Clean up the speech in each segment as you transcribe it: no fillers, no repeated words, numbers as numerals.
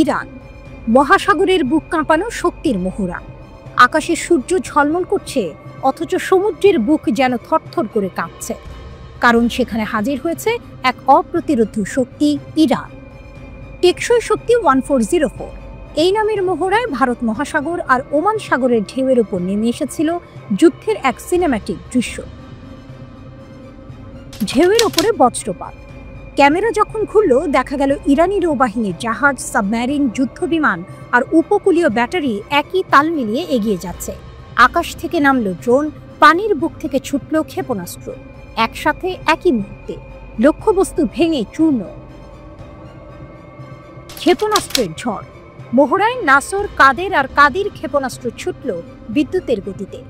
Iran মহাসাগরের বুক কাঁপানো শক্তির মহড়া। আকাশে সূর্য ঝলমল করছে, অথচ সমুদ্রের বুক যেন থরথর করে কাঁপছে, কারণ সেখানে হাজির হয়েছে এক অপ্রতিরোধ্য শক্তি ইরান। টেকসই শক্তি 1404 এই নামের মহড়ায় ভারত মহাসাগর আর ওমান সাগরের ঢেউয়ের উপর নেমে এসেছিল যুদ্ধের এক সিনেম্যাটিক দৃশ্য। ঢেউয়ের ওপরে বজ্রপাত। ক্যামেরা যখন ঘুরল, দেখা গেল ইরানি নৌবাহিনীর জাহাজ, সাবমেরিন, যুদ্ধবিমান আর উপকূলীয় ব্যাটারি একই তাল মিলিয়ে এগিয়ে যাচ্ছে। আকাশ থেকে নামল ড্রোন, পানির বুক থেকে ছুটল ক্ষেপণাস্ত্র, একসাথে একই মুহূর্তে লক্ষ্যবস্তু ভেঙে চূর্ণ। ক্ষেপণাস্ত্রের ঝড়। মহড়ায় নাসর, কাদের আর কাদির ক্ষেপণাস্ত্র ছুটল বিদ্যুতের গতিতে।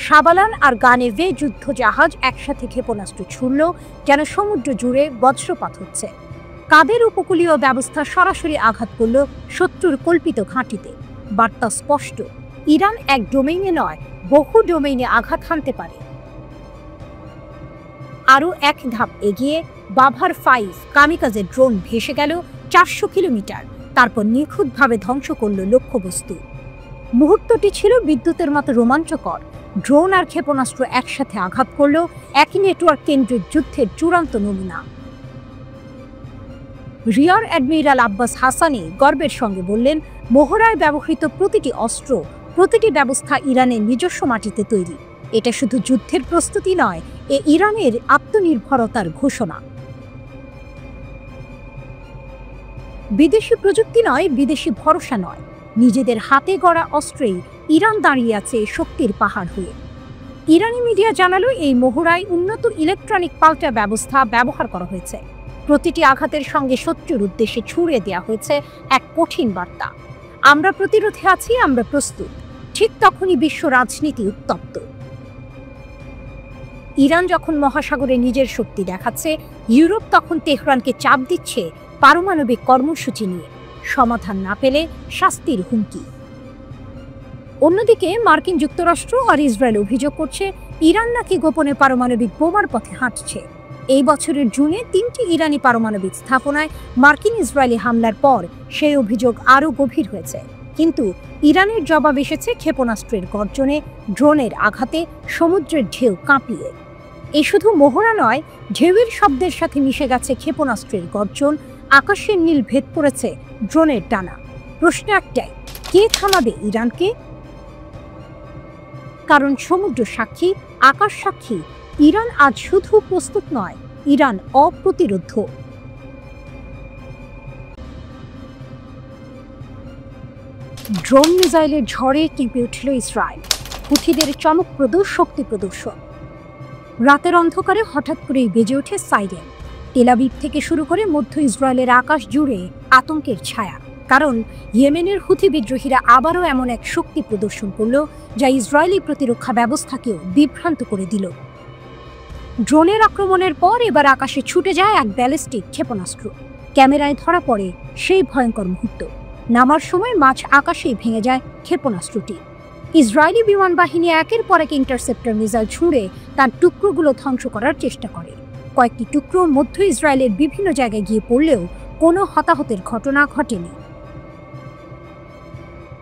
সাবালান আর গানেভে যুদ্ধ জাহাজ একসাথে ক্ষেপণাস্ত্র ছুড়ল, যেন সমুদ্র জুড়ে বজ্রপাত হচ্ছে। কাদের উপকূলীয় ব্যবস্থা সরাসরি আঘাত করল শত্রুর কল্পিত ঘাঁটিতে। বার্তা স্পষ্ট, ইরান এক ডোমেইনে নয়, বহু ডোমেইনে আঘাত হানতে পারে। আরও এক ধাপ এগিয়ে বাভার 5 কামিকাজে ড্রোন ভেসে গেল 400 কিলোমিটার, তারপর নিখুঁতভাবে ধ্বংস করল লক্ষ্যবস্তু। মুহূর্তটি ছিল বিদ্যুতের মতো রোমাঞ্চকর। ড্রোন আর ক্ষেপণাস্ত্র একসাথে আঘাত করল, একই নেটওয়ার্ক কেন্দ্রিক যুদ্ধের চূড়ান্ত নমুনা। রিয়ার অ্যাডমিরাল আব্বাস হাসানি গর্বের সঙ্গে বললেন, মহড়ায় ব্যবহৃত প্রতিটি অস্ত্র, প্রতিটি ব্যবস্থা ইরানের নিজস্ব মাটিতে তৈরি। এটা শুধু যুদ্ধের প্রস্তুতি নয়, এ ইরানের আত্মনির্ভরতার ঘোষণা। বিদেশি প্রযুক্তি নয়, বিদেশি ভরসা নয়, নিজেদের হাতে গড়া অস্ত্রেই ইরান দাঁড়িয়ে আছে শক্তির পাহাড় হয়ে। ইরানি মিডিয়া জানালো, এই মহড়ায় উন্নত ইলেকট্রনিক পাল্টা ব্যবস্থা ব্যবহার করা হয়েছে। প্রতিটি আঘাতের সঙ্গে শত্রুর উদ্দেশ্যে ছুড়ে দেওয়া হয়েছে এক কঠিন বার্তা, আমরা প্রতিরোধে আছি, আমরা প্রস্তুত। ঠিক তখনই বিশ্ব রাজনীতি উত্তপ্ত। ইরান যখন মহাসাগরে নিজের শক্তি দেখাচ্ছে, ইউরোপ তখন তেহরানকে চাপ দিচ্ছে পারমাণবিক কর্মসূচি নিয়ে, সমাধান না পেলে শাস্তির হুমকি। অন্যদিকে মার্কিন যুক্তরাষ্ট্র আর ইসরায়েল অভিযোগ করছে, ইরান নাকি গোপনে পারমাণবিক বোমার পথে হাঁটছে। এই বছরের জুনে 3টি ইরানি পারমাণবিক স্থাপনায় মার্কিন ইসরায়েলি হামলার পর সেই অভিযোগ আরও গভীর হয়েছে। কিন্তু ইরানের জবাব এসেছে ক্ষেপণাস্ত্রের গর্জনে, ড্রোনের আঘাতে, সমুদ্রের ঢেউ কাঁপিয়ে। এ শুধু মহড়া নয়, ঢেউয়ের শব্দের সাথে মিশে গেছে ক্ষেপণাস্ত্রের গর্জন, আকাশের নীল ভেদ করেছে ড্রোনের ডানা। প্রশ্ন একটাই, কে থামাবে ইরানকে? কারণ সমুদ্র সাক্ষী, আকাশ সাক্ষী, ইরান আজ শুধু প্রস্তুত নয়, ইরান অপ্রতিরোধ্য। ড্রোন মিসাইলের ঝড়ে কেঁপে উঠল ইসরায়েল, হুথিদের চমকপ্রদ শক্তি প্রদর্শন। রাতের অন্ধকারে হঠাৎ করেই বেজে ওঠে সাইরেন। তেল আবিব থেকে শুরু করে মধ্য ইসরায়েলের আকাশ জুড়ে আতঙ্কের ছায়া, কারণ ইয়েমেনের হুথি বিদ্রোহীরা আবারও এমন এক শক্তি প্রদর্শন করল যা ইসরায়েলি প্রতিরক্ষা ব্যবস্থাকেও বিভ্রান্ত করে দিল। ড্রোনের আক্রমণের পর এবার আকাশে ছুটে যায় এক ব্যালিস্টিক ক্ষেপণাস্ত্র। ক্যামেরায় ধরা পড়ে সেই ভয়ঙ্কর মুহূর্ত। নামার সময় মাঝ আকাশেই ভেঙে যায় ক্ষেপণাস্ত্রটি। ইসরায়েলি বিমান বাহিনী একের পর এক ইন্টারসেপ্টর মিসাইল ছুঁড়ে তার টুকরোগুলো ধ্বংস করার চেষ্টা করে। কয়েকটি টুকরো মধ্য ইসরায়েলের বিভিন্ন জায়গায় গিয়ে পড়লেও কোনো হতাহতের ঘটনা ঘটেনি।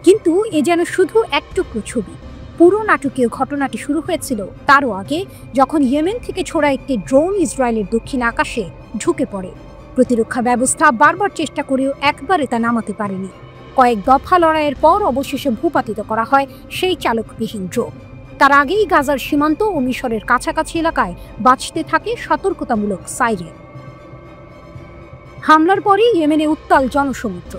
কিন্তু এ যেন শুধু এক টুকরো ছবি। পুরো নাটকীয় ঘটনাটি শুরু হয়েছিল তারও আগে, যখন ইয়েমেন থেকে ছোড়া একটি ড্রোন ইসরায়েলের দক্ষিণ আকাশে ঢুকে পড়ে। প্রতিরক্ষা ব্যবস্থা বারবার চেষ্টা করেও একবারে তা নামাতে পারেনি। কয়েক দফা লড়াইয়ের পর অবশেষে ভূপাতিত করা হয় সেই চালকবিহীন ড্রোন। তার আগেই গাজার সীমান্ত ও মিশরের কাছাকাছি এলাকায় বাজতে থাকে সতর্কতামূলক সাইরেন। হামলার পরই ইয়েমেনে উত্তাল জনসমুদ্র।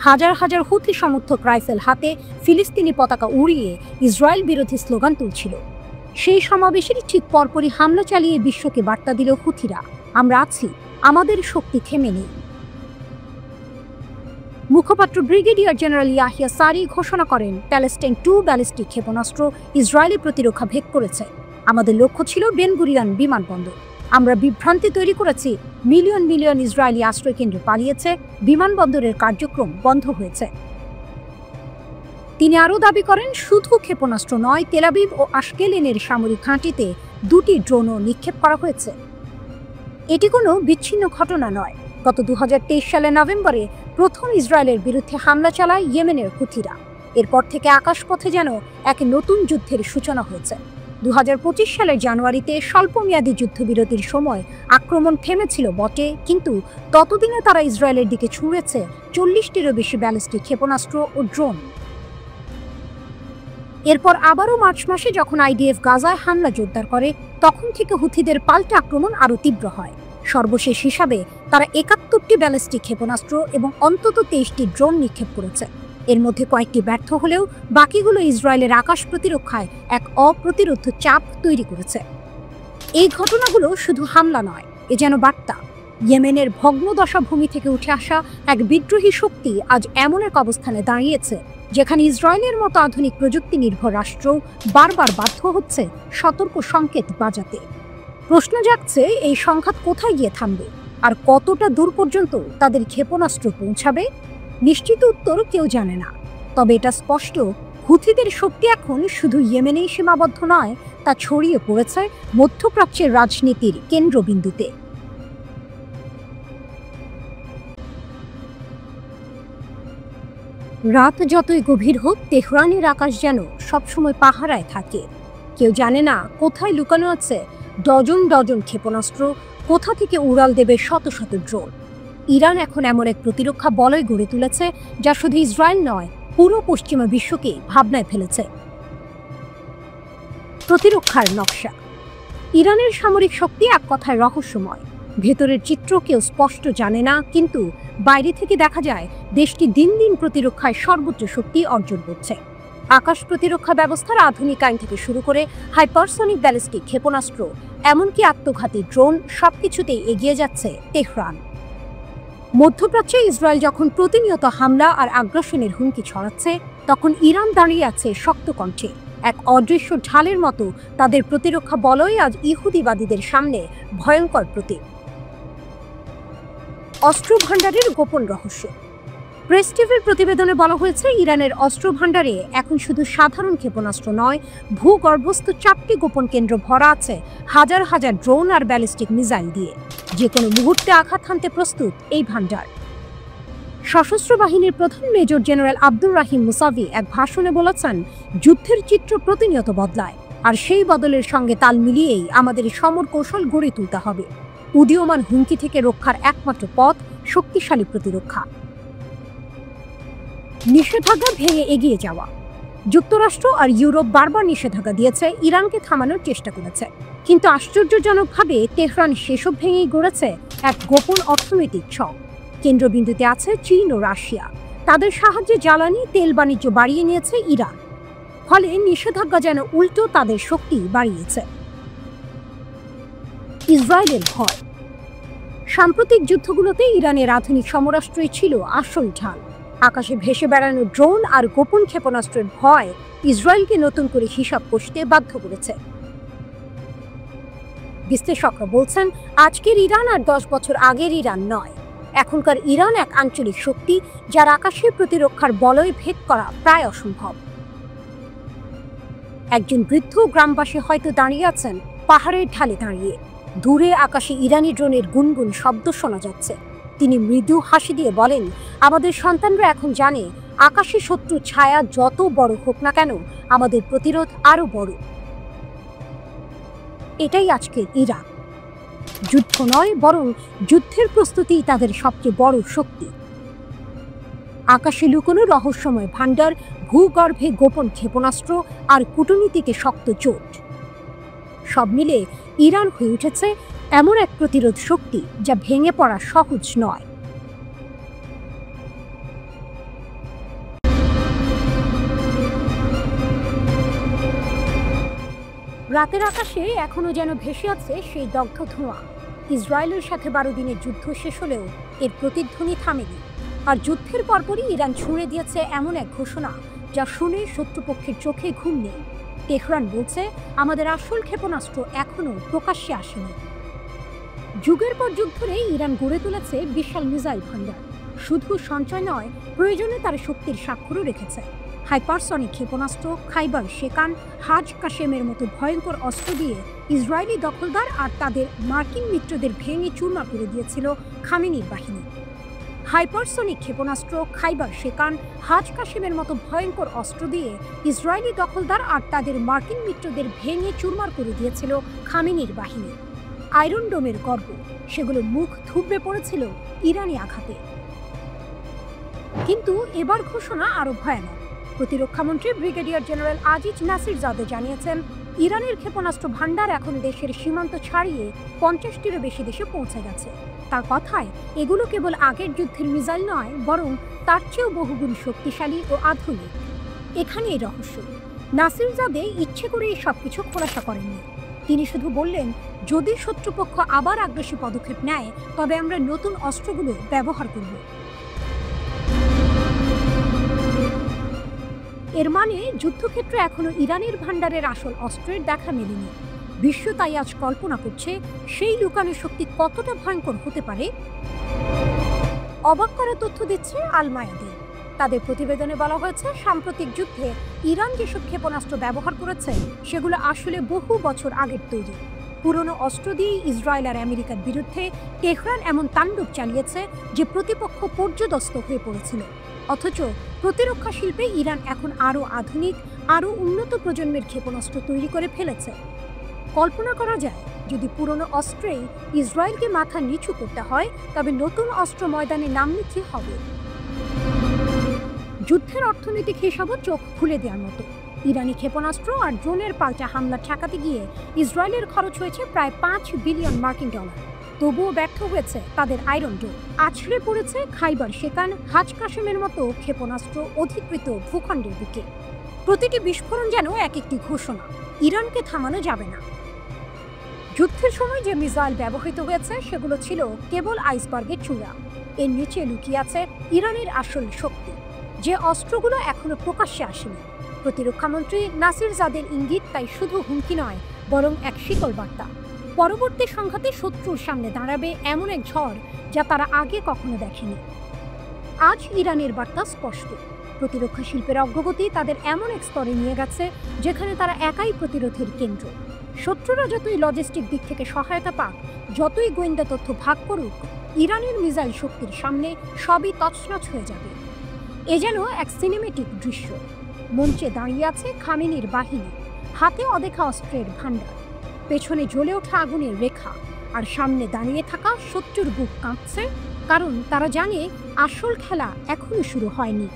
হাজার হাজার হুথি সমর্থক রাইফেল হাতে ফিলিস্তিনি পতাকা উড়িয়ে ইসরায়েল বিরোধী স্লোগান তুলছিল। সেই সমাবেশের ঠিক পরপরই হামলা চালিয়ে বিশ্বকে বার্তা দিল হুথিরা, আমরা আছি, আমাদের শক্তি থেমে নেই। মুখপাত্র ব্রিগেডিয়ার জেনারেল ইয়াহিয়া সারি ঘোষণা করেন, প্যালেস্টাইন 2 ব্যালিস্টিক ক্ষেপণাস্ত্র ইসরায়েলি প্রতিরক্ষা ভেদ করেছে। আমাদের লক্ষ্য ছিল বেন গুরিয়ন বিমানবন্দর। আমরা বিভ্রান্তি তৈরি করেছি, মিলিয়ন মিলিয়ন ইসরায়েলি আশ্রয়কেন্দ্রে পালিয়েছে, বিমানবন্দরের কার্যক্রম বন্ধ হয়েছে। তিনি আরও দাবি করেন, শুধু ক্ষেপণাস্ত্র নয়, তেল আবিব ও আশকেলনের সামরিক ঘাঁটিতে 2টি ড্রোনও নিক্ষেপ করা হয়েছে। এটি কোনো বিচ্ছিন্ন ঘটনা নয়, গত 2023 সালের নভেম্বরে প্রথম ইসরায়েলের বিরুদ্ধে হামলা চালায় ইয়েমেনের হুথিরা। এরপর থেকে আকাশপথে যেন এক নতুন যুদ্ধের সূচনা হয়েছে। 2025 সালের জানুয়ারিতে স্বল্পমেয়াদী যুদ্ধবিরতির সময় আক্রমণ থেমেছিল বটে, কিন্তু ততদিনে তারা ইসরায়েলের দিকে ছুঁড়েছে 40টিরও বেশি ব্যালিস্টিক ক্ষেপণাস্ত্র ও ড্রোন। এরপর আবারও মার্চ মাসে যখন আইডিএফ গাজায় হামলা জোরদার করে, তখন থেকে হুথিদের পাল্টা আক্রমণ আরও তীব্র হয়। সর্বশেষ হিসাবে তারা 71টি ব্যালিস্টিক ক্ষেপণাস্ত্র এবং অন্তত 23টি ড্রোন নিক্ষেপ করেছে। এর মধ্যে কয়েকটি ব্যর্থ হলেও বাকিগুলো ইসরায়েলের আকাশ প্রতিরক্ষায় এক অপ্রতিরোধ্য চাপ তৈরি করেছে। এই ঘটনাগুলো শুধু হামলা নয়, এ যেন বার্তা। ইয়েমেনের ভগ্নদশা ভূমি থেকে উঠে আসা এক বিদ্রোহী শক্তি আজ এমন এক অবস্থানে দাঁড়িয়েছে যেখানে ইসরায়েলের মতো আধুনিক প্রযুক্তি নির্ভর রাষ্ট্র বারবার বাধ্য হচ্ছে সতর্ক সংকেত বাজাতে। প্রশ্ন জাগছে, এই সংঘাত কোথায় গিয়ে থামবে আর কতটা দূর পর্যন্ত তাদের ক্ষেপণাস্ত্র পৌঁছাবে? নিশ্চিত উত্তর কেউ জানে না। তবে এটা স্পষ্ট, হুথিদের শক্তি এখন শুধু ইয়েমেনেই সীমাবদ্ধ নয়, তা ছড়িয়ে পড়েছে মধ্যপ্রাচ্যের রাজনীতির কেন্দ্রবিন্দুতে। রাত যতই গভীর হোক, তেহরানের আকাশ যেন সবসময় পাহারায় থাকে। কেউ জানে না কোথায় লুকানো আছে ডজন ডজন ক্ষেপণাস্ত্র, কোথা থেকে উড়াল দেবে শত শত ড্রোন। ইরান এখন এমন এক প্রতিরক্ষা বলয় গড়ে তুলেছে যা শুধু ইসরায়েল নয়, পুরো পশ্চিমা বিশ্বকে ভাবনায় ফেলেছে। প্রতিরক্ষার নকশা। ইরানের সামরিক শক্তি এক কথায় রহস্যময়। ভেতরের চিত্র কেউ স্পষ্ট জানে না, কিন্তু বাইরে থেকে দেখা যায় দেশটি দিন দিন প্রতিরক্ষায় সর্বোচ্চ শক্তি অর্জন করছে। আকাশ প্রতিরক্ষা ব্যবস্থার আধুনিকায়ন থেকে শুরু করে হাইপারসনিক ব্যালিস্টিক ক্ষেপণাস্ত্র, এমনকি আত্মঘাতী ড্রোন, সবকিছুতেই এগিয়ে যাচ্ছে তেহরান। মধ্যপ্রাচ্যে ইসরায়েল যখন প্রতিনিয়ত হামলা আর আগ্রাসনের হুমকি ছড়াচ্ছে, তখন ইরান দাঁড়িয়ে আছে শক্ত কণ্ঠে। এক অদৃশ্য ঢালের মতো তাদের প্রতিরক্ষা বলয় আজ ইহুদিবাদীদের সামনে ভয়ঙ্কর প্রতীক। অস্ত্র ভাণ্ডারের গোপন রহস্য। প্রেস টিভির প্রতিবেদনে বলা হয়েছে, ইরানের অস্ত্র ভাণ্ডারে এখন শুধু সাধারণ ক্ষেপণাস্ত্র নয়, ভূগর্ভস্থ 4টি গোপন কেন্দ্র ভরা আছে হাজার হাজার ড্রোন আর ব্যালিস্টিক মিসাইল দিয়ে। যে কোনো মুহূর্তে আঘাত হানতে প্রস্তুত এই ভাণ্ডার। সশস্ত্র বাহিনীর প্রধান মেজর জেনারেল আব্দুর রাহিম মুসাভি এক ভাষণে বলেছেন, যুদ্ধের চিত্র প্রতিনিয়ত বদলায়, আর সেই বদলের সঙ্গে তাল মিলিয়েই আমাদের সমর কৌশল গড়ে তুলতে হবে। উদীয়মান হুমকি থেকে রক্ষার একমাত্র পথ শক্তিশালী প্রতিরক্ষা। নিষেধাজ্ঞা ভেঙে এগিয়ে যাওয়া। যুক্তরাষ্ট্র আর ইউরোপ বারবার নিষেধাজ্ঞা দিয়েছে, ইরানকে থামানোর চেষ্টা করেছে, কিন্তু আশ্চর্যজনকভাবে তেহরান সেসব ভেঙেই গড়েছে এক গোপন অর্থনৈতিক ছক। কেন্দ্রবিন্দুতে আছে চীন ও রাশিয়া। তাদের সাহায্যে জ্বালানি তেল বাণিজ্য বাড়িয়ে নিয়েছে ইরান। ফলে নিষেধাজ্ঞা যেন উল্টো তাদের শক্তি বাড়িয়েছে। ইসরায়েলের ভয়। সাম্প্রতিক যুদ্ধগুলোতে ইরানের আধুনিক সমরাস্ত্রই ছিল আসল ঢাল। আকাশে ভেসে বেড়ানো ড্রোন আর গোপন ক্ষেপণাস্ত্রের ভয় ইসরায়েলকে নতুন করে হিসাব কষতে বাধ্য করেছে। বিশ্লেষকরা বলছেন, আজকের ইরান আর 10 বছর আগের ইরান নয়। এখনকার ইরান এক আঞ্চলিক শক্তি, যার আকাশে প্রতিরক্ষার বলয় ভেদ করা প্রায় অসম্ভব। একজন বৃদ্ধ গ্রামবাসী হয়তো দাঁড়িয়ে আছেন পাহাড়ের ঢালে দাঁড়িয়ে। দূরে আকাশে ইরানি ড্রোনের গুনগুন শব্দ শোনা যাচ্ছে। তিনি মৃদু হাসি দিয়ে বলেন, আমাদের সন্তানরা এখন জানে আকাশে শত্রুর ছায়া যত বড় হোক না কেন, আমাদের প্রতিরোধ আরো বড়। এটাই আজকের ইরান। যুদ্ধ নয়, বরং যুদ্ধের প্রস্তুতিই তাদের সবচেয়ে বড় শক্তি। আকাশে লুকোনো রহস্যময় ভাণ্ডার, ভূগর্ভে গোপন ক্ষেপণাস্ত্র আর কূটনীতিকে শক্ত জোট, সব মিলে ইরান হয়ে উঠেছে এমন এক প্রতিরোধ শক্তি যা ভেঙে পড়া সহজ নয়। রাতের আকাশে এখনো যেন ভেসে আছে সেই দগ্ধ ধোঁয়া। ইসরায়েলের সাথে 12 দিনের যুদ্ধ শেষ হলেও এর প্রতিধ্বনি থামেনি। আর যুদ্ধের পরপরই ইরান ছুঁড়ে দিয়েছে এমন এক ঘোষণা যা শুনে শত্রুপক্ষের চোখে ঘুম নেই। তেহরান বলছে, আমাদের আসল ক্ষেপণাস্ত্র এখনো প্রকাশ্যে আসেনি। যুগের পর যুগ ধরে ইরান গড়ে তুলেছে বিশাল মিসাইল ভাণ্ডার। শুধু সঞ্চয় নয়, প্রয়োজনে তার শক্তির স্বাক্ষরও রেখেছে। হাইপারসনিক ক্ষেপণাস্ত্র, খাইবার শেকান, হাজ কাশেমের মতো ভয়ঙ্কর অস্ত্র দিয়ে ইসরায়েলি দখলদার আর তাদের মার্কিন মিত্রদের ভেঙে চুরমার করে দিয়েছিল খামেনির বাহিনী। হাইপারসনিক ক্ষেপণাস্ত্র, খাইবার শেকান, হাজ কাশিমের মতো ভয়ঙ্কর অস্ত্র দিয়ে ইসরায়েলি দখলদার আর তাদের মার্কিন মিত্রদের ভেঙে চুরমার করে দিয়েছিল খামেনির বাহিনী। আয়রন ডোমের গর্ব, সেগুলো মুখ থুবড়ে পড়েছিল ইরানি আঘাতে। কিন্তু এবার ঘোষণা আরো ভয়ানক। প্রতিরক্ষামন্ত্রী ব্রিগেডিয়ার জেনারেল আজিজ নাসিরজাদে জানিয়েছেন, ইরানের ক্ষেপণাস্ত্র ভান্ডার এখন দেশের সীমান্ত ছাড়িয়ে 50টিরও বেশি দেশে পৌঁছে গেছে। তার কথায় এগুলো কেবল আগের যুদ্ধের মিসাইল নয়, বরং তার চেয়েও বহুগুণ শক্তিশালী ও আধুনিক। এখানেই রহস্য। নাসিরজাদে ইচ্ছে করে এই সবকিছু খোলাসা করেননি। তিনি শুধু বললেন, যদি শত্রুপক্ষ আবার আগ্রাসী পদক্ষেপ নেয়, তবে আমরা নতুন অস্ত্রগুলো ব্যবহার করব। এর মানে যুদ্ধক্ষেত্রে এখনো ইরানের ভান্ডারের আসল অস্ত্রের দেখা মেলেনি। বিশ্ব তাই আজ কল্পনা করছে সেই লুকানো শক্তি কতটা ভয়ঙ্কর হতে পারে। অবাক করা তথ্য দিচ্ছে আল মায়াদি। তাদের প্রতিবেদনে বলা হয়েছে, সাম্প্রতিক যুদ্ধে ইরান যেসব ক্ষেপণাস্ত্র ব্যবহার করেছে সেগুলো আসলে বহু বছর আগের তৈরি। পুরনো অস্ত্র দিয়ে ইসরায়েল আর আমেরিকার বিরুদ্ধে তেহরান এমন তাণ্ডব চালিয়েছে যে প্রতিপক্ষ পর্যদস্ত হয়ে পড়েছিল। অথচ প্রতিরক্ষা শিল্পে ইরান এখন আরও আধুনিক, আরও উন্নত প্রজন্মের ক্ষেপণাস্ত্র তৈরি করে ফেলেছে। কল্পনা করা যায়, যদি পুরনো অস্ত্রেই ইসরায়েলকে মাথা নিচু করতে হয়, তবে নতুন অস্ত্র ময়দানে নামলে কি হবে। যুদ্ধের অর্থনৈতিক হিসাবও চোখ খুলে দেওয়ার মতো। ইরানি ক্ষেপণাস্ত্র আর ড্রোনের পাল্টা হামলা ঠেকাতে গিয়ে ইসরায়েলের খরচ হয়েছে প্রায় $5 বিলিয়ন। তবুও ব্যর্থ হয়েছে তাদের আয়রন ডোম। আছড়ে পড়েছে খাইবার শেকান, হাজ কাশিমের মতো ক্ষেপণাস্ত্র অধিকৃত ভূখণ্ডের দিকে। প্রতিটি বিস্ফোরণ যেন এক একটি ঘোষণা, ইরানকে থামানো যাবে না। যুদ্ধের সময় যে মিসাইল ব্যবহৃত হয়েছে সেগুলো ছিল কেবল আইসবার্গের চূড়া। এর নিচে লুকিয়ে আছে ইরানের আসল শক্তি, যে অস্ত্রগুলো এখনো প্রকাশ্যে আসেনি। প্রতিরক্ষামন্ত্রী নাসিরজাদের ইঙ্গিত তাই শুধু হুমকি নয়, বরং এক শীতল বার্তা। পরবর্তী সংঘাতে শত্রুর সামনে দাঁড়াবে এমন এক ঝড় যা তারা আগে কখনো দেখেনি। আজ ইরানের বার্তা স্পষ্ট। প্রতিরক্ষা শিল্পের অগ্রগতি তাদের এমন এক স্তরে নিয়ে গেছে যেখানে তারা একাই প্রতিরোধের কেন্দ্র। শত্রুরা যতই লজিস্টিক দিক থেকে সহায়তা পাক, যতই গোয়েন্দা তথ্য ভাগ করুক, ইরানের মিসাইল শক্তির সামনে সবই তছনছ হয়ে যাবে। এ যেন এক সিনেমেটিক দৃশ্য। মঞ্চে দাঁড়িয়ে আছে খামেনির বাহিনী, হাতে অদেখা অস্ত্রের ভান্ডার, পেছনে জ্বলে ওঠা আগুনের রেখা, আর সামনে দাঁড়িয়ে থাকা শত্রুর বুক কাঁপছে, কারণ তারা জানে আসল খেলা এখনো শুরু হয়নি।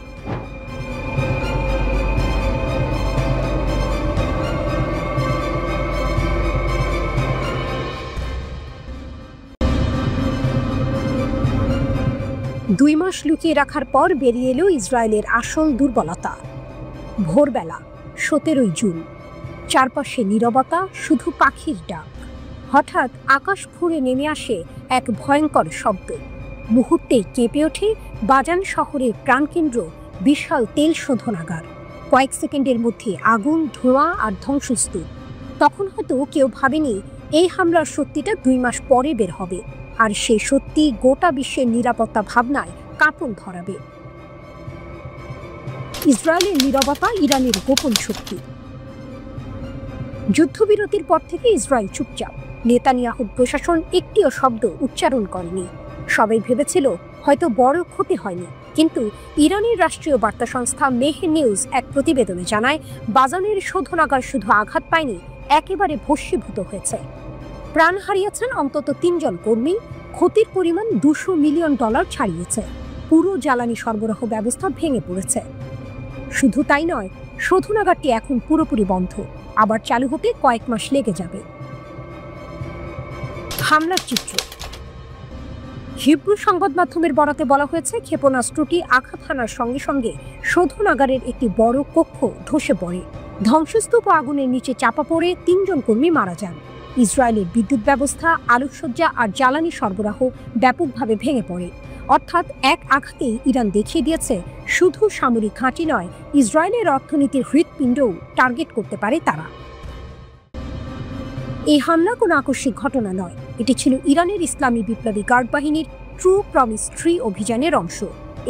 দুই মাস লুকিয়ে রাখার পর বেরিয়ে এলো ইসরায়েলের আসল দুর্বলতা। ভোরবেলা 17 জুন, চারপাশে নীরবতা, শুধু পাখির ডাক। হঠাৎ আকাশ ফুঁড়ে নেমে আসে এক ভয়ঙ্কর শব্দ। মুহূর্তেই কেঁপে ওঠে বাজান শহরের প্রাণকেন্দ্র, বিশাল তেল শোধনাগার। কয়েক সেকেন্ডের মধ্যে আগুন, ধোঁয়া আর ধ্বংসস্তূপ। তখন হয়তো কেউ ভাবেনি এই হামলার সত্যিটা 2 মাস পরে বের হবে, আর সেই সত্যি গোটা বিশ্বের নিরাপত্তা ভাবনায় কাঁপন ধরাবে। ইসরায়েলের নীরবতা ইরানের গোপন শক্তি। যুদ্ধবিরতির পর থেকে ইসরায়েল চুপচাপ। নেতানিয়াহুর প্রশাসন একটিও শব্দ উচ্চারণ করেনি। সবাই ভেবেছিল হয়তো বড় ক্ষতি হয়নি, কিন্তু ইরানের রাষ্ট্রীয় বার্তা সংস্থা মেহের নিউজ এক প্রতিবেদনে জানায়, বাজানের শোধনাগার শুধু আঘাত পায়নি, একেবারে ভস্মীভূত হয়েছে। প্রাণ হারিয়েছেন অন্তত 3 জন কর্মী, ক্ষতির পরিমাণ $200 মিলিয়ন ছাড়িয়েছে। পুরো জ্বালানি সরবরাহ ব্যবস্থা ভেঙে পড়েছে। শুধু তাই নয়, শোধনাগারটি এখন পুরোপুরি বন্ধ, আবার চালু হতে কয়েক মাস লেগে যাবে। হামলার চিত্র। হিব্রু সংবাদ মাধ্যমের বরাতে বলা হয়েছে, ক্ষেপণাস্ত্রটি আঘাত হানার সঙ্গে সঙ্গে শোধনাগারের একটি বড় কক্ষ ধসে পড়ে। ধ্বংসস্তূপ ও আগুনের নিচে চাপা পড়ে 3 জন কর্মী মারা যান। ইসরায়েলের বিদ্যুৎ ব্যবস্থা, আলোকসজ্জা আর জ্বালানি সরবরাহ ব্যাপকভাবে ভেঙে পড়ে। অর্থাৎ এক আঘাতেই ইরান দেখিয়ে দিয়েছে, শুধু সামরিক ঘাঁটি নয়, ইসরায়েলের অর্থনীতির হৃৎপিণ্ডও টার্গেট করতে পারে তারা। এই হামলা কোনো আকস্মিক ঘটনা নয়, এটি ছিল ইরানের ইসলামী বিপ্লবী গার্ড বাহিনীর ট্রু প্রমিস 3 অভিযানের অংশ।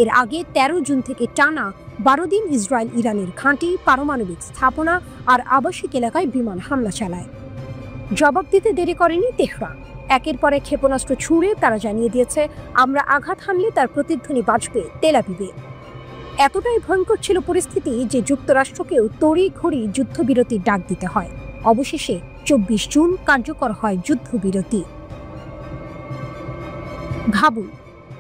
এর আগে 13 জুন থেকে টানা 12 দিন ইসরায়েল ইরানের ঘাঁটি, পারমাণবিক স্থাপনা আর আবাসিক এলাকায় বিমান হামলা চালায়। জবাব দিতে দেরি করেনি তেহরান। একের পর এক ক্ষেপণাস্ত্র ছুড়ে তারা জানিয়ে দিয়েছে, আমরা আঘাত হানলে তার প্রতিধ্বনি বাজবে তেল আবিবে। এতটাই ভয়ঙ্কর ছিল পরিস্থিতি যে যুক্তরাষ্ট্রকেও তড়িঘড়ি যুদ্ধবিরতির ডাক দিতে হয়। অবশেষে 24 জুন কার্যকর হয় যুদ্ধবিরতি। ভাবুন,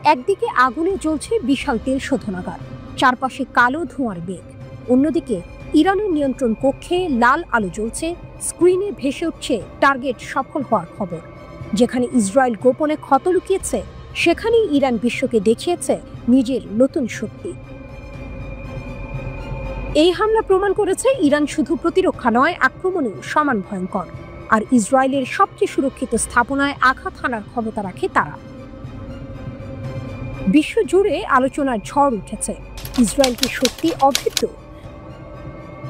একদিকে আগুনে জ্বলছে বিশাল তেল শোধনাগার, চারপাশে কালো ধোঁয়ার বেগ, অন্যদিকে ইরানের নিয়ন্ত্রণ কক্ষে লাল আলো জ্বলছে, স্ক্রিনে ভেসে উঠছে টার্গেট সফল হওয়ার খবর। যেখানে ইসরায়েল গোপনে ক্ষত লুকিয়েছে, সেখানেই ইরান বিশ্বকে দেখিয়েছে নিজের নতুন শক্তি। এই হামলা প্রমাণ করেছে ইরান শুধু প্রতিরক্ষা নয়, আক্রমণেও সমান ভয়ঙ্কর। আর ইসরায়েলের সবচেয়ে সুরক্ষিত স্থাপনায় আঘাত হানার ক্ষমতা রাখে তারা। বিশ্বজুড়ে আলোচনার ঝড় উঠেছে। ইসরায়েল কি সত্যি অভেদ্য,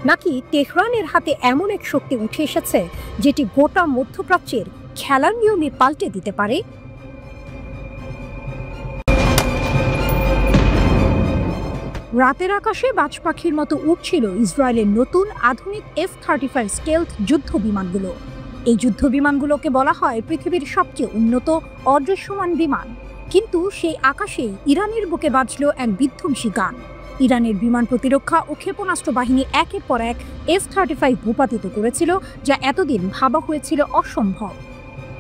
নাকি তেহরানের হাতে এমন এক শক্তি উঠে এসেছে যেটি গোটা মধ্যপ্রাচ্যের খেলার নিয়মে পাল্টে দিতে পারে? রাতের আকাশে বাজ পাখির মতো উড়ছিল ইসরায়েলের নতুন আধুনিক F-35 স্টেলথ যুদ্ধ বিমানগুলো। এই যুদ্ধ বিমানগুলোকে বলা হয় পৃথিবীর সবচেয়ে উন্নত অদৃশ্যমান বিমান। কিন্তু সেই আকাশেই ইরানের বুকে বাজল এক বিধ্বংসী গান। ইরানের বিমান প্রতিরক্ষা ও ক্ষেপণাস্ত্র বাহিনী একের পর এক F-35 ভূপাতিত করেছিল, যা এতদিন ভাবা হয়েছিল অসম্ভব।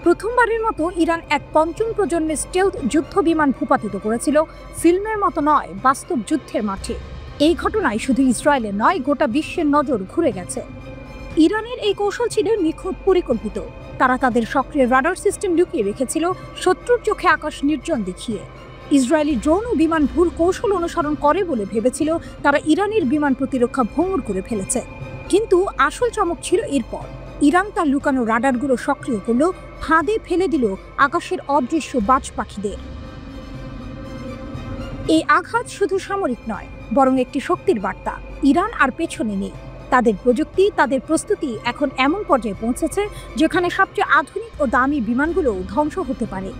প্রথমবারের মতো ইরান এক পঞ্চম প্রজন্মের স্টেলথ যুদ্ধ বিমান ভূপাতিত করেছিল, ফিল্মের মতো নয়, বাস্তব যুদ্ধের মাঠে। এই ঘটনায় শুধু ইসরায়েলের নয়, গোটা বিশ্বের নজর ঘুরে গেছে। ইরানের এই কৌশল ছিল নিখুঁত পরিকল্পিত। তারা তাদের সক্রিয় রাডার সিস্টেম লুকিয়ে রেখেছিল, শত্রুর চোখে আকাশ নির্জন দেখিয়ে। ইসরায়েলি ড্রোন ও বিমান ভুল কৌশল অনুসরণ করে বলে ভেবেছিল তারা ইরানের বিমান প্রতিরক্ষা ভঙ্গুর করে ফেলেছে। কিন্তু আসল চমক ছিল এরপর। ইরান তার লুকানো রাডারগুলো সক্রিয় করল, ফাঁদে ফেলে দিল আকাশের অদৃশ্য বাজ পাখিদের। এই আঘাত শুধু সামরিক নয়, বরং একটি শক্তির বার্তা। ইরান আর পেছনে নেই। তাদের প্রযুক্তি, তাদের প্রস্তুতি এখন এমন পর্যায়ে পৌঁছেছে যেখানে সবচেয়ে আধুনিক ও দামি বিমানগুলো ধ্বংস হতে পারে।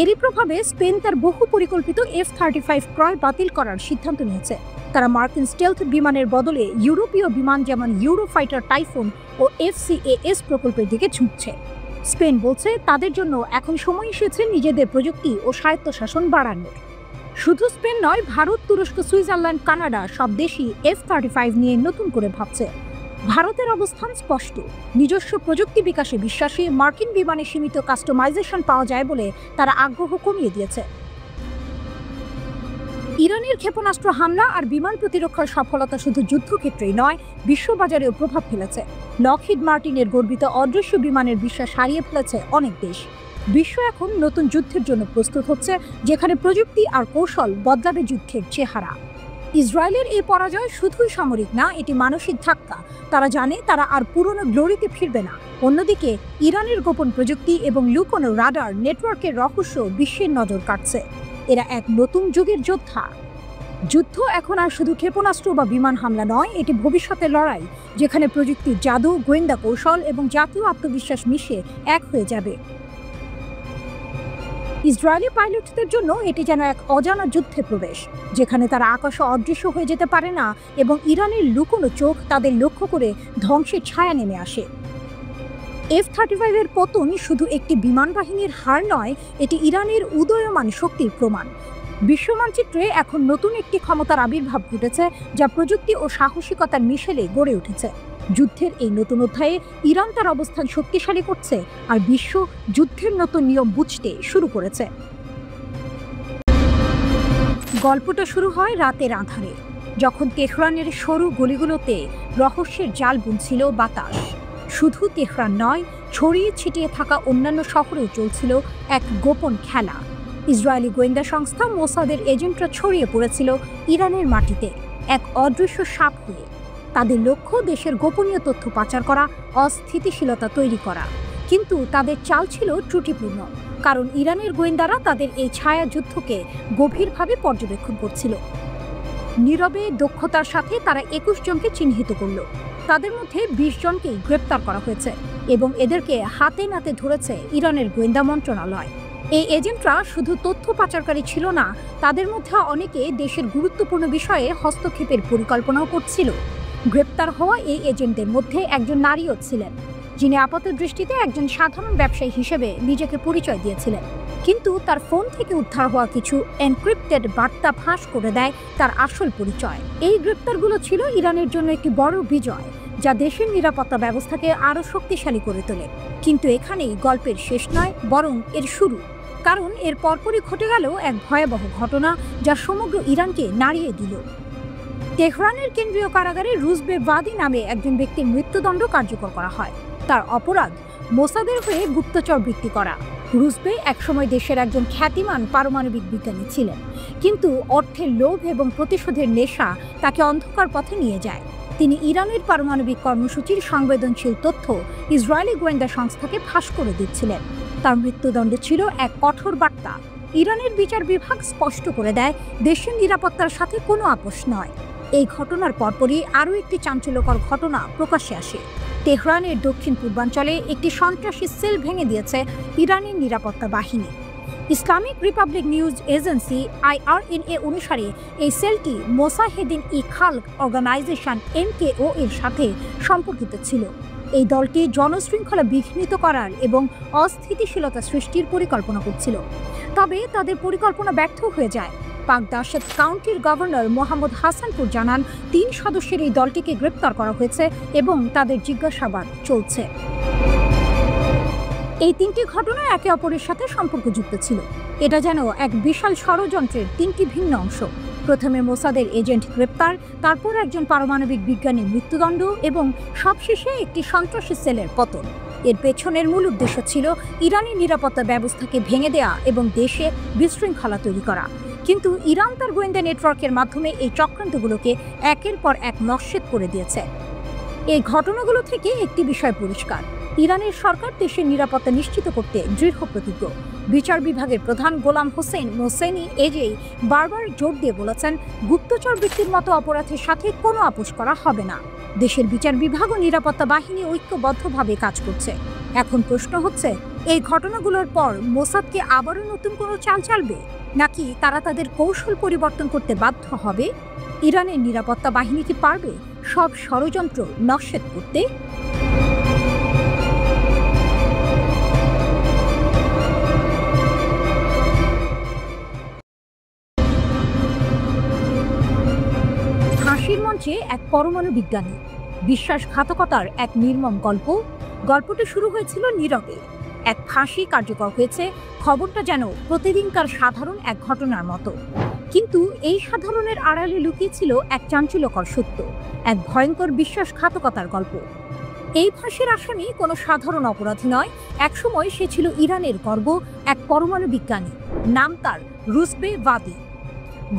এরই প্রভাবে স্পেন তার বহু পরিকল্পিত F-35 ক্রয় বাতিল করার সিদ্ধান্ত নিয়েছে। তারা মার্কিন স্টেলথ বিমানের বদলে ইউরোপীয় বিমান যেমন ইউরোফাইটার টাইফুন ও FCAS প্রকল্পের দিকে ঝুঁকছে। স্পেন বলছে তাদের জন্য এখন সময় এসেছে নিজেদের প্রযুক্তি ও স্বায়ত্তশাসন বাড়ানোর। শুধু স্পেন নয়, ভারত, তুরস্ক, সুইজারল্যান্ড, কানাডা সব দেশই F-35 নিয়ে নতুন করে ভাবছে। ভারতের অবস্থান স্পষ্ট। নিজস্ব প্রযুক্তি বিকাশে বিশ্বাসী, মার্কিন বিমানে সীমিত কাস্টমাইজেশন পাওয়া যায় বলে তারা আগ্রহ কমিয়ে দিয়েছে। ইরানের ক্ষেপণাস্ত্র হামলা আর বিমান প্রতিরক্ষার সফলতা শুধু যুদ্ধক্ষেত্রেই নয়, বিশ্ববাজারেও প্রভাব ফেলেছে। লকহিড মার্টিনের গর্বিত অদৃশ্য বিমানের বিশ্বাস হারিয়ে ফেলেছে অনেক দেশ। বিশ্ব এখন নতুন যুদ্ধের জন্য প্রস্তুত হচ্ছে, যেখানে প্রযুক্তি আর কৌশল বদলাবে যুদ্ধের চেহারা। ইসরায়েলের এই পরাজয় শুধুই সামরিক না, এটি মানসিক ধাক্কা। তারা জানে তারা আর পুরনো গ্লোরিতে ফিরবে না। অন্যদিকে ইরানের গোপন প্রযুক্তি এবং লুকোনো রাডার নেটওয়ার্কের রহস্য বিশ্বের নজর কাটছে। এরা এক নতুন যুগের যোদ্ধা। যুদ্ধ এখন আর শুধু ক্ষেপণাস্ত্র বা বিমান হামলা নয়, এটি ভবিষ্যতের লড়াই, যেখানে প্রযুক্তির জাদু, গোয়েন্দা কৌশল এবং জাতীয় আত্মবিশ্বাস মিশে এক হয়ে যাবে। ইসরায়েলি পাইলটদের জন্য এটি যেন এক অজানা যুদ্ধে প্রবেশ, যেখানে তারা আকাশে অদৃশ্য হয়ে যেতে পারে না এবং ইরানের লুকোনো চোখ তাদের লক্ষ্য করে ধ্বংসের ছায়া নেমে আসে। F-35 এর পতন শুধু একটি বিমান বাহিনীর হার নয়, এটি ইরানের উদীয়মান শক্তির প্রমাণ। বিশ্ব মানচিত্রে এখন নতুন একটি ক্ষমতার আবির্ভাব ঘটেছে, যা প্রযুক্তি ও সাহসিকতার মিশেলে গড়ে উঠেছে। যুদ্ধের এই নতুন অধ্যায়ে ইরান তার অবস্থান শক্তিশালী করছে, আর বিশ্ব যুদ্ধের নতুন নিয়ম বুঝতে শুরু করেছে। গল্পটা শুরু হয় রাতের আঁধারে, যখন তেহরানের সরু গলিগুলোতে রহস্যের জাল বুনছিল বাতাস। শুধু তেহরান নয়, ছড়িয়ে ছিটিয়ে থাকা অন্যান্য শহরেও চলছিল এক গোপন খেলা। ইসরায়েলি গোয়েন্দা সংস্থা মোসাদের এজেন্টরা ছড়িয়ে পড়েছিল ইরানের মাটিতে এক অদৃশ্য সাপ হয়ে। তাদের লক্ষ্য দেশের গোপনীয় তথ্য পাচার করা, অস্থিতিশীলতা তৈরি করা। কিন্তু তাদের চাল ছিল ত্রুটিপূর্ণ, কারণ ইরানের গোয়েন্দারা তাদের এই ছায়া যুদ্ধকে গভীরভাবে পর্যবেক্ষণ করছিল। নীরবে দক্ষতার সাথে তারা 21 জনকে চিহ্নিত করল। তাদের মধ্যে 20 জনকেই গ্রেপ্তার করা হয়েছে এবং এদেরকে হাতে নাতে ধরেছে ইরানের গোয়েন্দা মন্ত্রণালয়। এই এজেন্টরা শুধু তথ্য পাচারকারী ছিল না, তাদের মধ্যে অনেকে দেশের গুরুত্বপূর্ণ বিষয়ে হস্তক্ষেপের পরিকল্পনাও করছিল। গ্রেপ্তার হওয়া এই এজেন্টদের মধ্যে একজন নারীও ছিলেন। যিনি আপাতদৃষ্টিতে একজন সাধারণ ব্যবসায়ী হিসেবে নিজেকে পরিচয় দিয়েছিলেন। কিন্তু তার ফোন থেকে উদ্ধার হওয়া কিছু এনক্রিপ্টেড বার্তা ফাঁস করে দেয় তার আসল পরিচয়। এই গ্রেপ্তারগুলো ছিল ইরানের জন্য একটি বড় বিজয়, যা দেশের নিরাপত্তা ব্যবস্থাকে আরও শক্তিশালী করে তোলে। কিন্তু এখানেই গল্পের শেষ নয়, বরং এর শুরু। কারণ এর পরপরই ঘটে গেল এক ভয়াবহ ঘটনা, যা সমগ্র ইরানকে নাড়িয়ে দিল। তেহরানের কেন্দ্রীয় কারাগারে রুজবে ভাদি নামে একজন ব্যক্তির মৃত্যুদণ্ড কার্যকর করা হয়। তার অপরাধ মোসাদের হয়ে গুপ্তচর বৃত্তি করা। রুজবে একসময় দেশের একজন খ্যাতিমান পারমাণবিক বিজ্ঞানী ছিলেন, কিন্তু অর্থের লোভ এবং প্রতিশোধের নেশা তাকে অন্ধকার পথে নিয়ে যায়। তিনি ইরানের পারমাণবিক কর্মসূচির সংবেদনশীল তথ্য ইসরায়েলি গোয়েন্দা সংস্থাকে ফাঁস করে দিচ্ছিলেন। তার মৃত্যুদণ্ড ছিল এক কঠোর বার্তা। ইরানের বিচার বিভাগ স্পষ্ট করে দেয়, দেশের নিরাপত্তার সাথে কোনো আপোষ নয়। এই ঘটনার পরপরই আরও একটি চাঞ্চল্যকর ঘটনা প্রকাশ্যে আসে। তেহরানের দক্ষিণ পূর্বাঞ্চলে একটি সন্ত্রাসী সেল ভেঙে দিয়েছে ইরানের নিরাপত্তা বাহিনী। Islamic Republic news agency IRNA অনুসারে এই সেলটি মোসাহেদিন-ই-খালক অর্গানাইজেশন MKO এর সাথে সম্পর্কিত ছিল। এই দলটি জনশৃঙ্খলা বিঘ্নিত করার এবং অস্থিতিশীলতা সৃষ্টির পরিকল্পনা করছিল। তবে তাদের পরিকল্পনা ব্যর্থ হয়ে যায়। পাকদাসেত কাউন্টির গভর্নর মোহাম্মদ হাসানপুর জানান, 3 সদস্যের এই দলটিকে গ্রেপ্তার করা হয়েছে এবং তাদের জিজ্ঞাসাবাদ চলছে। এই 3টি ঘটনা একে অপরের সাথে সম্পর্কযুক্ত ছিল। এটা যেন এক বিশাল ষড়যন্ত্রের 3টি ভিন্ন অংশ। প্রথমে মোসাদের এজেন্ট গ্রেপ্তার, তারপর একজন পারমাণবিক বিজ্ঞানীর মৃত্যুদণ্ড এবং সবশেষে একটি সন্ত্রাসী সেলের পতন। এর পেছনের মূল উদ্দেশ্য ছিল ইরানি নিরাপত্তা ব্যবস্থাকে ভেঙে দেয়া এবং দেশে বিশৃঙ্খলা তৈরি করা। কিন্তু ইরান তার গোয়েন্দা নেটওয়ার্কের মাধ্যমে এই চক্রান্তগুলোকে একের পর এক নস্যাৎ করে দিয়েছে। এই ঘটনাগুলো থেকে একটি বিষয় পরিষ্কার, ইরানের সরকার দেশের নিরাপত্তা নিশ্চিত করতে দৃঢ় প্রতিজ্ঞ। বিচার বিভাগের প্রধান গোলাম হোসেন মোসেনি এজেই বারবার জোর দিয়ে বলেছেন, গুপ্তচর বৃত্তির মতো অপরাধের সাথে কোনো আপোষ করা হবে না। দেশের বিচার বিভাগ ও নিরাপত্তা বাহিনী ঐক্যবদ্ধভাবে কাজ করছে। এখন প্রশ্ন হচ্ছে, এই ঘটনাগুলোর পর মোসাদকে আবারও নতুন কোনো চাল চালবে, নাকি তারা তাদের কৌশল পরিবর্তন করতে বাধ্য হবে? ইরানের নিরাপত্তা বাহিনী কি পারবে সব ষড়যন্ত্র নস্যাৎ করতে? ফাঁসির মঞ্চে এক পরমাণু বিজ্ঞানী, বিশ্বাসঘাতকতার এক নির্মম গল্প। গল্পটা শুরু হয়েছিল নীরবে। এক ফাঁসি কার্যকর হয়েছে, খবরটা যেন প্রতিদিনকার সাধারণ এক ঘটনার মতো। কিন্তু এই সাধারণের আড়ালে লুকিয়ে ছিল এক চাঞ্চল্যকর সত্য, এক ভয়ঙ্কর বিশ্বাসঘাতকতার গল্প। এই ফাঁসির আসামি কোনো সাধারণ অপরাধী নয়। একসময় সে ছিল ইরানের গর্ব, এক পরমাণু বিজ্ঞানী। নাম তার রুজবে ভাদি।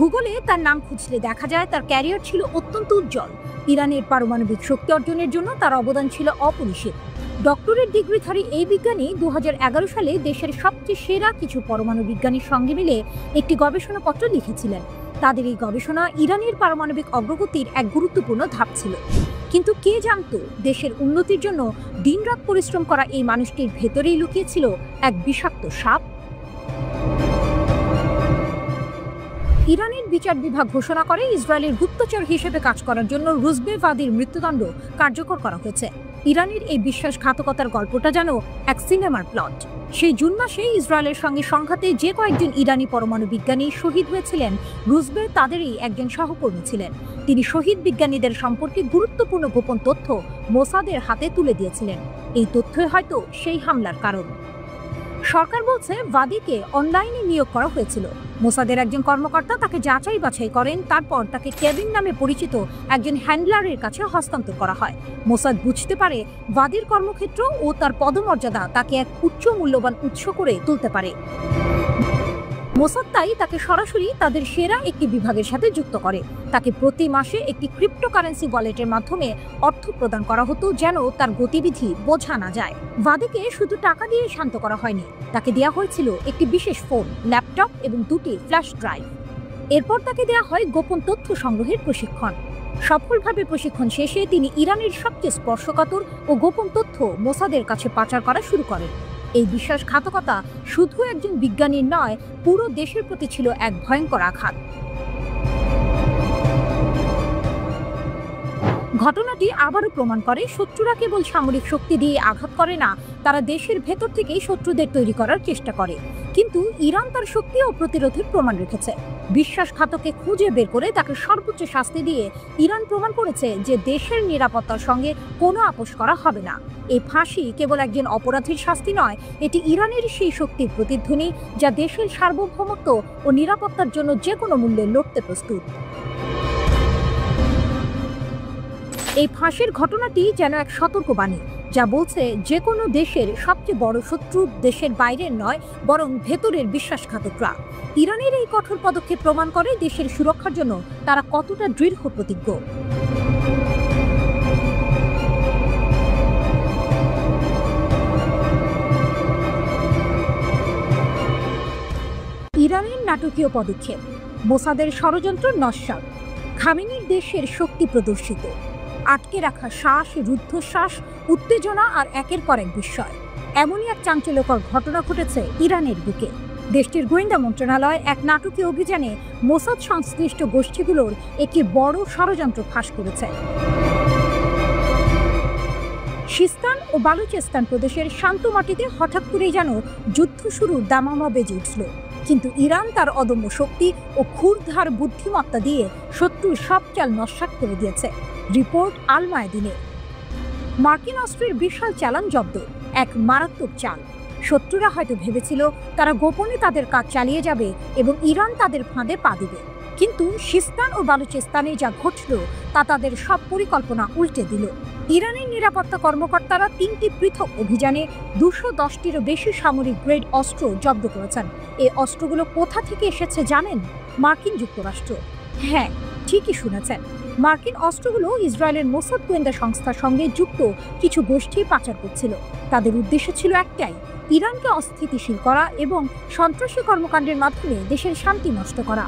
গুগলে তার নাম খুঁজলে দেখা যায় তার ক্যারিয়ার ছিল অত্যন্ত উজ্জ্বল। ইরানের পারমাণবিক শক্তি অর্জনের জন্য তার অবদান ছিল অপরিসীম। ডক্টরেট ডিগ্রিধারী এই বিজ্ঞানী 2011 সালে দেশের সবচেয়ে সেরা কিছু পরমাণু বিজ্ঞানীর সঙ্গে মিলে একটি গবেষণাপত্র লিখেছিলেন। তাদের এই গবেষণা ইরানের পারমাণবিক অগ্রগতির এক গুরুত্বপূর্ণ ধাপ ছিল। কিন্তু কে জানতো, দেশের উন্নতির জন্য দিনরাত পরিশ্রম করা এই মানুষটির ভেতরেই লুকিয়েছিল এক বিষাক্ত সাপ। ইরানের বিচার বিভাগ ঘোষণা করে ইসরায়েলের গুপ্তচর হিসেবে কাজ করার জন্য রুজবে ভাদির মৃত্যুদণ্ড কার্যকর করা হয়েছে। ইরানের এই বিশ্বাসঘাতকতার গল্পটা যেন এক সিনেমার প্লট। সেই জুন মাসে ইসরায়েলের সঙ্গে সংঘাতে যে কয়েকজন ইরানি পরমাণু বিজ্ঞানী শহীদ হয়েছিলেন, রুজবে তাদেরই একজন সহকর্মী ছিলেন। তিনি শহীদ বিজ্ঞানীদের সম্পর্কে গুরুত্বপূর্ণ গোপন তথ্য মোসাদের হাতে তুলে দিয়েছিলেন। এই তথ্যই হয়তো সেই হামলার কারণ। সরকার বলছে ভাদিকে অনলাইনে নিয়োগ করা হয়েছিল। মোসাদের একজন কর্মকর্তা তাকে যাচাই বাছাই করেন, তারপর তাকে কেভিন নামে পরিচিত একজন হ্যান্ডলারের কাছে হস্তান্তর করা হয়। মোসাদ বুঝতে পারে ভাদির কর্মক্ষেত্র ও তার পদমর্যাদা তাকে এক উচ্চ মূল্যবান উৎস করে তুলতে পারে। মোসাদ তাই তাকে সরাসরি তাদের সেরা একটি বিভাগের সাথে যুক্ত করে। তাকে প্রতি মাসে একটি ক্রিপ্টোকারেন্সি ওয়ালেটের মাধ্যমে অর্থ প্রদান করা হতো, যেন তার গতিবিধি বোঝা না যায়। ভাদিকে শুধু টাকা দিয়ে শান্ত করা হয়নি, তাকে দেওয়া হয়েছিল একটি বিশেষ ফোন, ল্যাপটপ এবং 2টি ফ্ল্যাশ ড্রাইভ। এরপর তাকে দেওয়া হয় গোপন তথ্য সংগ্রহের প্রশিক্ষণ। সফলভাবে প্রশিক্ষণ শেষে তিনি ইরানের সবচেয়ে স্পর্শকাতর ও গোপন তথ্য মোসাদের কাছে পাচার করা শুরু করেন। এই বিশ্বাসঘাতকতা শুধু একজন বিজ্ঞানীর নয়, পুরো দেশের প্রতি ছিল এক ভয়ঙ্কর আঘাত। ঘটনাটি আবারও প্রমাণ করে শত্রুরা কেবল সামরিক শক্তি দিয়ে আঘাত করে না, তারা দেশের ভেতর থেকেই শত্রুদের তৈরি করার চেষ্টা করে। কিন্তু ইরান তার শক্তি ও প্রতিরোধের প্রমাণ রেখেছে। বিশ্বাসঘাতককে খুঁজে বের করে তাকে সর্বোচ্চ শাস্তি দিয়ে ইরান প্রমাণ করেছে যে দেশের নিরাপত্তার সঙ্গে কোনো আপোষ করা হবে না। এই ফাঁসি কেবল একজন অপরাধীর শাস্তি নয়, এটি ইরানের সেই শক্তির প্রতিধ্বনি যা দেশের সার্বভৌমত্ব ও নিরাপত্তার জন্য যে কোনো মূল্যে লড়তে প্রস্তুত। এই ফাঁসির ঘটনাটি যেন এক সতর্কবাণী, যা বলছে যে কোনো দেশের সবচেয়ে বড় শত্রু দেশের বাইরের নয়, বরং ভেতরের বিশ্বাসঘাতকরা। ইরানের এই কঠোর পদক্ষেপ প্রমাণ করে দেশের সুরক্ষার জন্য তারা কতটা দৃঢ় প্রতিজ্ঞ। ইরানের নাটকীয় পদক্ষেপ, মোসাদের ষড়যন্ত্র নস্যাৎ, খামেনির দেশের শক্তি প্রদর্শিত, আটকে রাখা শ্বাস, রুদ্ধশ্বাস, উত্তেজনা আর একের পর এক বিস্ময়। এমনই এক চাঞ্চল্যকর ঘটনা ঘটেছে ইরানের বুকে। দেশটির গোয়েন্দা মন্ত্রণালয় এক নাটকীয় অভিযানে মোসাদ সংশ্লিষ্ট গোষ্ঠীগুলোর একটি বড় ষড়যন্ত্র ফাঁস করেছে। সিস্তান ও বালুচিস্তান প্রদেশের শান্ত মাটিতে হঠাৎ করেই যেন যুদ্ধ শুরুর দামামা বেজে উঠল। কিন্তু ইরান তার অদম্য শক্তি ও ক্ষুরধার বুদ্ধিমত্তা দিয়ে শত্রুর সব চাল নস্যাৎ করে দিয়েছে। রিপোর্ট আল মায়াদিনের। মার্কিন অস্ত্রের বিশাল চালান জব্দ, এক মারাত্মক চাল। শত্রুরা হয়তো ভেবেছিল তারা গোপনে তাদের কাজ চালিয়ে যাবে এবং ইরান তাদের ফাঁদে পা দেবে, কিন্তু সিস্তান ও বালুচিস্তানে যা ঘটল তা তাদের সব পরিকল্পনা উল্টে দিল। ইরানের নিরাপত্তা কর্মকর্তারা ৩টি পৃথক অভিযানে ২১০টিরও বেশি সামরিক গ্রেড অস্ত্র জব্দ করেছেন। এই অস্ত্রগুলো কোথা থেকে এসেছে জানেন? মার্কিন যুক্তরাষ্ট্র। হ্যাঁ, ঠিকই শুনেছেন, মার্কিন অস্ত্রগুলো ইসরায়েলের মোসাদ গোয়েন্দা সংস্থার সঙ্গে যুক্ত কিছু গোষ্ঠী পাচার করছিল। তাদের উদ্দেশ্য ছিল একটাই, ইরানকে অস্থিতিশীল করা এবং সন্ত্রাসী কর্মকাণ্ডের মাধ্যমে দেশের শান্তি নষ্ট করা।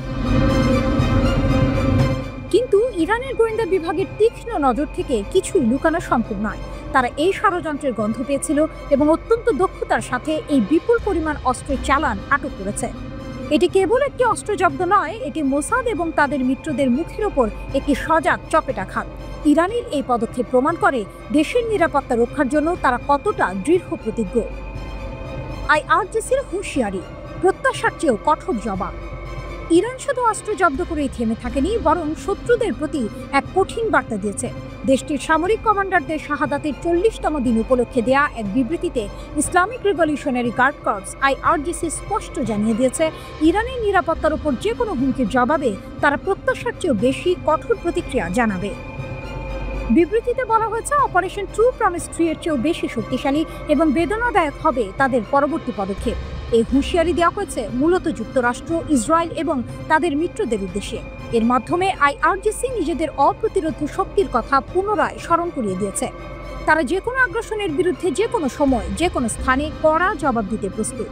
কিন্তু ইরানের গোয়েন্দা বিভাগের তীক্ষ্ণ নজর থেকে কিছুই লুকানো সম্ভব নয়। তারা এই ষড়যন্ত্রের গন্ধ পেয়েছিল এবং অত্যন্ত দক্ষতার সাথে এই বিপুল পরিমাণ অস্ত্রের চালান আটক করেছে। এটি কেবল একটি অস্ত্র জব্দ নয়, এটি মোসাদ এবং তাদের মিত্রদের মুখের ওপর একটি সজাগ চপেটাঘাত। ইরানের এই পদক্ষেপ প্রমাণ করে দেশের নিরাপত্তা রক্ষার জন্য তারা কতটা দৃঢ় প্রতিজ্ঞ। আইআরজিসির হুঁশিয়ারি, প্রত্যাশার চেয়েও কঠোর জবাব। ইরান শুধু অস্ত্র জব্দ করেই থেমে থাকেনি, বরং শত্রুদের প্রতি এক কঠিন বার্তা দিয়েছে। দেশটির সামরিক কমান্ডারদের শাহাদাতের ৪০তম দিন উপলক্ষে দেয়া এক বিবৃতিতে Islamic Revolutionary Guard Corps IRGC স্পষ্ট জানিয়ে দিয়েছে, ইরানের নিরাপত্তার উপর যে কোনো হুমকির জবাবে তারা প্রত্যাশার চেয়েও বেশি কঠোর প্রতিক্রিয়া জানাবে। বিবৃতিতে বলা হয়েছে, অপারেশন ট্রু প্রমিস 3 এর চেয়েও বেশি শক্তিশালী এবং বেদনাদায়ক হবে তাদের পরবর্তী পদক্ষেপ। এই হুঁশিয়ারি দেওয়া হয়েছে মূলত যুক্তরাষ্ট্র, ইসরায়েল এবং তাদের মিত্রদের উদ্দেশ্যে। এর মাধ্যমে আইআরজিসি নিজেদের অপ্রতিরোধ্য শক্তির কথা পুনরায় স্মরণ করিয়ে দিয়েছে। তারা যে কোনো আগ্রাসনের বিরুদ্ধে যে কোনো সময়, যে কোনো স্থানে কড়া জবাব দিতে প্রস্তুত।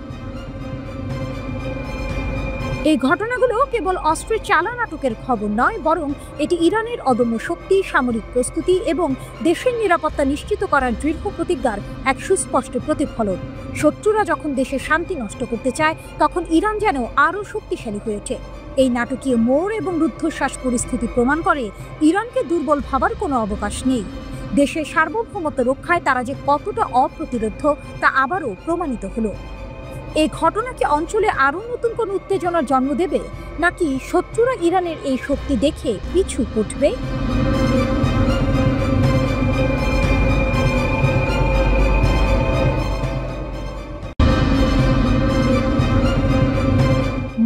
এই ঘটনাগুলো কেবল অস্ত্রের চালান আটকের খবর নয়, বরং এটি ইরানের অদম্য শক্তি, সামরিক প্রস্তুতি এবং দেশের নিরাপত্তা নিশ্চিত করার দৃঢ় প্রতিজ্ঞার এক সুস্পষ্ট প্রতিফলন। শত্রুরা যখন দেশের শান্তি নষ্ট করতে চায়, তখন ইরান যেন আরও শক্তিশালী হয়ে ওঠে। এই নাটকীয় মোড় এবং রুদ্ধশ্বাস পরিস্থিতি প্রমাণ করে ইরানকে দুর্বল ভাবার কোনো অবকাশ নেই। দেশের সার্বভৌমত্ব রক্ষায় তারা যে কতটা অপ্রতিরোধ্য তা আবারও প্রমাণিত হলো। এই ঘটনা কি অঞ্চলে আরও নতুন কোন উত্তেজনার জন্ম দেবে, নাকি শত্রুরা ইরানের এই শক্তি দেখে পিছু হটবে?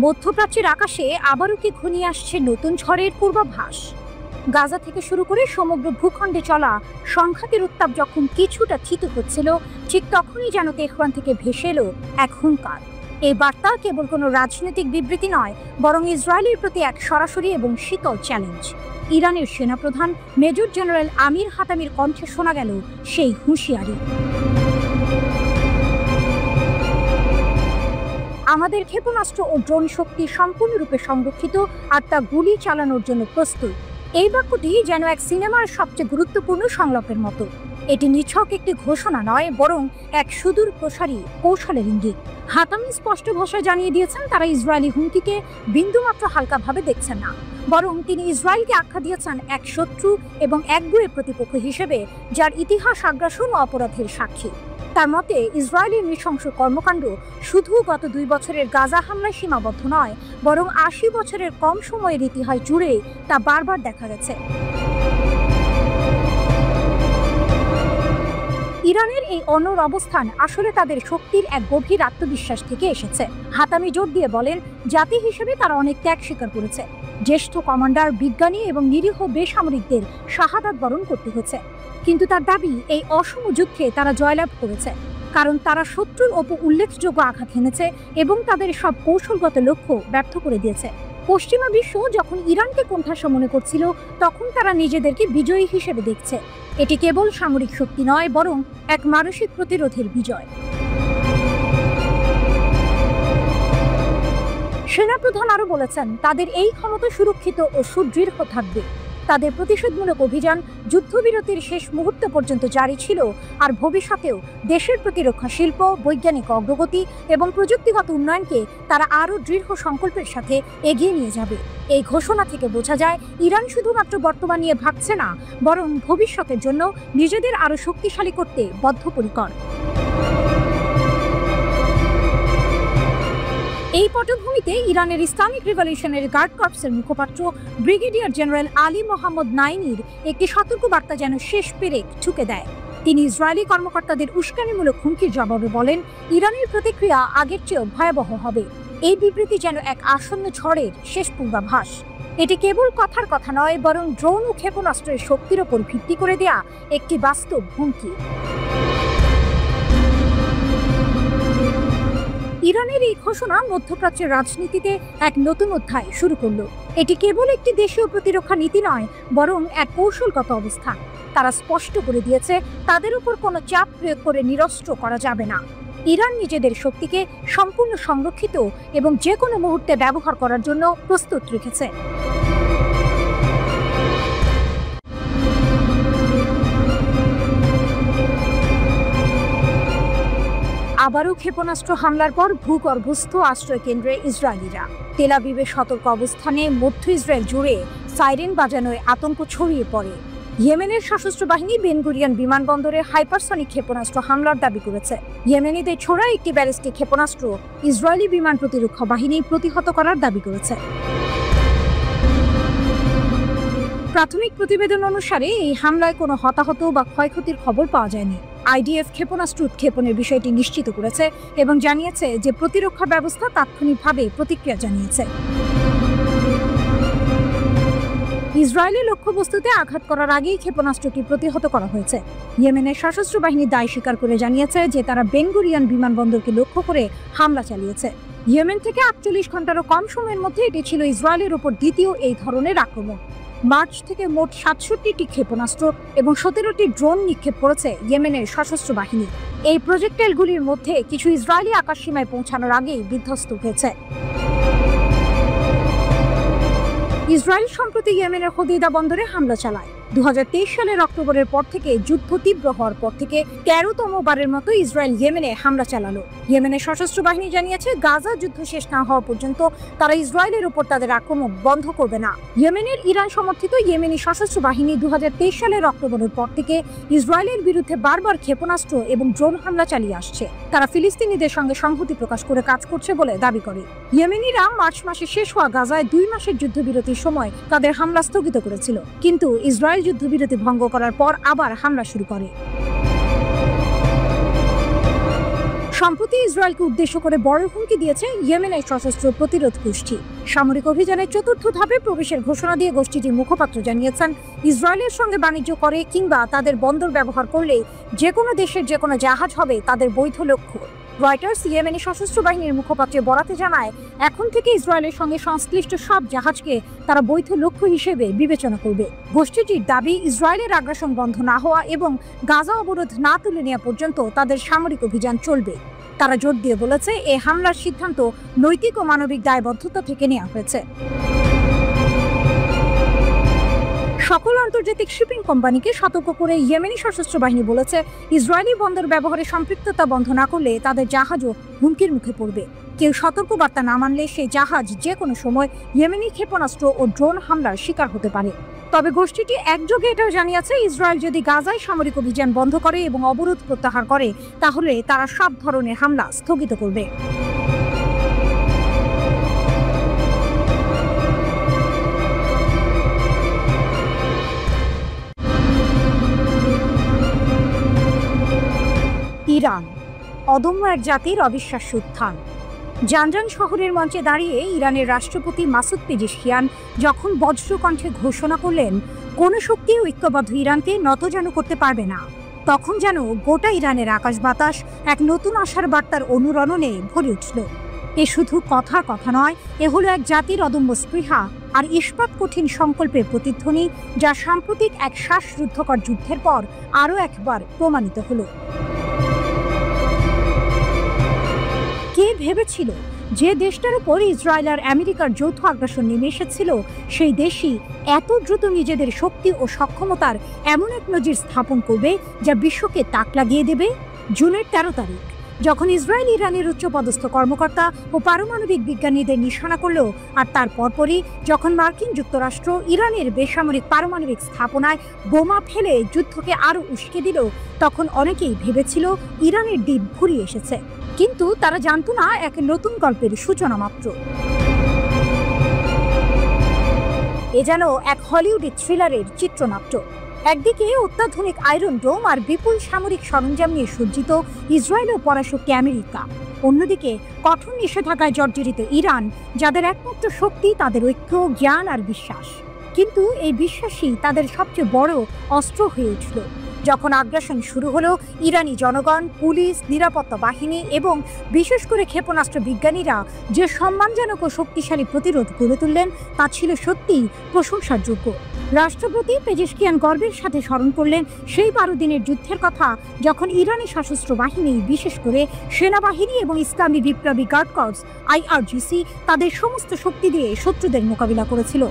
মধ্যপ্রাচ্যের আকাশে আবারও কি ঘনিয়ে আসছে নতুন ঝড়ের পূর্বাভাস? গাজা থেকে শুরু করে সমগ্র ভূখণ্ডে চলা সংঘাতের উত্তাপ যখন কিছুটা থিত হচ্ছিল, ঠিক তখনই যেন তেহরান থেকে ভেসে এলো এক হুঙ্কার। এই বার্তা কেবল কোনো রাজনৈতিক বিবৃতি নয়, বরং ইসরায়েলের প্রতি এক সরাসরি এবং শীতল চ্যালেঞ্জ। ইরানের সেনাপ্রধান মেজর জেনারেল আমির হাতামির কণ্ঠে শোনা গেল সেই হুঁশিয়ারি, আমাদের ক্ষেপণাস্ত্র ও ড্রোন শক্তি সম্পূর্ণরূপে সংরক্ষিত আর তা গুলি চালানোর জন্য প্রস্তুত। এই বাক্যটি যেন এক সিনেমার সবচেয়ে গুরুত্বপূর্ণ সংলাপের মতো। এটি নিছক একটি ঘোষণা নয়, বরং এক সুদূর প্রসারী কৌশলের ইঙ্গিত। হাতামি স্পষ্ট ভাষায় জানিয়ে দিয়েছেন তারা ইসরায়েলি হুমকিকে বিন্দুমাত্র হালকাভাবে দেখছেন না। বরং তিনি ইসরায়েলকে আখ্যা দিয়েছেন এক শত্রু এবং একগুঁয়ে প্রতিপক্ষ হিসেবে, যার ইতিহাস আগ্রাসন ও অপরাধের সাক্ষী। তার মতে ইসরায়েলের নৃশংস কর্মকাণ্ড শুধু গত 2 বছরের গাজা হামলায় সীমাবদ্ধ নয়, বরং 80 বছরের কম সময়ের ইতিহাস জুড়ে তা বারবার দেখা গেছে। ইরানের এই অনড় অবস্থান আসলে তাদের শক্তির এক গভীর আত্মবিশ্বাস থেকে এসেছে। হাতামি জোর দিয়ে বলেন, জাতি হিসেবে তারা অনেক ত্যাগ স্বীকার করেছে। জ্যেষ্ঠ কমান্ডার, বিজ্ঞানী এবং নিরীহ বেসামরিকদের শাহাদাত বরণ করতে হয়েছে। কিন্তু তার দাবি, এই অসম যুদ্ধে তারা জয়লাভ করেছে, কারণ তারা শত্রুর ওপর উল্লেখযোগ্য আঘাত হেনেছে এবং তাদের সব কৌশলগত লক্ষ্য ব্যর্থ করে দিয়েছে। পশ্চিমা বিশ্ব যখন ইরানকে কোণঠাসা মনে করছিল, তখন তারা নিজেদেরকে বিজয়ী হিসেবে দেখছে। এটি কেবল সামরিক শক্তি নয়, বরং এক মানসিক প্রতিরোধের বিজয়। সেনাপ্রধান আরও বলেছেন, তাদের এই ক্ষমতা সুরক্ষিত ও সুদৃঢ় থাকবে। তাদের প্রতিশোধমূলক অভিযান যুদ্ধবিরতির শেষ মুহূর্ত পর্যন্ত জারি ছিল, আর ভবিষ্যতেও দেশের প্রতিরক্ষা শিল্প, বৈজ্ঞানিক অগ্রগতি এবং প্রযুক্তিগত উন্নয়নকে তারা আরও দৃঢ় সংকল্পের সাথে এগিয়ে নিয়ে যাবে। এই ঘোষণা থেকে বোঝা যায়, ইরান শুধুমাত্র বর্তমান নিয়ে ভাবছে না, বরং ভবিষ্যতের জন্য নিজেদের আরও শক্তিশালী করতে বদ্ধপরিকর। এই পটভূমিতে ইরানের ইসলামিক রিভলিউশনারি গার্ড কর্পসের মুখপাত্র ব্রিগেডিয়ার জেনারেল আলী মোহাম্মদ নাইনির একটি সতর্কবার্তা যেন শেষ পেরেক ঠুকে দেয়। তিনি ইসরায়েলি কর্মকর্তাদের উস্কানিমূলক হুমকির জবাবে বলেন, ইরানের প্রতিক্রিয়া আগের চেয়েও ভয়াবহ হবে। এই বিবৃতি যেন এক আসন্ন ঝড়ের শেষ পূর্বাভাস। এটি কেবল কথার কথা নয়, বরং ড্রোন ও ক্ষেপণাস্ত্রের শক্তির ওপর ভিত্তি করে দেয়া একটি বাস্তব হুমকি। ইরানের এই ঘোষণা মধ্যপ্রাচ্যের রাজনীতিতে এক নতুন অধ্যায় শুরু করল। এটি কেবল একটি দেশীয় প্রতিরক্ষা নীতি নয়, বরং এক কৌশলগত অবস্থান। তারা স্পষ্ট করে দিয়েছে, তাদের উপর কোনো চাপ প্রয়োগ করে নিরস্ত্র করা যাবে না। ইরান নিজেদের শক্তিকে সম্পূর্ণ সংরক্ষিত এবং যে কোনো মুহূর্তে ব্যবহার করার জন্য প্রস্তুত রেখেছে। আবারও ক্ষেপণাস্ত্র হামলার পর ভূগর্ভস্থ আশ্রয় কেন্দ্রে ইসরায়েলিরা। তেল আবিবের সতর্ক অবস্থানে মধ্য ইসরায়েল জুড়ে সাইরেন বাজানোয় আতঙ্ক ছড়িয়ে পড়ে। ইয়েমেনের সশস্ত্র বাহিনী বেন গুরিয়ন বিমানবন্দরে হাইপারসনিক ক্ষেপণাস্ত্র হামলার দাবি করেছে। ইয়েমেনিদের ছোড়া একটি ব্যালিস্টিক ক্ষেপণাস্ত্র ইসরায়েলি বিমান প্রতিরক্ষা বাহিনী প্রতিহত করার দাবি করেছে। প্রাথমিক প্রতিবেদন অনুসারে এই হামলায় কোনো হতাহত বা ক্ষয়ক্ষতির খবর পাওয়া যায়নি। আইডিএফ ক্ষেপণাস্ত্র উৎক্ষেপণের বিষয়টি নিশ্চিত করেছে এবং জানিয়েছে যে প্রতিরক্ষা ব্যবস্থা তাৎক্ষণিকভাবে প্রতিক্রিয়া জানিয়েছে। ইসরায়েলি লক্ষ্যবস্তুতে আঘাত করার আগেই ক্ষেপণাস্ত্রটি প্রতিহত করা হয়েছে। ইয়েমেনের সশস্ত্র বাহিনী দায় স্বীকার করে জানিয়েছে যে তারা বেন গুরিয়ন বিমানবন্দরকে লক্ষ্য করে হামলা চালিয়েছে। ইয়েমেন থেকে 48 ঘন্টারও কম সময়ের মধ্যে এটি ছিল ইসরায়েলের উপর দ্বিতীয় এই ধরনের আক্রমণ। মার্চ থেকে মোট 67টি ক্ষেপণাস্ত্র এবং 17টি ড্রোন নিক্ষেপ করেছে ইয়েমেনের সশস্ত্র বাহিনী। এই প্রজেক্টাইলগুলির মধ্যে কিছু ইসরায়েলি আকাশসীমায় পৌঁছানোর আগেই বিধ্বস্ত হয়েছে। ইসরায়েল সম্প্রতি ইয়েমেনের হোদেইদা বন্দরে হামলা চালায়। 2023 সালের অক্টোবরের পর থেকে যুদ্ধ তীব্র হওয়ার পর থেকে 13তম বারের মতো ইসরায়েল ইয়েমেনে হামলা চালালো। ইয়েমেনের সশস্ত্র বাহিনী জানিয়েছে, গাজা যুদ্ধ শেষ না হওয়া পর্যন্ত তারা ইসরায়েলের উপর তাদের আক্রমণ বন্ধ করবে না। ইয়েমেনের ইরান সমর্থিত ইয়েমেনি সশস্ত্র বাহিনী 2023 সালের অক্টোবরের পর থেকে ইসরায়েলের বিরুদ্ধে বারবার ক্ষেপণাস্ত্র এবং ড্রোন হামলা চালিয়ে আসছে। তারা ফিলিস্তিনিদের সঙ্গে সংহতি প্রকাশ করে কাজ করছে বলে দাবি করে। ইয়েমেনিরা মার্চ মাসে শেষ হওয়া গাজায় 2 মাসের যুদ্ধবিরতির সময় তাদের হামলা স্থগিত করেছিল, কিন্তু ইসরায়েল যুদ্ধবিরতি ভঙ্গ করার পর আবার হামলা শুরু করে। সম্প্রতি ইসরায়েলকে উদ্দেশ্য করে বড় হুমকি দিয়েছে ইয়েমেনের সশস্ত্র প্রতিরোধ গোষ্ঠী। সামরিক অভিযানের 4র্থ ধাপে প্রবেশের ঘোষণা দিয়ে গোষ্ঠীটির মুখপাত্র জানিয়েছেন, ইসরায়েলের সঙ্গে বাণিজ্য করে কিংবা তাদের বন্দর ব্যবহার করলে যে কোনো দেশের যে কোনো জাহাজ হবে তাদের বৈধ লক্ষ্য। রয়টার্স ইয়েমেনি সশস্ত্র বাহিনীর মুখপাত্রের বরাতে জানায়, এখন থেকে ইসরায়েলের সঙ্গে সংশ্লিষ্ট সব জাহাজকে তারা বৈধ লক্ষ্য হিসেবে বিবেচনা করবে। গোষ্ঠীটির দাবি, ইসরায়েলের আগ্রাসন বন্ধ না হওয়া এবং গাজা অবরোধ না তুলে নেওয়া পর্যন্ত তাদের সামরিক অভিযান চলবে। তারা জোর দিয়ে বলেছে, এই হামলার সিদ্ধান্ত নৈতিক ও মানবিক দায়বদ্ধতা থেকে নেওয়া হয়েছে। সকল আন্তর্জাতিক শিপিং কোম্পানিকে সতর্ক করে ইয়েমেনি সশস্ত্র বাহিনী বলেছে, ইসরায়েলি বন্দর ব্যবহারে সম্পৃক্ততা বন্ধ না করলে তাদের জাহাজও হুমকির মুখে পড়বে। কেউ সতর্কবার্তা না মানলে সেই জাহাজ যে কোনো সময় ইয়েমেনি ক্ষেপণাস্ত্র ও ড্রোন হামলার শিকার হতে পারে। তবে গোষ্ঠীটি একযোগে এটাও জানিয়েছে, ইসরায়েল যদি গাজায় সামরিক অভিযান বন্ধ করে এবং অবরোধ প্রত্যাহার করে, তাহলে তারা সব ধরনের হামলা স্থগিত করবে। ইরান অদম্য এক জাতির অবিশ্বাস্য উত্থান। জানজান শহরের মঞ্চে দাঁড়িয়ে ইরানের রাষ্ট্রপতি মাসুদ পেজেশকিয়ান যখন বজ্রকণ্ঠে ঘোষণা করলেন কোনো শক্তি ঐক্যবদ্ধ ইরানকে নতজান করতে পারবে না, তখন যেন গোটা ইরানের আকাশ বাতাস এক নতুন আশার বার্তার অনুরণনে ভরে উঠল। এ শুধু কথার কথা নয়, এ হলো এক জাতির অদম্য স্পৃহা আর ইস্পাত কঠিন সংকল্পের প্রতিধ্বনি, যা সাম্প্রতিক এক শ্বাসরুদ্ধকর যুদ্ধের পর আরও একবার প্রমাণিত হলো। কে ভেবেছিল যে দেশটার উপর ইসরায়েল আর আমেরিকার যৌথ আগ্রাসন নেমে এসেছিল, সেই দেশই এত দ্রুত নিজেদের শক্তি ও সক্ষমতার এমন এক নজির স্থাপন করবে যা বিশ্বকে তাক লাগিয়ে দেবে? জুনের 13 তারিখ যখন ইসরায়েল ইরানের উচ্চপদস্থ কর্মকর্তা ও পারমাণবিক বিজ্ঞানীদের নিশানা করল, আর তার পরপরই যখন মার্কিন যুক্তরাষ্ট্র ইরানের বেসামরিক পারমাণবিক স্থাপনায় বোমা ফেলে যুদ্ধকে আরও উস্কে দিল, তখন অনেকেই ভেবেছিল ইরানের দিন ফুরিয়ে এসেছে। কিন্তু তারা জানতো না, এক নতুন গল্পের সূচনা মাত্র। এ যেন এক হলিউডের থ্রিলারের চিত্রনাট্য। একদিকে অত্যাধুনিক আয়রন ডোম আর বিপুল সামরিক সরঞ্জাম নিয়ে সজ্জিত ইসরায়েল ও পরাশক্তি আমেরিকা, অন্যদিকে কঠোর নিষেধাজ্ঞায় জর্জরিত ইরান, যাদের একমাত্র শক্তি তাদের ঐক্য, জ্ঞান আর বিশ্বাস। কিন্তু এই বিশ্বাসই তাদের সবচেয়ে বড় অস্ত্র হয়ে উঠল যখন আগ্রাসন শুরু হলো। ইরানি জনগণ, পুলিশ, নিরাপত্তা বাহিনী এবং বিশেষ করে ক্ষেপণাস্ত্র বিজ্ঞানীরা যে সম্মানজনক ও শক্তিশালী প্রতিরোধ গড়ে তুললেন, তা ছিল সত্যিই প্রশংসার যোগ্য। রাষ্ট্রপতি পেজেশকিয়ান গর্বের সাথে স্মরণ করলেন সেই 12 দিনের যুদ্ধের কথা, যখন ইরানি সশস্ত্র বাহিনী, বিশেষ করে সেনাবাহিনী এবং ইসলামী বিপ্লবী গার্ড কর্পস IRGC তাদের সমস্ত শক্তি দিয়ে শত্রুদের মোকাবিলা করেছিল।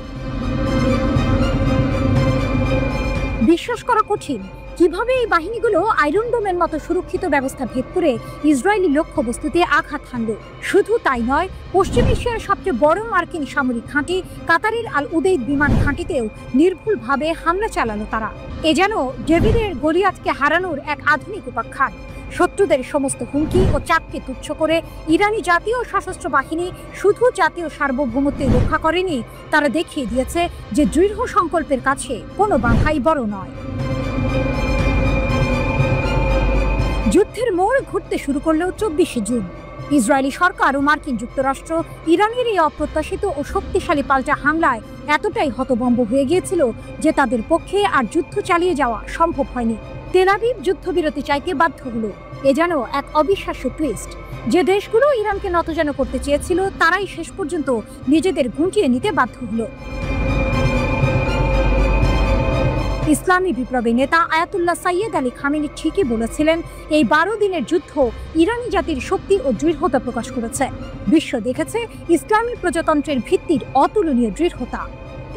বিশ্বাস করা কঠিন কিভাবে এই বাহিনীগুলো আয়রন ডোমের মতো সুরক্ষিত ব্যবস্থা ভেদ করে ইসরায়েলি লক্ষ্যবস্তুতে আঘাত হানল। শুধু তাই নয়, পশ্চিম এশিয়ার সবচেয়ে বড় মার্কিন সামরিক ঘাঁটি কাতারের আল উদেইদ বিমান ঘাঁটিতেও নির্ভুলভাবে হামলা চালালো তারা। এ যেন ডেভিডের গলিয়াতকে হারানোর এক আধুনিক উপাখ্যান। শত্রুদের সমস্ত হুমকি ও চাপকে তুচ্ছ করে ইরানি জাতীয় সশস্ত্র বাহিনী শুধু জাতীয় সার্বভৌমত্ব রক্ষা করেনি, তারা দেখিয়ে দিয়েছে যে দৃঢ় সংকল্পের কাছে কোনো বাধাই বড় নয়। যুদ্ধের মোড় ঘুরতে শুরু করলেও 24 জুন ইসরায়েলি সরকার ও মার্কিন যুক্তরাষ্ট্র ইরানের এই অপ্রত্যাশিত ও শক্তিশালী পাল্টা হামলায় এতটাই হতভম্ব হয়ে গিয়েছিল যে তাদের পক্ষে আর যুদ্ধ চালিয়ে যাওয়া সম্ভব হয়নি। তেল আবিব যুদ্ধবিরতি চাইতে বাধ্য হলো। এ যেন এক অবিশ্বাস্য টুইস্ট। যে দেশগুলো ইরানকে নতজান করতে চেয়েছিল, তারাই শেষ পর্যন্ত নিজেদের গুটিয়ে নিতে বাধ্য হলো। ইসলামী বিপ্লবী নেতা আয়াতুল্লাহ সাইয়েদ আলী খামেনি ঠিকই বলেছিলেন, এই 12 দিনের যুদ্ধ ইরানি জাতির শক্তি ও দৃঢ়তা প্রকাশ করেছে। বিশ্ব দেখেছে ইসলামী প্রজাতন্ত্রের ভিত্তির অতুলনীয় দৃঢ়তা।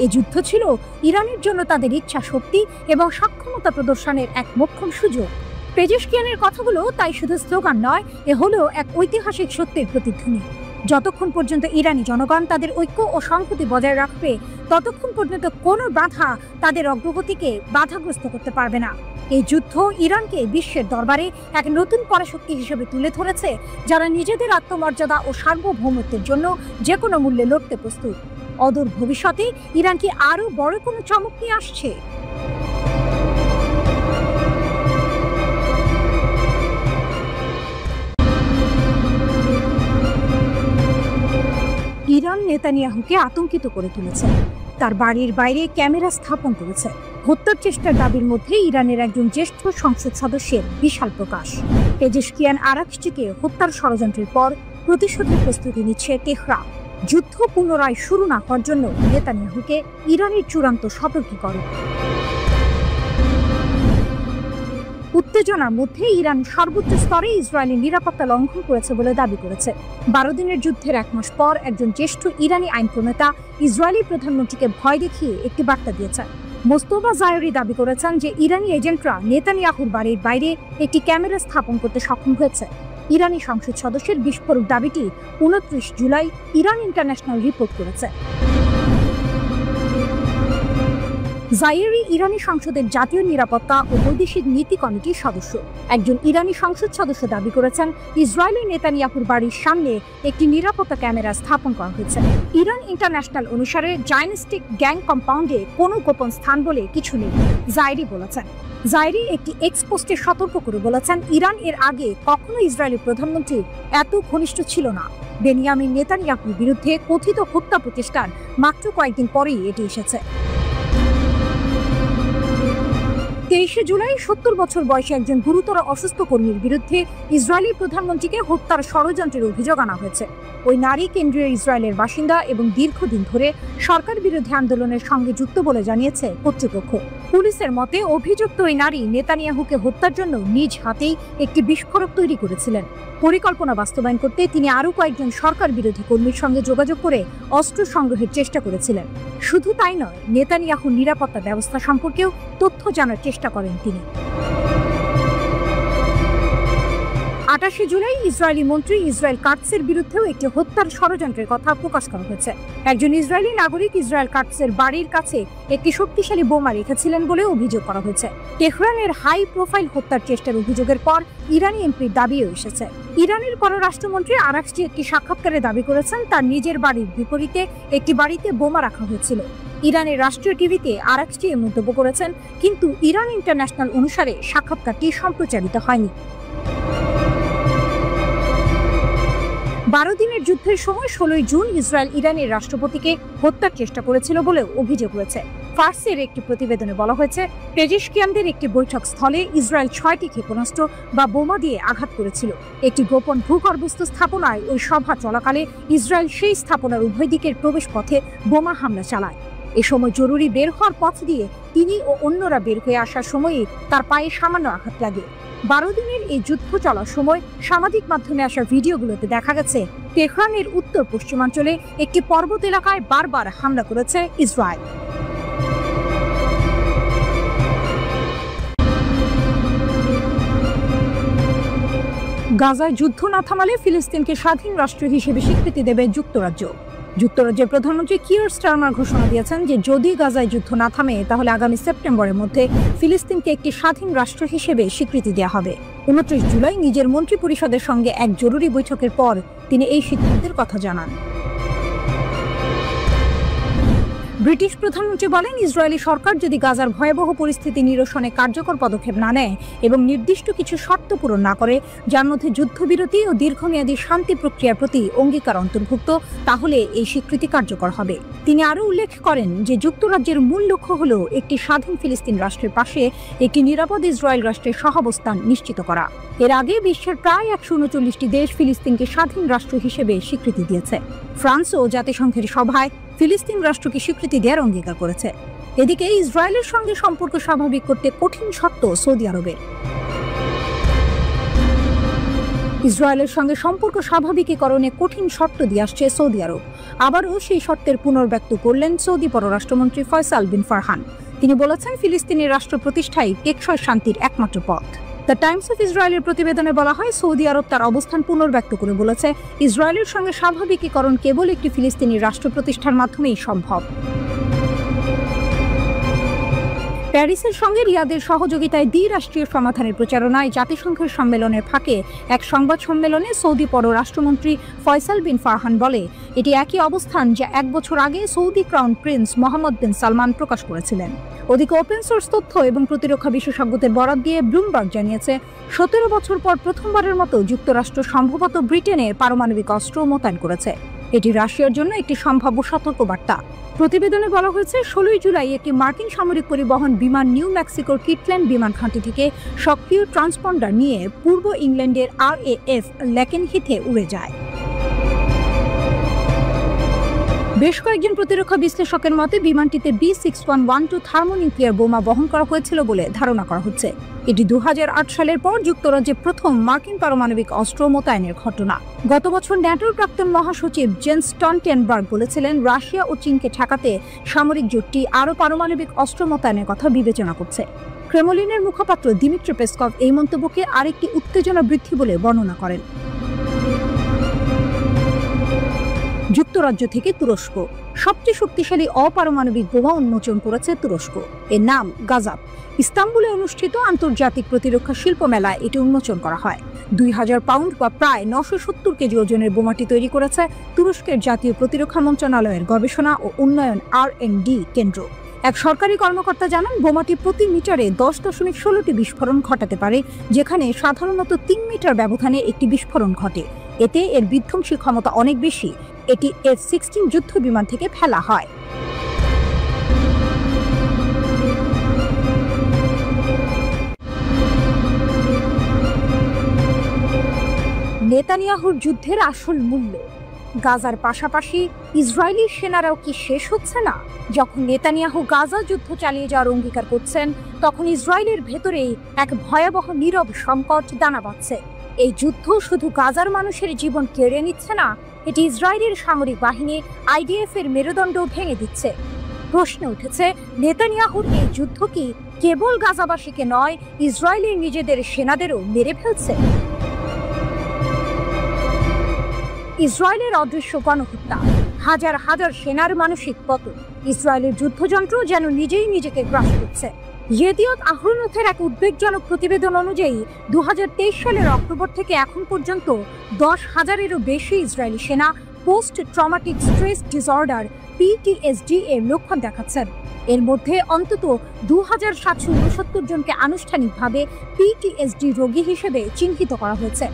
এই যুদ্ধ ছিল ইরানের জন্য তাদের ইচ্ছা শক্তি এবং সক্ষমতা প্রদর্শনের এক মোক্ষম সুযোগ। পেজেশকিয়ানের কথাগুলো তাই শুধু স্লোগান নয়, এ হলো এক ঐতিহাসিক সত্যের প্রতিধ্বনি। যতক্ষণ পর্যন্ত ইরানি জনগণ তাদের ঐক্য ও সংহতি বজায় রাখবে, ততক্ষণ পর্যন্ত কোনো বাধা তাদের অগ্রগতিকে বাধাগ্রস্ত করতে পারবে না। এই যুদ্ধ ইরানকে বিশ্বের দরবারে এক নতুন পরাশক্তি হিসেবে তুলে ধরেছে, যারা নিজেদের আত্মমর্যাদা ও সার্বভৌমত্বের জন্য যে কোনো মূল্যে লড়তে প্রস্তুত। অদূর ভবিষ্যতে ইরান কি আরও বড় কোনো চমক নিয়ে আসছে? ইরান নেতানিয়াহুকে আতঙ্কিত করে তুলেছে। তার বাড়ির বাইরে ক্যামেরা স্থাপন করেছে। হত্যার চেষ্টার দাবির মধ্যে ইরানের একজন জ্যেষ্ঠ সংসদ সদস্যের বিশাল প্রকাশ। পেজেশকিয়ান আরাকচিকে হত্যার ষড়যন্ত্রের পর প্রতিশোধের প্রস্তুতি নিচ্ছে তেহরান। যুদ্ধ পুনরায় শুরু না হওয়ার জন্য নেতানিয়াহুকে ইরানের চূড়ান্ত সতর্কীকরণ। উত্তেজনার মধ্যে ইরান সর্বোচ্চ স্তরে ইসরায়েলের নিরাপত্তা লঙ্ঘন করেছে বলে দাবি করেছে। 12 দিনের যুদ্ধের 1 মাস পর একজন জ্যেষ্ঠ ইরানি আইন প্রণেতা ইসরায়েলি প্রধানমন্ত্রীকে ভয় দেখিয়ে একটি বার্তা দিয়েছেন। মোস্তফা জায়রি দাবি করেছেন যে ইরানি এজেন্টরা নেতানিয়াহুর বাড়ির বাইরে একটি ক্যামেরা স্থাপন করতে সক্ষম হয়েছে। ইরানি সংসদ সদস্যের বিস্ফোরক দাবিটি 29 জুলাই ইরান ইন্টারন্যাশনাল রিপোর্ট করেছে। জাইয়েরি ইরানি সংসদের জাতীয় নিরাপত্তা ও বৈদেশিক নীতি কমিটির সদস্য। একজন ইরানি সংসদ সদস্য দাবি করেছেন, ইসরায়েলি নেতানিয়াহুর বাড়ির সামনে একটি নিরাপত্তা ক্যামেরা স্থাপন করা হয়েছে। ইরান ইন্টারন্যাশনাল অনুসারে জায়নিস্টিক গ্যাং কম্পাউন্ডে কোনো গোপন স্থান বলে কিছু নেই, জাইরি বলেছেন। জাইরি একটি এক্স পোস্টে সতর্ক করে বলেছেন, ইরান এর আগে কখনো ইসরায়েলি প্রধানমন্ত্রী এত ঘনিষ্ঠ ছিল না। বেনিয়ামিন নেতানিয়াহুর বিরুদ্ধে কথিত হত্যা প্রচেষ্টার মাত্র কয়েকদিন পরেই এটি এসেছে। 23 জুলাই 70 বছর বয়সী একজন গুরুতর অসুস্থ কর্মীর বিরুদ্ধে ইসরায়েলি প্রধানমন্ত্রীকে হত্যার ষড়যন্ত্রের অভিযোগ আনা হয়েছে। ওই নারী কেন্দ্রীয় ইসরায়েলের বাসিন্দা এবং দীর্ঘদিন ধরে সরকার বিরোধী আন্দোলনের সঙ্গে যুক্ত বলে জানিয়েছে কর্তৃপক্ষ। পুলিশের মতে, অভিযুক্ত ওই নারী নেতানিয়াহুকে হত্যার জন্য নিজ হাতেই একটি বিস্ফোরক তৈরি করেছিলেন। পরিকল্পনা বাস্তবায়ন করতে তিনি আরও কয়েকজন সরকার বিরোধী কর্মীর সঙ্গে যোগাযোগ করে অস্ত্র সংগ্রহের চেষ্টা করেছিলেন। শুধু তাই নয়, নেতানিয়াহুর নিরাপত্তা ব্যবস্থা সম্পর্কেও তথ্য জানার চেষ্টা করেন তিনি। 28 জুলাই ইসরায়েলি মন্ত্রী ইসরায়েল কাটসের বিরুদ্ধেও একটি হত্যার ষড়যন্ত্রের কথা প্রকাশ করা হয়েছে। একজন ইসরায়েলি নাগরিক ইসরায়েল কাটসের বাড়ির কাছে একটি শক্তিশালী বোমা রেখেছিলেন বলে অভিযোগ করা হয়েছে। তেহরানের হাই প্রোফাইল হত্যার চেষ্টার অভিযোগের পর ইরানি এমপির দাবিও এসেছে। ইরানের পররাষ্ট্রমন্ত্রী আরাকচি একটি সাক্ষাৎকারে দাবি করেছেন, তার নিজের বাড়ির বিপরীতে একটি বাড়িতে বোমা রাখা হয়েছিল। ইরানের রাষ্ট্রীয় টিভিতে আরাকচি এ মন্তব্য করেছেন, কিন্তু ইরান ইন্টারন্যাশনাল অনুসারে সাক্ষাৎকারটি সম্প্রচারিত হয়নি। 12 দিনের যুদ্ধের সময় 16 জুন ইসরায়েল ইরানের রাষ্ট্রপতিকে হত্যার চেষ্টা করেছিল বলেও অভিযোগ রয়েছে। ফার্সের একটি প্রতিবেদনে বলা হয়েছে, পেজিশকিয়ানদের একটি বৈঠক স্থলে ইসরায়েল 6টি ক্ষেপণাস্ত্র বা বোমা দিয়ে আঘাত করেছিল। একটি গোপন ভূগর্ভস্থ স্থাপনায় ওই সভা চলাকালে ইসরায়েল সেই স্থাপনার উভয় দিকের প্রবেশ পথে বোমা হামলা চালায়। এ সময় জরুরি বের হওয়ার পথ দিয়ে তিনি ও অন্যরা বের হয়ে আসার সময়ই তার পায়ে সামান্য আঘাত লাগে। 12 দিনের এই যুদ্ধ চলার সময় সামাজিক মাধ্যমে আসা ভিডিওগুলোতে দেখা গেছে, তেহরানের উত্তর পশ্চিমাঞ্চলে একটি পর্বত এলাকায় বারবার হামলা করেছে ইসরায়েল। গাজায় যুদ্ধ না থামালে ফিলিস্তিনকে স্বাধীন রাষ্ট্র হিসেবে স্বীকৃতি দেবে যুক্তরাজ্য। যুক্তরাজ্যের প্রধানমন্ত্রী কিয়ার স্টারমার ঘোষণা দিয়েছেন যে যদি গাজায় যুদ্ধ না থামে তাহলে আগামী সেপ্টেম্বরের মধ্যে ফিলিস্তিনকে একটি স্বাধীন রাষ্ট্র হিসেবে স্বীকৃতি দেওয়া হবে। 29 জুলাই নিজের মন্ত্রী পরিষদের সঙ্গে এক জরুরি বৈঠকের পর তিনি এই সিদ্ধান্তের কথা জানান। ব্রিটিশ প্রধানমন্ত্রী বলেন, ইসরায়েলি সরকার যদি গাজার ভয়াবহ পরিস্থিতি নিরসনে কার্যকর পদক্ষেপ না নেয় এবং নির্দিষ্ট কিছু শর্ত পূরণ না করে, যার মধ্যে যুদ্ধবিরতি ও দীর্ঘমেয়াদী শান্তি প্রক্রিয়ার প্রতি অঙ্গীকার অন্তর্ভুক্ত, তাহলে এই স্বীকৃতি কার্যকর হবে। তিনি আরও উল্লেখ করেন যে যুক্তরাজ্যের মূল লক্ষ্য হল একটি স্বাধীন ফিলিস্তিন রাষ্ট্রের পাশে একটি নিরাপদ ইসরায়েল রাষ্ট্রের সহাবস্থান নিশ্চিত করা। এর আগে বিশ্বের প্রায় 139টি দেশ ফিলিস্তিনকে স্বাধীন রাষ্ট্র হিসেবে স্বীকৃতি দিয়েছে। ফ্রান্সও জাতিসংঘের সভায় ফিলিস্তিন রাষ্ট্রকে স্বীকৃতি দেওয়ার অঙ্গীকার করেছে। এদিকে ইসরায়েলের সঙ্গে সম্পর্ক স্বাভাবিক করতে কঠিন শর্ত সৌদি আরবের। ইসরায়েলের সঙ্গে সম্পর্ক স্বাভাবিকীকরণে কঠিন শর্ত দিয়ে আসছে সৌদি আরব। আবারও সেই শর্তের পুনর্ব্যক্ত করলেন সৌদি পররাষ্ট্রমন্ত্রী ফয়সাল বিন ফারহান। তিনি বলেছেন, ফিলিস্তিনের রাষ্ট্র প্রতিষ্ঠাই টেকসই শান্তির একমাত্র পথ। দ্য টাইমস অফ ইসরায়েলের প্রতিবেদনে বলা হয়, সৌদি আরব তার অবস্থান পুনর্ব্যক্ত করে বলেছে, ইসরায়েলের সঙ্গে স্বাভাবিকীকরণ কেবল একটি ফিলিস্তিনি রাষ্ট্র প্রতিষ্ঠার মাধ্যমেই সম্ভব। প্যারিসের সঙ্গে রিয়াদের সহযোগিতায় দ্বিরাষ্ট্রীয় সমাধানের প্রচারণায় জাতিসংঘের সম্মেলনের ফাঁকে এক সংবাদ সম্মেলনে সৌদি পররাষ্ট্রমন্ত্রী ফয়সাল বিন ফারহান বলে, এটি একই অবস্থান যা 1 বছর আগে সৌদি ক্রাউন প্রিন্স মোহাম্মদ বিন সালমান প্রকাশ করেছিলেন। ওদিকে ওপেন সোর্স তথ্য এবং প্রতিরক্ষা বিশেষজ্ঞদের বরাত দিয়ে ব্লুমবার্গ জানিয়েছে, 17 বছর পর প্রথমবারের মতো যুক্তরাষ্ট্র সম্ভবত ব্রিটেনে পারমাণবিক অস্ত্র মোতায়েন করেছে। এটি রাশিয়ার জন্য একটি সম্ভাব্য সতর্কবার্তা। প্রতিবেদনে বলা হয়েছে, 16 জুলাই একটি মার্কিন সামরিক পরিবহন বিমান নিউ মেক্সিকোর কিটল্যান্ড বিমান ঘাঁটি থেকে সক্রিয় ট্রান্সপন্ডার নিয়ে পূর্ব ইংল্যান্ডের RAF লেকেনহিথে উড়ে যায়। বেশ কয়েকজন প্রতিরক্ষা বিশ্লেষকের মতে বিমানটিতে B6112 থার্মোনিউক্লিয়ার বোমা বহন করা হয়েছিল বলে ধারণা করা হচ্ছে। এটি 2008 সালের পর যুক্তরাজ্যে প্রথম মার্কিন পারমাণবিক অস্ত্র মোতায়েনের ঘটনা। গত বছর ন্যাটোর প্রাক্তন মহাসচিব জেন্স স্টলটেনবার্গ বলেছিলেন, রাশিয়া ও চীনকে ঠেকাতে সামরিক জোটটি আরও পারমাণবিক অস্ত্র মোতায়েনের কথা বিবেচনা করছে। ক্রেমলিনের মুখপাত্র দিমিত্রি পেসকভ এই মন্তব্যকে আরেকটি উত্তেজনা বৃদ্ধি বলে বর্ণনা করেন। যুক্তরাজ্য থেকে তুরস্ক সবচেয়ে শক্তিশালী অপারমাণবিক বোমা উন্মোচন করেছে তুরস্ক। এর নাম গাজাব। ইস্তাম্বুলে অনুষ্ঠিত আন্তর্জাতিক প্রতিরক্ষা শিল্প মেলায় এটি উন্মোচন করা হয়। 2000 পাউন্ড বা প্রায় 970 কেজি ওজনের বোমাটি তৈরি করেছে তুরস্কের জাতীয় প্রতিরক্ষা মন্ত্রণালয়ের গবেষণা ও উন্নয়ন R&D কেন্দ্র। এক সরকারি কর্মকর্তা জানান, বোমাটি প্রতি মিটারে 10.16টি বিস্ফোরণ ঘটাতে পারে, যেখানে সাধারণত 3 মিটার ব্যবধানে একটি বিস্ফোরণ ঘটে। এতে এর বিধ্বংসী ক্ষমতা অনেক বেশি। এটি F-16 যুদ্ধ বিমান থেকে ফেলা হয়। নেতানিয়াহুর যুদ্ধের আসল মূল্য। গাজার পাশাপাশি ইসরায়েলি সেনারাও কি শেষ হচ্ছে না? যখন নেতানিয়াহু গাজা যুদ্ধ চালিয়ে যাওয়ার অঙ্গীকার করছেন, তখন ইসরায়েলের ভেতরেই এক ভয়াবহ নীরব সংকট দানা বাঁধছে। এই যুদ্ধ শুধু গাজার মানুষের জীবন কেড়ে নিচ্ছে না, এটি ইসরায়েলের সামরিক বাহিনী IDF এর মেরুদণ্ড ভেঙে দিচ্ছে। প্রশ্ন উঠেছে, নেতানিয়াহুর এই যুদ্ধ কি কেবল গাজাবাসীকে নয়, ইসরায়েলের নিজেদের সেনাদেরও মেরে ফেলছে? ইসরায়েলের অদৃশ্য গণহত্যা, হাজার হাজার সেনার মানসিক পতন, ইসরায়েলের যুদ্ধযন্ত্র যেন নিজেই নিজেকে গ্রাস করছে। ইয়েদিয়ত আহরোনথের এক উদ্বেগজনক প্রতিবেদন অনুযায়ী 2023 সালের অক্টোবর থেকে এখন পর্যন্ত 10,000-এরও বেশি ইসরায়েলি সেনা post traumatic stress disorder PTSD এর লক্ষণ দেখাচ্ছেন। এর মধ্যে অন্তত 2769 জনকে আনুষ্ঠানিকভাবে PTSD রোগী হিসেবে চিহ্নিত করা হয়েছে।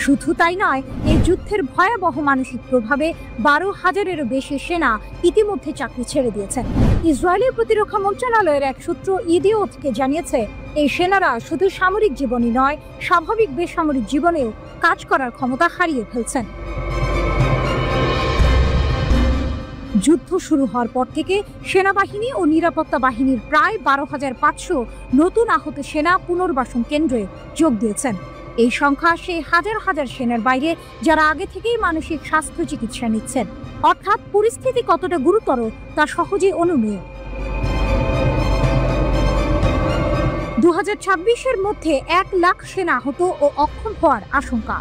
শুধু তাই নয়, এই যুদ্ধের ভয়াবহ মানসিক প্রভাবে 12,000-এরও বেশি সেনা ইতিমধ্যে চাকরি ছেড়ে দিয়েছেন। ইসরায়েলের প্রতিরক্ষা মন্ত্রণালয়ের এক সূত্র ইদিওথকে জানিয়েছে, এই সেনারা শুধু সামরিক জীবনই নয়, স্বাভাবিক বেসামরিক জীবনেও কাজ করার ক্ষমতা হারিয়ে ফেলছেন। যুদ্ধ শুরু হওয়ার পর থেকে সেনাবাহিনী ও নিরাপত্তা বাহিনীর প্রায় 12,500 নতুন আহত সেনা পুনর্বাসন কেন্দ্রে যোগ দিয়েছেন। এই সংখ্যা সেই হাজার হাজার সেনার বাইরে যারা আগে থেকেই মানসিক স্বাস্থ্য চিকিৎসা নিচ্ছেন। অর্থাৎ পরিস্থিতি কতটা গুরুতর তা সহজেই অনুমেয়। 2026-এর মধ্যে 1 লাখ সেনা আহত ও অক্ষম হওয়ার আশঙ্কা।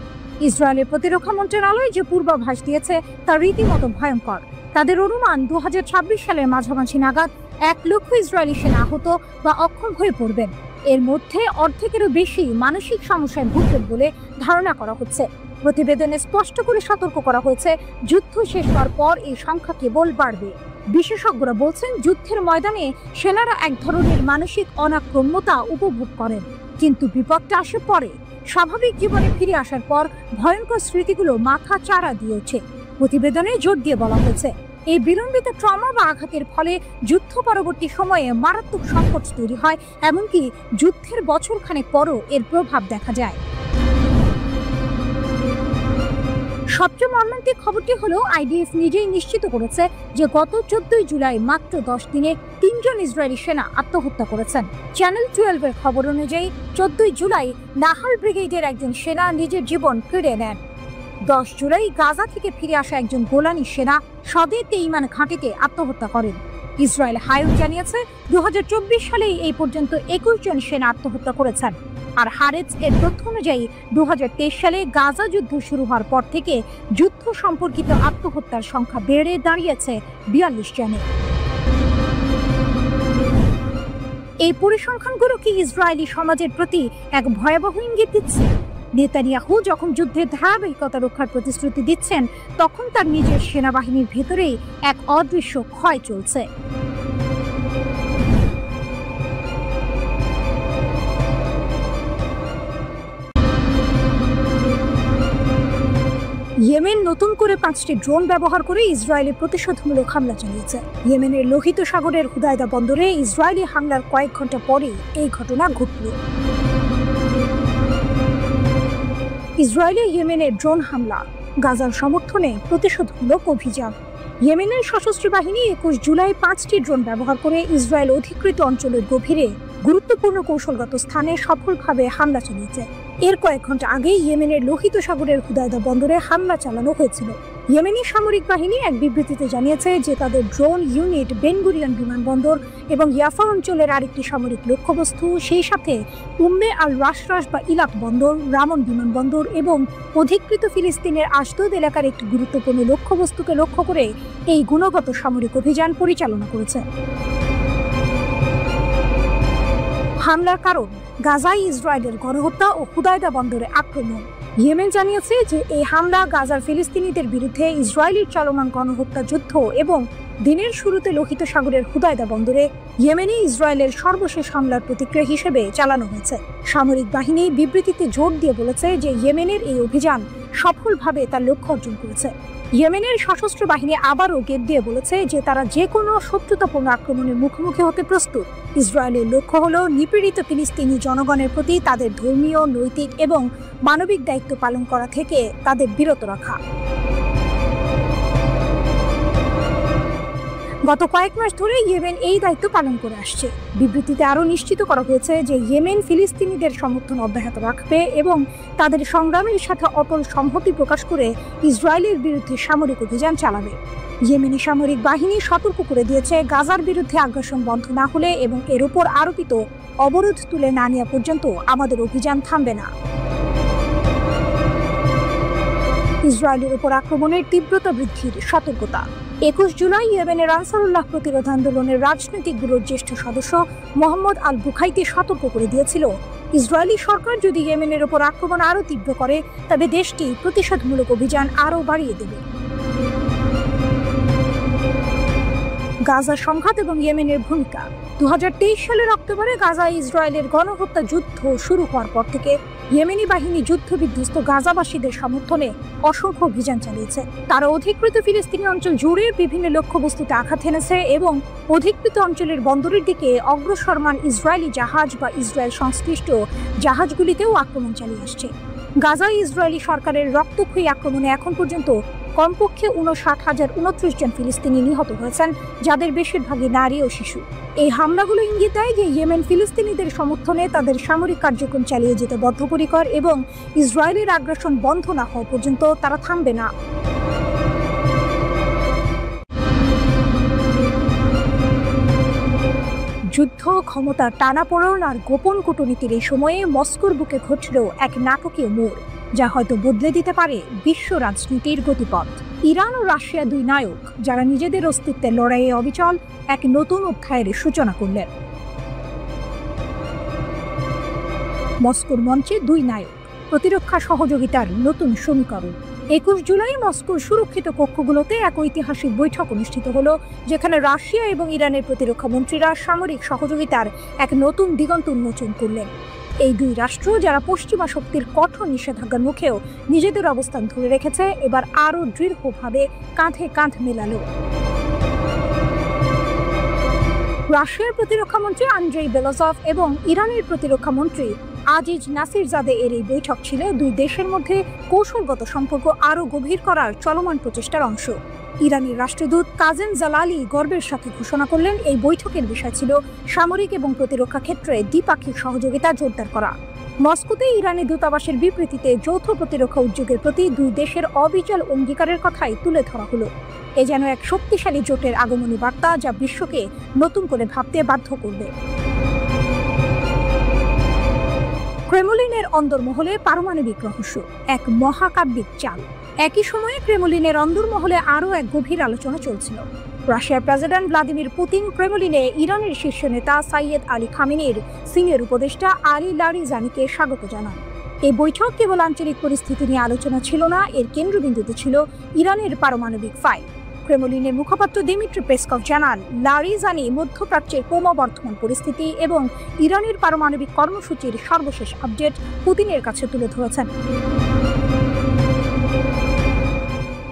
ইসরায়েলের প্রতিরক্ষা মন্ত্রণালয় যে পূর্বাভাস দিয়েছে তা রীতিমতো ভয়ঙ্কর। তাদের অনুমান 2026 সালের মাঝামাঝি নাগাদ 1 লক্ষ ইসরায়েলি সেনা আহত বা অক্ষম হয়ে পড়বেন। এর মধ্যে অর্ধেকেরও বেশি মানসিক সমস্যায় ভুগবেন বলে ধারণা করা হচ্ছে। প্রতিবেদনে স্পষ্ট করে সতর্ক করা হয়েছে, যুদ্ধ শেষ হওয়ার পর এই সংখ্যা কেবল বাড়বে। বিশেষজ্ঞরা বলছেন, যুদ্ধের ময়দানে সেনারা এক ধরনের মানসিক অনাক্রম্যতা উপভোগ করেন, কিন্তু বিপদটা আসে পরে। স্বাভাবিক জীবনে ফিরে আসার পর ভয়ঙ্কর স্মৃতিগুলো মাথা চাড়া দিয়ে ওঠে। প্রতিবেদনে জোর দিয়ে বলা হয়েছে, এই বিলম্বিত ট্রমা বা আঘাতের ফলে যুদ্ধ পরবর্তী সময়ে মারাত্মক সংকট তৈরি হয়, এমনকি যুদ্ধের বছরখানেক পরও এর প্রভাব দেখা যায়। সবচেয়ে মর্মান্তিক খবরটি হলো, IDF নিজেই নিশ্চিত করেছে যে গত 14 জুলাই মাত্র 10 দিনে 3 জন ইসরায়েলি সেনা আত্মহত্যা করেছেন। চ্যানেল 12-এর খবর অনুযায়ী 14 জুলাই নাহাল ব্রিগেডের একজন সেনা নিজের জীবন কেড়ে নেন। 10 জুলাই গাজা থেকে ফিরে আসা একজন গোলানি সেনা সদে তেইমান ঘাঁটিতে আত্মহত্যা করেন। ইসরায়েল হায়ুন জানিয়েছে, 2024 সালেই এই পর্যন্ত 21 জন সেনা আত্মহত্যা করেছেন। আর হারেজ এর তথ্য অনুযায়ী 2023 সালে গাজা যুদ্ধ শুরু হওয়ার পর থেকে যুদ্ধ সম্পর্কিত আত্মহত্যার সংখ্যা বেড়ে দাঁড়িয়েছে 42 জনে। এই পরিসংখ্যানগুলো কি ইসরায়েলি সমাজের প্রতি এক ভয়াবহ ইঙ্গিত দিচ্ছে? নেতানিয়াহু যখন যুদ্ধের ধারাবাহিকতা রক্ষার প্রতিশ্রুতি দিচ্ছেন, তখন তার নিজের সেনাবাহিনীর ভেতরেই এক অদৃশ্য ক্ষয় চলছে। ইয়েমেন নতুন করে 5টি ড্রোন ব্যবহার করে ইসরায়েলে প্রতিশোধমূলক হামলা চালিয়েছে। ইয়েমেনের লোহিত সাগরের হুদায়দা বন্দরে ইসরায়েলি হামলার কয়েক ঘন্টা পরে এই ঘটনা ঘটল। ইসরায়েলে ইয়েমেনের ড্রোন হামলা, গাজার সমর্থনে প্রতিশোধমূলক অভিযান। ইয়েমেনের সশস্ত্র বাহিনী 21 জুলাই 5টি ড্রোন ব্যবহার করে ইসরায়েল অধিকৃত অঞ্চলের গভীরে গুরুত্বপূর্ণ কৌশলগত স্থানে সফলভাবে হামলা চালিয়েছে। এর কয়েক ঘন্টা আগে ইয়েমেনের লোহিত সাগরের হুদায়দা বন্দরে হামলা চালানো হয়েছিল। ইয়েমেনি সামরিক বাহিনী এক বিবৃতিতে জানিয়েছে যে তাদের ড্রোন ইউনিট বেন গুরিয়ন বিমানবন্দর এবং ইয়াফা অঞ্চলের আরেকটি সামরিক লক্ষ্যবস্তু, সেই সাথে উম্মে আল রাশরাশ বা ইলাক বন্দর, রামন বিমানবন্দর এবং অধিকৃত ফিলিস্তিনের আশদোদ এলাকার একটি গুরুত্বপূর্ণ লক্ষ্যবস্তুকে লক্ষ্য করে এই গুণগত সামরিক অভিযান পরিচালনা করেছে। হামলার কারণ গাজায় ইসরায়েলের গণহত্যা ও হুদায়দা বন্দরে আক্রমণ। ইয়েমেন জানিয়েছে যে এই হামলা গাজার ফিলিস্তিনিদের বিরুদ্ধে ইসরায়েলের চলমান গণহত্যা যুদ্ধ এবং দিনের শুরুতে লোহিত সাগরের হুদায়দা বন্দরে ইয়েমেনে ইসরায়েলের সর্বশেষ হামলার প্রতিক্রিয়া হিসেবে চালানো হয়েছে। সামরিক বাহিনী বিবৃতিতে জোর দিয়ে বলেছে যে ইয়েমেনের এই অভিযান সফলভাবে তার লক্ষ্য অর্জন করেছে। ইয়েমেনের সশস্ত্র বাহিনী আবারও গেট দিয়ে বলেছে যে তারা যে কোনো শত্রুতাপূর্ণ আক্রমণের মুখোমুখি হতে প্রস্তুত। ইসরায়েলের লক্ষ্য হল নিপীড়িত ফিলিস্তিনি জনগণের প্রতি তাদের ধর্মীয়, নৈতিক এবং মানবিক দায়িত্ব পালন করা থেকে তাদের বিরত রাখা। গত কয়েক মাস ধরে ইয়েমেন এই দায়িত্ব পালন করে আসছে। বিবৃতিতে আরও নিশ্চিত করা হয়েছে যে ইয়েমেন ফিলিস্তিনিদের সমর্থন অব্যাহত রাখবে এবং তাদের সংগ্রামের সাথে অটল সংহতি প্রকাশ করে ইসরায়েলের বিরুদ্ধে সামরিক অভিযান চালাবে। ইয়েমেনি সামরিক বাহিনী সতর্ক করে দিয়েছে, গাজার বিরুদ্ধে আগ্রাসন বন্ধ না হলে এবং এর উপর আরোপিত অবরোধ তুলে না নেওয়া পর্যন্ত আমাদের অভিযান থামবে না। ইসরায়েলের উপর আক্রমণের তীব্রতা বৃদ্ধির সতর্কতা। 21 জুলাই ইয়েমেনের আনসারুল্লাহ প্রতিরোধ আন্দোলনের রাজনৈতিক ব্যুরোর জ্যেষ্ঠ সদস্য মোহাম্মদ আল বুখাইতি সতর্ক করে দিয়েছিল, ইসরায়েলি সরকার যদি ইয়েমেনের উপর আক্রমণ আরও তীব্র করে তবে দেশটি প্রতিশোধমূলক অভিযান আরও বাড়িয়ে দেবে। গাজা সংঘাত এবং ইয়েমেনের ভূমিকা। 2023 সালের অক্টোবরে গাজায় ইসরায়েলের গণহত্যা যুদ্ধ শুরু হওয়ার পর থেকে ইয়েমেনি বাহিনী যুদ্ধবিধ্বস্ত গাজাবাসীদের সমর্থনে অসংখ্য অভিযান চালিয়েছে। তারা অধিকৃত ফিলিস্তিনি অঞ্চল জুড়ে বিভিন্ন লক্ষ্যবস্তুতে আঘাত হেনেছে এবং অধিকৃত অঞ্চলের বন্দরের দিকে অগ্রসরমান ইসরায়েলি জাহাজ বা ইসরায়েল সংশ্লিষ্ট জাহাজগুলিতেও আক্রমণ চালিয়ে আসছে। গাজায় ইসরায়েলি সরকারের রক্তক্ষয়ী আক্রমণে এখন পর্যন্ত কমপক্ষে 59,029 জন ফিলিস্তিনি নিহত হয়েছেন, যাদের বেশিরভাগই নারী ও শিশু। এই হামলাগুলো ইঙ্গিত দেয় যে ইয়েমেন ফিলিস্তিনিদের সমর্থনে তাদের সামরিক কার্যক্রম চালিয়ে যেতে বদ্ধপরিকর এবং ইসরায়েলের আগ্রাসন বন্ধ না হওয়া পর্যন্ত তারা থামবে না। যুদ্ধ, ক্ষমতার টানাপোড়েন আর গোপন কূটনীতির এই সময়ে মস্কোর বুকে ঘটল এক নাটকীয় মোড়, যা হয়তো বদলে দিতে পারে বিশ্ব রাজনীতির গতিপথ। ইরান ও রাশিয়া, দুই নায়ক যারা নিজেদের অস্তিত্বের লড়াইয়ে অবিচল, এক নতুন অধ্যায়ের সূচনা করলেন। মস্কোর মঞ্চে দুই নায়ক, প্রতিরক্ষা সহযোগিতার নতুন সমীকরণ। 21 জুলাই মস্কোর সুরক্ষিত কক্ষগুলোতে এক ঐতিহাসিক বৈঠক অনুষ্ঠিত হলো, যেখানে রাশিয়া এবং ইরানের প্রতিরক্ষা মন্ত্রীরা সামরিক সহযোগিতার এক নতুন দিগন্ত উন্মোচন করলেন। এই দুই রাষ্ট্র, যারা পশ্চিমা শক্তির কঠোর নিষেধাজ্ঞার মুখেও নিজেদের অবস্থান ধরে রেখেছে, এবার আরও দৃঢ়ভাবে কাঁধে কাঁধ মেলালো। রাশিয়ার প্রতিরক্ষা মন্ত্রী আন্দ্রেই বেলোজভ এবং ইরানের প্রতিরক্ষা মন্ত্রী আজিজ নাসিরজাদে এর এই বৈঠক ছিল দুই দেশের মধ্যে কৌশলগত সম্পর্ক আরও গভীর করার চলমান প্রচেষ্টার অংশ। ইরানের রাষ্ট্রদূত কাজেম জালালি গর্বের সাথে ঘোষণা করলেন, এই বৈঠকের বিষয় ছিল সামরিক এবং প্রতিরক্ষা ক্ষেত্রে দ্বিপাক্ষিক সহযোগিতা জোরদার করা। মস্কোতে ইরানের দূতাবাসের বিবৃতিতে যৌথ প্রতিরক্ষা উদ্যোগের প্রতি দুই দেশের অবিচল অঙ্গীকারের কথাই তুলে ধরা হলো। এ যেন এক শক্তিশালী জোটের আগমনী বার্তা, যা বিশ্বকে নতুন করে ভাবতে বাধ্য করবে। ক্রেমলিনের অন্দরমহলে পারমাণবিক রহস্য, এক মহাকাব্যিক চাল। একই সময়ে ক্রেমলিনের অন্দরমহলে আরও এক গভীর আলোচনা চলছিল। রাশিয়ার প্রেসিডেন্ট ভ্লাদিমির পুতিন ক্রেমলিনে ইরানের শীর্ষ নেতা সাইয়েদ আলী খামেনির সিনিয়র উপদেষ্টা আলী লারিজানিকে স্বাগত জানান। এই বৈঠক কেবল আঞ্চলিক পরিস্থিতি নিয়ে আলোচনা ছিল না, এর কেন্দ্রবিন্দুতে ছিল ইরানের পারমাণবিক ফাইল। ক্রেমলিনের মুখপাত্র দিমিত্রি পেসকভ জানান, লারিজানি মধ্যপ্রাচ্যের ক্রমবর্ধমান পরিস্থিতি এবং ইরানের পারমাণবিক কর্মসূচির সর্বশেষ আপডেট পুতিনের কাছে তুলে ধরেছেন।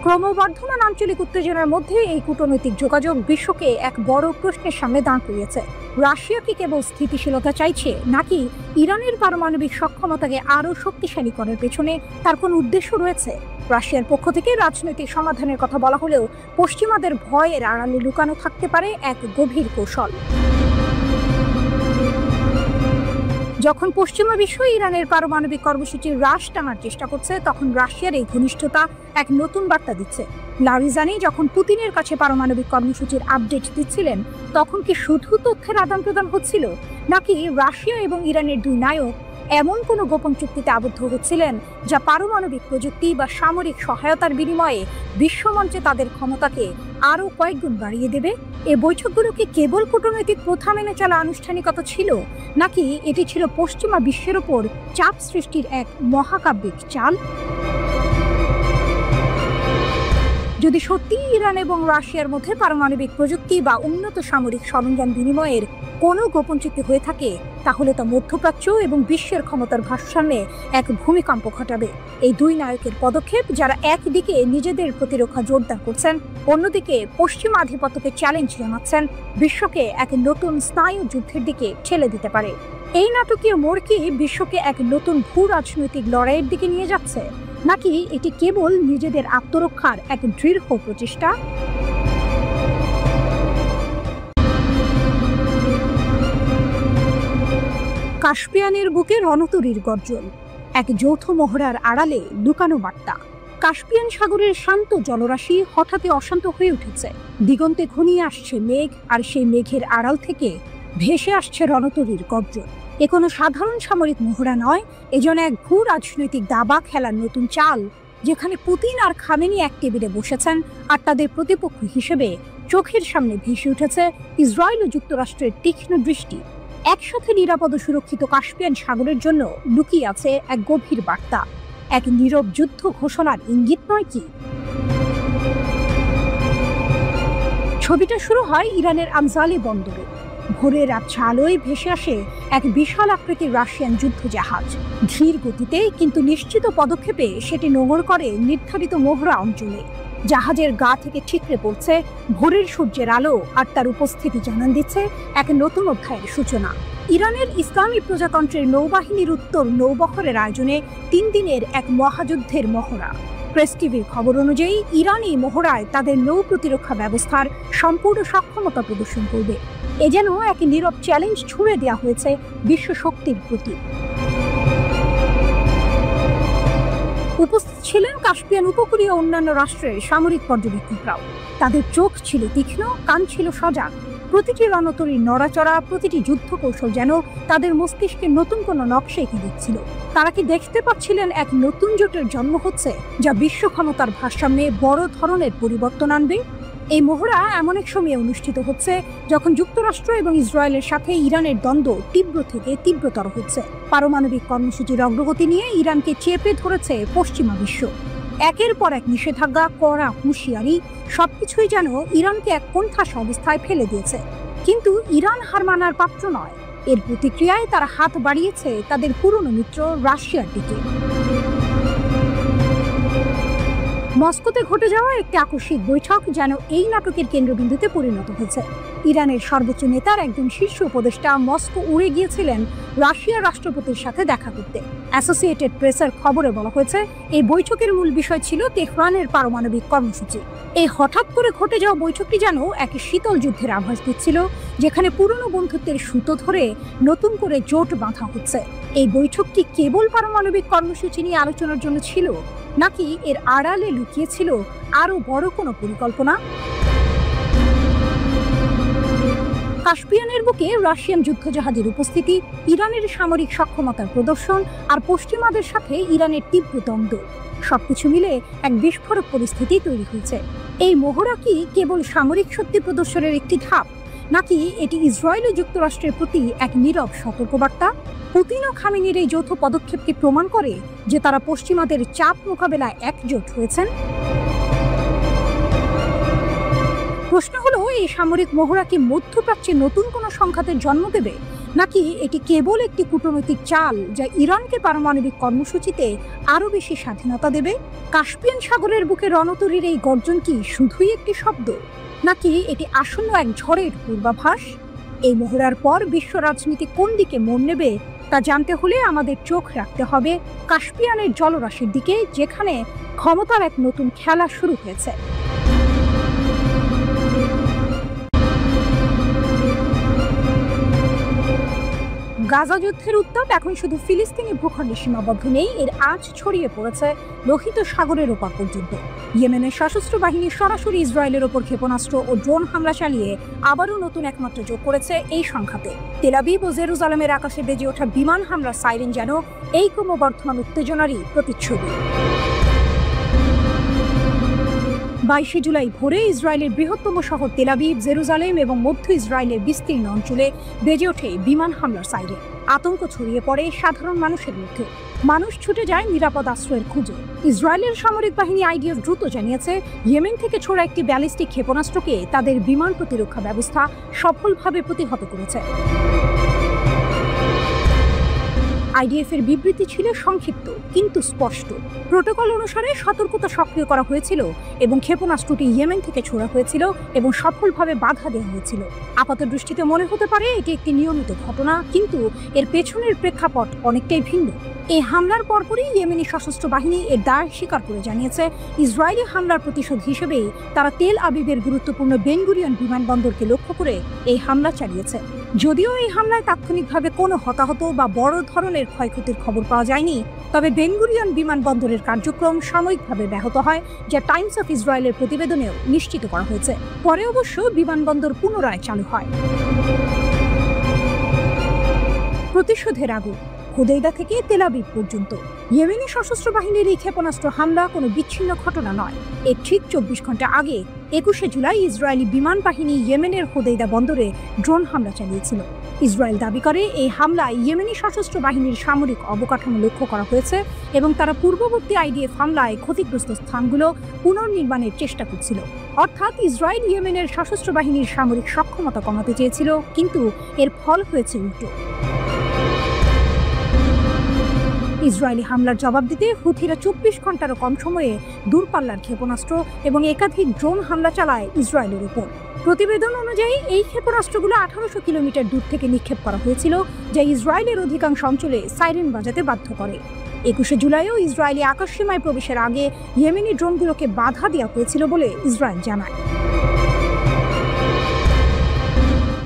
ক্রমবর্ধমান আঞ্চলিক উত্তেজনার মধ্যে এই কূটনৈতিক যোগাযোগ বিশ্বকে এক বড় প্রশ্নের সামনে দাঁড় করিয়েছে। রাশিয়া কি কেবল স্থিতিশীলতা চাইছে, নাকি ইরানের পারমাণবিক সক্ষমতাকে আরও শক্তিশালী করার পেছনে তার কোন উদ্দেশ্য রয়েছে? রাশিয়ার পক্ষ থেকে রাজনৈতিক সমাধানের কথা বলা হলেও পশ্চিমাদের ভয়ের আড়ালে লুকানো থাকতে পারে এক গভীর কৌশল। যখন পশ্চিমা বিশ্ব ইরানের পারমাণবিক কর্মসূচির হ্রাস টানার চেষ্টা করছে, তখন রাশিয়ার এই ঘনিষ্ঠতা এক নতুন বার্তা দিচ্ছে। লারিজানি যখন পুতিনের কাছে পারমাণবিক কর্মসূচির আপডেট দিচ্ছিলেন, তখন কি শুধু তথ্যের আদান প্রদান হচ্ছিল, নাকি রাশিয়া এবং ইরানের দুই নায়ক এমন কোনো গোপন চুক্তিতে আবদ্ধ হচ্ছিলেন যা পারমাণবিক প্রযুক্তি বা সামরিক সহায়তার বিনিময়ে বিশ্বমঞ্চে তাদের ক্ষমতাকে আরও কয়েকগুণ বাড়িয়ে দেবে? এই বৈঠকগুলো কি কেবল কূটনৈতিক প্রথা মেনে চলা আনুষ্ঠানিকতা ছিল, নাকি এটি ছিল পশ্চিমা বিশ্বের ওপর চাপ সৃষ্টির এক মহাকাব্যিক চাল? যদি সত্যি ইরান এবং রাশিয়ার মধ্যে পারমাণবিক প্রযুক্তি বা উন্নত সামরিক সরঞ্জাম বিনিময়ের কোনো গোপন চুক্তি হয়ে থাকে, তাহলে তা মধ্যপ্রাচ্য এবং বিশ্বের ক্ষমতার ভারসাম্যে এক ভূমিকম্প ঘটাবে। এই দুই নায়কের পদক্ষেপ, যারা একদিকে নিজেদের প্রতিরক্ষা জোরদার করছেন, অন্যদিকে পশ্চিমা আধিপত্যকে চ্যালেঞ্জ জানাচ্ছেন, বিশ্বকে এক নতুন স্নায়ু যুদ্ধের দিকে ঠেলে দিতে পারে। এই নাটকীয় মোড় কি বিশ্বকে এক নতুন ভূ রাজনৈতিক লড়াইয়ের দিকে নিয়ে যাচ্ছে, নাকি এটি কেবল নিজেদের আত্মরক্ষার এক দৃঢ় প্রচেষ্টা? কাস্পিয়ানের বুকে রণতরীর গর্জন, এক যৌথ মহড়ার আড়ালে লুকানো বার্তা। কাস্পিয়ান সাগরের শান্ত জলরাশি হঠাৎই অশান্ত হয়ে উঠেছে। দিগন্তে ঘনিয়ে আসছে মেঘ, আর সেই মেঘের আড়াল থেকে ভেসে আসছে রণতরীর গর্জন। এ কোনো সাধারণ সামরিক মহড়া নয়, এজন্য এক ভূ রাজনৈতিক দাবা খেলার নতুন চাল, যেখানে পুতিন আর খামেনি এক টেবিলে বসেছেন, আর তাদের প্রতিপক্ষ হিসেবে চোখের সামনে ভেসে উঠেছে ইসরায়েল ও যুক্তরাষ্ট্রের তীক্ষ্ণ দৃষ্টি। একসাথে নিরাপদ ও সুরক্ষিত কাস্পিয়ান সাগরের জন্য লুকিয়ে আছে এক গভীর বার্তা, এক নীরব যুদ্ধ ঘোষণার ইঙ্গিত নয় কি? ছবিটা শুরু হয় ইরানের আমজালি বন্দরে। ভোরের আবছা আলোয় ভেসে আসে এক বিশাল আকৃতির রাশিয়ান যুদ্ধ জাহাজ। ধীর গতিতে কিন্তু নিশ্চিত পদক্ষেপে সেটি নোঙর করে নির্ধারিত মহড়া অঞ্চলে। জাহাজের গা থেকে ঠিকরে পড়ছে ভোরের সূর্যের আলো, আর তার উপস্থিতি জানান দিচ্ছে এক নতুন অধ্যায়ের সূচনা। ইরানের ইসলামী প্রজাতন্ত্রের নৌবাহিনীর উত্তর নৌবহরের আয়োজনে 3 দিনের এক মহাযুদ্ধের মহড়া। প্রেস টিভির খবর অনুযায়ী ইরান এই মহড়ায় তাদের নৌ প্রতিরক্ষা ব্যবস্থার সম্পূর্ণ সক্ষমতা প্রদর্শন করবে। এ যেন এক নীরব চ্যালেঞ্জ ছুড়ে দেওয়া হয়েছে বিশ্ব শক্তির প্রতি। উপস্থিত ছিলেন কাস্পিয়ান উপকূলীয় অন্যান্য রাষ্ট্রের সামরিক পর্যবেক্ষকরাও। তাদের চোখ ছিল তীক্ষ্ণ, কান ছিল সজাগ। প্রতিটি রণতরীর নড়াচড়া, প্রতিটি যুদ্ধ কৌশল যেন তাদের মস্তিষ্কে নতুন কোনো নকশা এঁকে দিচ্ছিল। তারা কি দেখতে পাচ্ছিলেন এক নতুন জোটের জন্ম হচ্ছে, যা বিশ্ব ক্ষমতার ভারসাম্যে বড় ধরনের পরিবর্তন আনবে? এই মহড়া এমন এক সময়ে অনুষ্ঠিত হচ্ছে যখন যুক্তরাষ্ট্র এবং ইসরায়েলের সাথে ইরানের দ্বন্দ্ব তীব্র থেকে তীব্রতর হচ্ছে। পারমাণবিক কর্মসূচির অগ্রগতি নিয়ে ইরানকে চেপে ধরেছে পশ্চিমা বিশ্ব। একের পর এক নিষেধাজ্ঞা, কড়া হুঁশিয়ারি, সবকিছুই যেন ইরানকে এক কোণঠাসা অবস্থায় ফেলে দিয়েছে। কিন্তু ইরান হার মানার পাত্র নয়। এর প্রতিক্রিয়ায় তারা হাত বাড়িয়েছে তাদের পুরনো মিত্র রাশিয়ার দিকে। মস্কোতে ঘটে যাওয়া একটি আকস্মিক বৈঠক যেন এই নাটকের কেন্দ্রবিন্দুতে পরিণত হয়েছে। ইরানের সর্বোচ্চ নেতার একজন শীর্ষ উপদেষ্টা মস্কো উড়ে গিয়েছিলেন রাশিয়ার রাষ্ট্রপতির সাথে দেখা করতে। অ্যাসোসিয়েটেড প্রেসের খবরে বলা হয়েছে, এই বৈঠকের মূল বিষয় ছিল তেহরানের পারমাণবিক কর্মসূচি। এই হঠাৎ করে ঘটে যাওয়া বৈঠকটি যেন এক শীতল যুদ্ধের আভাস দিচ্ছিল, যেখানে পুরনো বন্ধুত্বের সুতো ধরে নতুন করে জোট বাঁধা হচ্ছে। এই বৈঠকটি কেবল পারমাণবিক কর্মসূচি নিয়ে আলোচনার জন্য ছিল, নাকি এর আড়ালে লুকিয়ে ছিল আরো বড় কোনো পরিকল্পনা? কাস্পিয়ানের বুকে রাশিয়ান যুদ্ধজাহাজের উপস্থিতি, ইরানের সামরিক সক্ষমতার প্রদর্শন, আর পশ্চিমাদের সাথে ইরানের তীব্র দ্বন্দ্ব, সবকিছু মিলে এক বিস্ফোরক পরিস্থিতি তৈরি হয়েছে। এই মহড়া কি কেবল সামরিক শক্তি প্রদর্শনের একটি ধাপ, নাকি এটি ইসরায়েল ও যুক্তরাষ্ট্রের প্রতি এক নীরব সতর্কবার্তা? পুতিন ও খামেনির এই যৌথ পদক্ষেপকে প্রমাণ করে যে তারা পশ্চিমাদের চাপ মোকাবেলায় একজোট হয়েছেন। প্রশ্ন হলো, এই সামরিক মহড়া কি মধ্যপ্রাচ্যে নতুন কোনো সংঘাতের জন্ম দেবে, নাকি এটি কেবল একটি কূটনৈতিক চাল যা ইরানকে পারমাণবিক কর্মসূচিতে আরও বেশি স্বাধীনতা দেবে? কাস্পিয়ান সাগরের বুকে রণতরীর এই গর্জন কি শুধুই একটি শব্দ, নাকি এটি আসন্ন এক ঝড়ের পূর্বাভাস? এই মহড়ার পর বিশ্ব রাজনীতি কোন দিকে মন নেবে তা জানতে হলে আমাদের চোখ রাখতে হবে কাস্পিয়ানের জলরাশির দিকে, যেখানে ক্ষমতার এক নতুন খেলা শুরু হয়েছে। গাজা যুদ্ধের উত্তাপ এখন শুধু ফিলিস্তিনি ভূখণ্ডে সীমাবদ্ধ নেই, এর আঁচ ছড়িয়ে পড়েছে লোহিত সাগরের ওপার পর্যন্ত। ইয়েমেনের সশস্ত্র বাহিনী সরাসরি ইসরায়েলের ওপর ক্ষেপণাস্ত্র ও ড্রোন হামলা চালিয়ে আবারও নতুন এক মাত্রা যোগ করেছে এই সংঘাতে। তেল আবিব ও জেরুজালেমের আকাশে বেজে ওঠা বিমান হামলার সাইরেন যেন এই ক্রমবর্ধমান উত্তেজনারই প্রতিচ্ছবি। 22 জুলাই ভোরে ইসরায়েলের বৃহত্তম শহর তেল আবিব, জেরুজালেম এবং মধ্য ইসরায়েলের বিস্তীর্ণ অঞ্চলে বেজে ওঠে বিমান হামলার সাইরেন। আতঙ্ক ছড়িয়ে পড়ে সাধারণ মানুষের মধ্যে। মানুষ ছুটে যায় নিরাপদ আশ্রয়ের খুঁজে। ইসরায়েলের সামরিক বাহিনী আইডিএফ দ্রুত জানিয়েছে, ইয়েমেন থেকে ছোড়া একটি ব্যালিস্টিক ক্ষেপণাস্ত্রকে তাদের বিমান প্রতিরক্ষা ব্যবস্থা সফলভাবে প্রতিহত করেছে। আইডিএফ এর বিবৃতি ছিল সংক্ষিপ্ত কিন্তু স্পষ্ট। প্রোটোকল অনুসারে সতর্কতা সক্রিয় করা হয়েছিল এবং ক্ষেপণাস্ত্রটি ইয়েমেন থেকে ছোড়া হয়েছিল এবং সফলভাবে বাধা দেওয়া হয়েছিল। আপাত দৃষ্টিতে মনে হতে পারে এটি একটি নিয়মিত ঘটনা, কিন্তু এর পেছনের প্রেক্ষাপট অনেকটাই ভিন্ন। এই হামলার পরপরই ইয়েমেনি সশস্ত্র বাহিনী এর দায় স্বীকার করে জানিয়েছে, ইসরায়েলি হামলার প্রতিশোধ হিসেবেই তারা তেল আবিবের গুরুত্বপূর্ণ বেন গুরিয়ন বিমানবন্দরকে লক্ষ্য করে এই হামলা চালিয়েছে। যদিও এই হামলায় তাৎক্ষণিকভাবে কোনো হতাহত বা বড় ধরনের ক্ষয়ক্ষতির খবর পাওয়া যায়নি, তবে বেন গুরিয়ন বিমানবন্দরের কার্যক্রম সাময়িকভাবে ব্যাহত হয়, যা টাইমস অফ ইসরায়েলের প্রতিবেদনেও নিশ্চিত করা হয়েছে। পরে অবশ্য বিমানবন্দর পুনরায় চালু হয়। প্রতিশোধের আগুন হুদাইদা থেকে তেল আবিব পর্যন্ত ইয়েমেনি সশস্ত্র বাহিনীর এই ক্ষেপণাস্ত্র হামলা কোনো বিচ্ছিন্ন ঘটনা নয়। এর ঠিক 24 ঘন্টা আগে 21 জুলাই ইসরায়েলি বিমান বাহিনী ইয়েমেনের হুদাইদা বন্দরে ড্রোন হামলা চালিয়েছিল। ইসরায়েল দাবি করে এই হামলায় ইয়েমেনি সশস্ত্র বাহিনীর সামরিক অবকাঠামো লক্ষ্য করা হয়েছে এবং তারা পূর্ববর্তী আইডিএফ হামলায় ক্ষতিগ্রস্ত স্থানগুলো পুনর্নির্মাণের চেষ্টা করছিল। অর্থাৎ ইসরায়েল ইয়েমেনের সশস্ত্র বাহিনীর সামরিক সক্ষমতা কমাতে চেয়েছিল, কিন্তু এর ফল হয়েছে উল্টো। ইসরায়েলি হামলার জবাব দিতে হুথিরা 24 ঘন্টারও কম সময়ে দূরপাল্লার ক্ষেপণাস্ত্র এবং একাধিক ড্রোন হামলা চালায় ইসরায়েলের উপর। প্রতিবেদন অনুযায়ী এই ক্ষেপণাস্ত্রগুলো 1800 কিলোমিটার দূর থেকে নিক্ষেপ করা হয়েছিল, যা ইসরায়েলের অধিকাংশ অঞ্চলে সাইরেন বাজাতে বাধ্য করে। 21 জুলাইও ইসরায়েলি আকাশসীমায় প্রবেশের আগে ইয়েমেনি ড্রোনগুলোকে বাধা দেওয়া হয়েছিল বলে ইসরায়েল জানায়।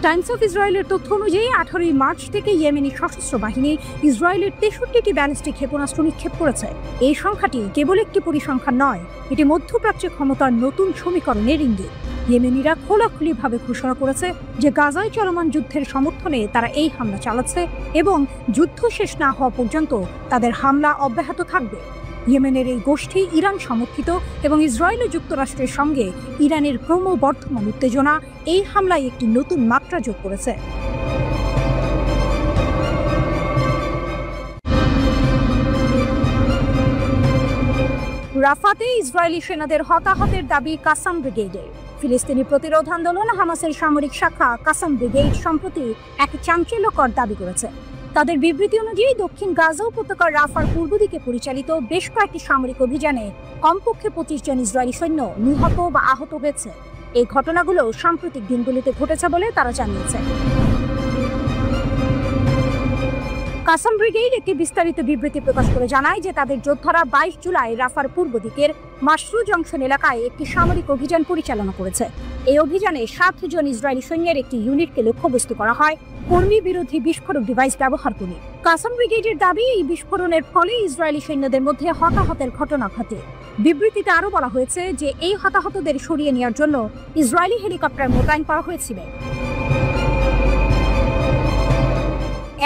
টাইমস অফ ইসরায়েলের তথ্য অনুযায়ী 18 মার্চ থেকে ইয়েমেনি সশস্ত্র বাহিনী ইসরায়েলের 63টি ব্যালিস্টিক ক্ষেপণাস্ত্র নিক্ষেপ করেছে। এই সংখ্যাটি কেবল একটি পরিসংখ্যান নয়, এটি মধ্যপ্রাচ্যে ক্ষমতার নতুন সমীকরণের ইঙ্গিত। ইয়েমেনিরা খোলাখুলিভাবে ঘোষণা করেছে যে গাজায় চলমান যুদ্ধের সমর্থনে তারা এই হামলা চালাচ্ছে এবং যুদ্ধ শেষ না হওয়া পর্যন্ত তাদের হামলা অব্যাহত থাকবে। ইয়েমেনের এই গোষ্ঠী ইরান সমর্থিত এবং ইসরায়েল ও যুক্তরাষ্ট্রের সঙ্গে ইরানের ক্রমবর্ধমান উত্তেজনা এই হামলায় একটি নতুন মাত্রা যোগ করেছে। রাফাতে ইসরায়েলি সেনাদের হতাহতের দাবি কাসাম ব্রিগেডের। ফিলিস্তিনি প্রতিরোধ আন্দোলন হামাসের সামরিক শাখা কাসাম ব্রিগেড সম্প্রতি এক চাঞ্চল্যকর দাবি করেছে। তাদের বিবৃতি অনুযায়ী দক্ষিণ গাজা উপত্যকার রাফার পূর্ব দিকে পরিচালিত বেশ কয়েকটি সামরিক অভিযানে কমপক্ষে 25 জন ইসরায়েলি সৈন্য নিহত বা আহত হয়েছে। এই ঘটনাগুলো সাম্প্রতিক দিনগুলিতে ঘটেছে বলে তারা জানিয়েছে। কাসাম ব্রিগেড একটি বিস্তারিত বিবৃতি প্রকাশ করে জানায় যে তাদের যোদ্ধারা 22 জুলাই রাফার পূর্ব দিকের মাশরু জংশন এলাকায় একটি সামরিক অভিযান পরিচালনা করেছে। এই অভিযানে 7 জন ইসরায়েলি সৈন্যের একটি ইউনিটকে লক্ষ্যবস্তু করা হয় কর্মী বিরোধী বিস্ফোরক ডিভাইস ব্যবহার করে। কাসাম ব্রিগেডের দাবি, এই বিস্ফোরণের ফলে ইসরায়েলি সৈন্যদের মধ্যে হতাহতের ঘটনা ঘটে। বিবৃতিতে আরও বলা হয়েছে যে এই হতাহতদের সরিয়ে নেওয়ার জন্য ইসরায়েলি হেলিকপ্টার মোতায়েন করা হয়েছিল।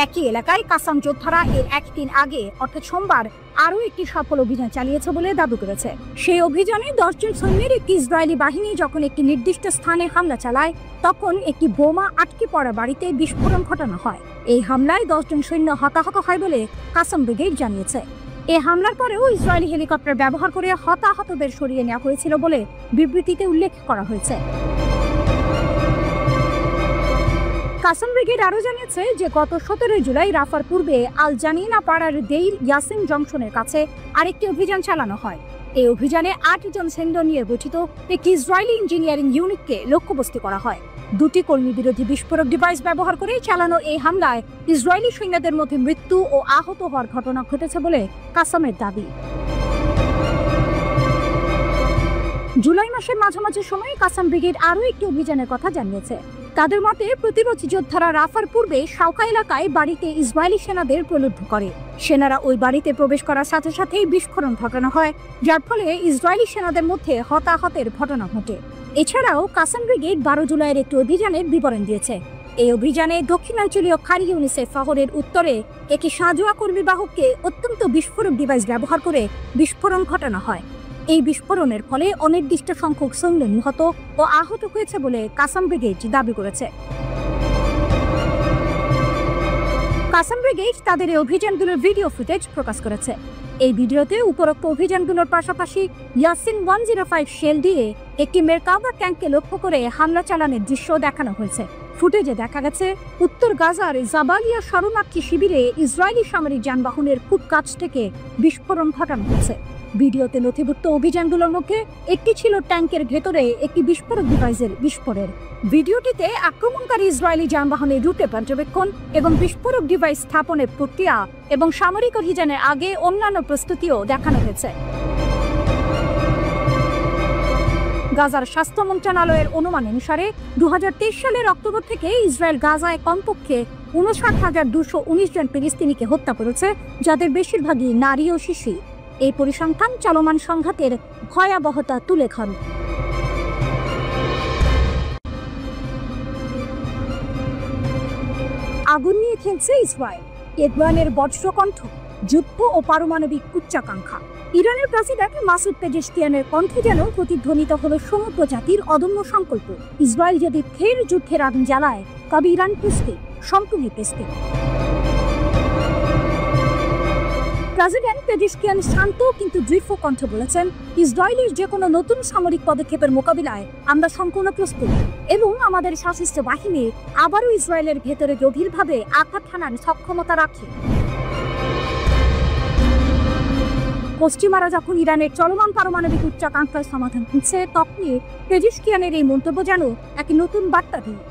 একই এলাকায় কাসাম যোদ্ধারা এর একদিন আগে অর্থাৎ সোমবার আরও একটি সফল অভিযান চালিয়েছে বলে দাবি করেছে। সেই অভিযানে 10 জন সৈন্যের একটি ইসরায়েলি বাহিনী যখন একটি নির্দিষ্ট স্থানে হামলা চালায়, তখন একটি বোমা আটকে পড়া বাড়িতে বিস্ফোরণ ঘটানো হয়। এই হামলায় 10 জন সৈন্য হতাহত হয় বলে কাসাম ব্রিগেড জানিয়েছে। এই হামলার পরেও ইসরায়েলি হেলিকপ্টার ব্যবহার করে হতাহতদের সরিয়ে নেওয়া হয়েছিল বলে বিবৃতিতে উল্লেখ করা হয়েছে। কাসাম ব্রিগেড আরও জানিয়েছে যে গত 17 জুলাই রাফার পূর্বে আল জানিনা পাড়ার দেইর ইয়াসিন জংশনের কাছে আরেকটি অভিযান চালানো হয়। এই অভিযানে 8 জন সৈন্য নিয়ে গঠিত একটি ইসরায়েলি ইঞ্জিনিয়ারিং ইউনিটকে লক্ষ্যবস্তু করা হয়। 2টি কর্মী বিরোধী বিস্ফোরক ডিভাইস ব্যবহার করে চালানো এই হামলায় ইসরায়েলি সৈন্যদের মধ্যে মৃত্যু ও আহত হওয়ার ঘটনা ঘটেছে বলে কাসামের দাবি। জুলাই মাসের মাঝামাঝি সময়ে কাসাম ব্রিগেড আরও একটি অভিযানের কথা জানিয়েছে। তাদের মতে প্রতিরোধী যোদ্ধারা রাফার পূর্বে সাউকা এলাকায় বাড়িতে ইসরায়েলি সেনাদের প্রলুব্ধ করে। সেনারা ওই বাড়িতে প্রবেশ করার সাথে সাথেই বিস্ফোরণ ঘটানো হয়, যার ফলে ইসরায়েলি সেনাদের মধ্যে হতাহতের ঘটনা ঘটে। এছাড়াও কাসাম ব্রিগেড 12 জুলাইয়ের একটি অভিযানের বিবরণ দিয়েছে। এই অভিযানে দক্ষিণাঞ্চলীয় খান ইউনিসেফ শহরের উত্তরে একটি সাঁজোয়া কর্মীবাহককে অত্যন্ত বিস্ফোরক ডিভাইস ব্যবহার করে বিস্ফোরণ ঘটানো হয়। এই বিস্ফোরণের ফলে অনির্দিষ্ট সংখ্যক সৈন্য নিহত ও আহত হয়েছে বলে কাসাম ব্রিগেড দাবি করেছে। কাসাম ব্রিগেড তাদের এই অভিযানগুলোর ভিডিও ফুটেজ প্রকাশ করেছে। এই ভিডিওতে উপরোক্ত অভিযানগুলোর পাশাপাশি ইয়াসিন 105 শেল দিয়ে একটি মেরকাভা ট্যাঙ্ককে লক্ষ্য করে হামলা চালানোর দৃশ্য দেখানো হয়েছে। ফুটেজে দেখা গেছে উত্তর গাজার জাবালিয়া শরণার্থী শিবিরে ইসরায়েলি সামরিক যানবাহনের খুব কাছ থেকে বিস্ফোরণ ঘটানো হয়েছে। ভিডিওতে নথিভুক্ত অভিযানগুলোর মধ্যে একটি ছিল ট্যাঙ্কের ভেতরে একটি বিস্ফোরক ডিভাইসের বিস্ফোরণ। ভিডিওটিতে আক্রমণকারী ইসরায়েলি যানবাহনের রুটে পর্যবেক্ষণ এবং বিস্ফোরক ডিভাইস স্থাপনের প্রক্রিয়া এবং সামরিক অভিযানের আগে অন্যান্য প্রস্তুতিও দেখানো হয়েছে। গাজার স্বাস্থ্য মন্ত্রণালয়ের অনুমান অনুসারে 2023 সালের অক্টোবর থেকে ইসরায়েল গাজায় কমপক্ষে 59,219 জন ফিলিস্তিনিকে হত্যা করেছে, যাদের বেশিরভাগই নারী ও শিশু। এই পরিসংখ্যান চলমান সংঘাতের ভয়াবহতা তুলে ধরে। আগুন নিয়ে খেলছে ইসরায়েল, ইরানের বজ্রকণ্ঠ, যুদ্ধ ও পারমাণবিক উচ্চাকাঙ্ক্ষা। ইরানের প্রেসিডেন্ট মাসুদ পেজেশকিয়ানের কণ্ঠে যেন প্রতিধ্বনিত হলো সমগ্র জাতির অদম্য সংকল্প। ইসরায়েল যদি ফের যুদ্ধের আগুন জ্বালায়, তবে ইরান পেস্তে, সম্পূর্ণ পেস্তে। প্রেসিডেন্ট পেজেশকিয়ান শান্ত কিন্তু দৃঢ় কণ্ঠে বলেছেন, ইসরায়েলের যে কোনো নতুন সামরিক পদক্ষেপের মোকাবিলায় আমরা সম্পূর্ণ প্রস্তুত এবং আমাদের সশস্ত্র বাহিনী আবারও ইসরায়েলের ভেতরে গভীরভাবে আঘাত হানার সক্ষমতা রাখে। পশ্চিমারা যখন ইরানের চলমান পারমাণবিক উচ্চাকাঙ্ক্ষার সমাধান খুঁজছে, তখনই পেজেশকিয়ানের এই মন্তব্য যেন এক নতুন বার্তা দেয়।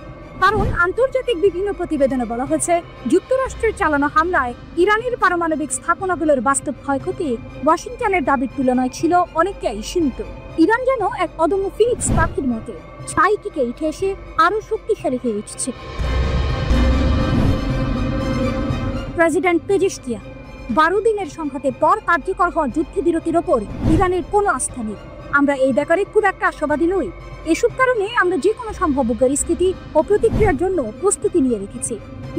কারণ আন্তর্জাতিক বিভিন্ন প্রতিবেদনে বলা হয়েছে, যুক্তরাষ্ট্রের চালানো হামলায় ইরানের পারমাণবিক স্থাপনাগুলোর বাস্তব ক্ষয়ক্ষতি ওয়াশিংটনের দাবির তুলনায় ছিল অনেকটাই সীমিত। ইরান যেন এক অদম্য ফিনিক্স পাখির মতো ছাই থেকে উঠে এসে আরও শক্তিশালী হয়ে উঠছে। প্রেসিডেন্ট পেজেশকিয়ান 12 দিনের সংঘাতের পর কার্যকর হওয়া যুদ্ধবিরতির ওপর ইরানের কোনো আস্থা নেই। আমরা এই ব্যাপারে খুব একটা আশাবাদী নই। এসব কারণে আমরা যে কোনো সম্ভাব্য পরিস্থিতি ও প্রতিক্রিয়ার জন্য প্রস্তুতি নিয়ে রেখেছি।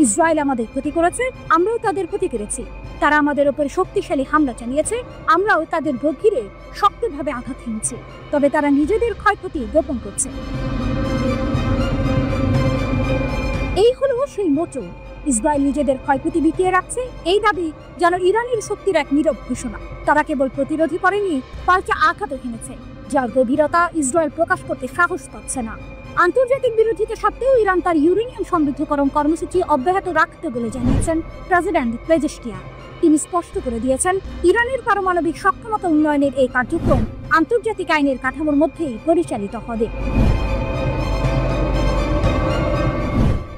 ইসরায়েল আমাদের ক্ষতি করেছে, আমরাও তাদের ক্ষতি করেছি। তারা আমাদের ওপর শক্তিশালী হামলা চালিয়েছে, আমরাও তাদের গভীরে শক্তভাবে আঘাত হেনেছি। তবে তারা নিজেদের ক্ষয়ক্ষতি গোপন করছে। এই হলো সেই মোচন। ইসরায়েল নিজেদের ক্ষয়ক্ষতি বিকিয়ে রাখছে, এই দাবি যেন ইরানের শক্তির এক নীরব ঘোষণা। তারা কেবল প্রতিরোধী করেনি, পাল্টা আঘাত হেনেছে, যার গভীরতা ইসরায়েল প্রকাশ করতে সাহস পাচ্ছে না। আন্তর্জাতিক বিরোধিতা সত্ত্বেও ইরান তার ইউরেনিয়াম সমৃদ্ধকরণ কর্মসূচি অব্যাহত রাখতে বলে জানিয়েছেন প্রেসিডেন্ট পেজেশকিয়ান। তিনি স্পষ্ট করে দিয়েছেন, ইরানের পারমাণবিক সক্ষমতা উন্নয়নের এই কার্যক্রম আন্তর্জাতিক আইনের কাঠামোর মধ্যেই পরিচালিত হবে।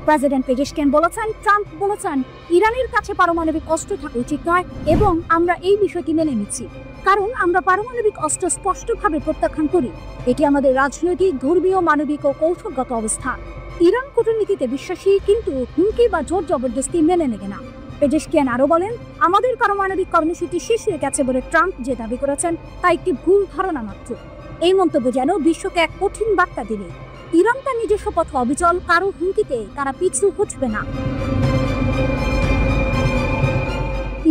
প্রেসিডেন্ট পেজেশকিয়ান বলেছেন, ট্রাম্প বলেছেন ইরানের কাছে পারমাণবিক অস্ত্র থাকা উচিত নয় এবং আমরা এই বিষয়টি মেনে নিচ্ছি, কারণ আমরা পারমাণবিক অস্ত্র স্পষ্টভাবে প্রত্যাখ্যান করি। এটি আমাদের রাজনৈতিক, ধর্মীয়, মানবিক ও কৌশলগত অবস্থা। ইরান কূটনীতিতে বিশ্বাসী, কিন্তু হুমকি বা জোর জবরদস্তি মেনে নেবে না। পেজেশকিয়ান আরও বলেন, আমাদের পারমাণবিক কর্মসূচি শেষ হয়ে গেছে বলে ট্রাম্প যে দাবি করেছেন তা একটি ভুল ধারণা মাত্র। এই মন্তব্য যেন বিশ্বকে এক কঠিন বার্তা দিবে। ইরান তার নিজস্ব পথ অবিচল, কারো হুমকিতে তারা পিছু হটবে না।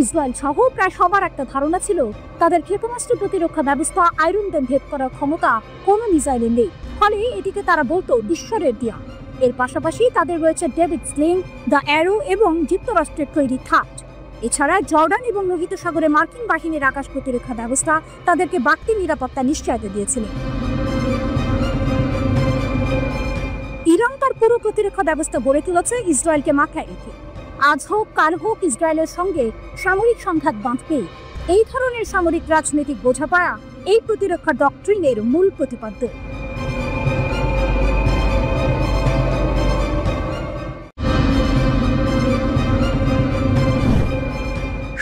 ইসরায়েল সহ প্রায় সবার একটা ধারণা ছিল, তাদের ক্ষেপণাস্ত্র প্রতিরক্ষা ব্যবস্থা আয়রন ডোম ভেদ করার ক্ষমতা কোনো মিসাইলের নেই, ফলে এটিকে তারা বলতো ঈশ্বরের দেয়া। এর পাশাপাশি তাদের রয়েছে ডেভিড স্লিং, দ্য অ্যারো এবং যুক্তরাষ্ট্রের তৈরি থাট। এছাড়া জর্ডান এবং লোহিত সাগরে মার্কিন বাহিনীর আকাশ প্রতিরক্ষা ব্যবস্থা তাদেরকে বাড়তি নিরাপত্তা নিশ্চয়তা দিয়েছিল। ইরান তার পুরো প্রতিরক্ষা ব্যবস্থা গড়ে তুলেছে ইসরায়েলকে মাথায় রেখে। আজ হোক কাল হোক ইসরায়েলের সঙ্গে সামরিক সংঘাত বাঁধবে। এই ধরনের সামরিক রাজনৈতিক বোঝাপড়া এই প্রতিরক্ষা ডক্ট্রিনের মূল প্রতিপাদ্য।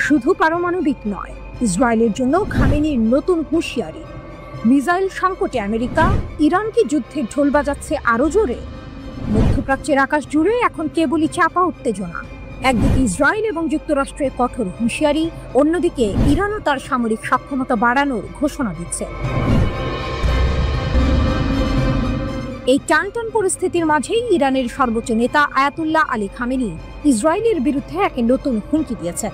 শুধু পারমাণবিক নয়, ইসরায়েলের জন্য খামেনির নতুন হুঁশিয়ারি। মিসাইল সংকটে আমেরিকা, ইরান কি যুদ্ধের ঢোল বাজাচ্ছে আরো জোরে? মধ্য মধ্যপ্রাচ্যের আকাশ জুড়ে এখন কেবলই চাপা উত্তেজনা। একদিকে ইসরায়েল এবং যুক্তরাষ্ট্রের কঠোর হুঁশিয়ারি, অন্যদিকে ইরানও তার সামরিক সক্ষমতা বাড়ানোর ঘোষণা দিচ্ছে। এই টানটান পরিস্থিতির মাঝেই ইরানের সর্বোচ্চ নেতা আয়াতুল্লাহ আলী খামেনি ইসরায়েলের বিরুদ্ধে এক নতুন হুমকি দিয়েছেন।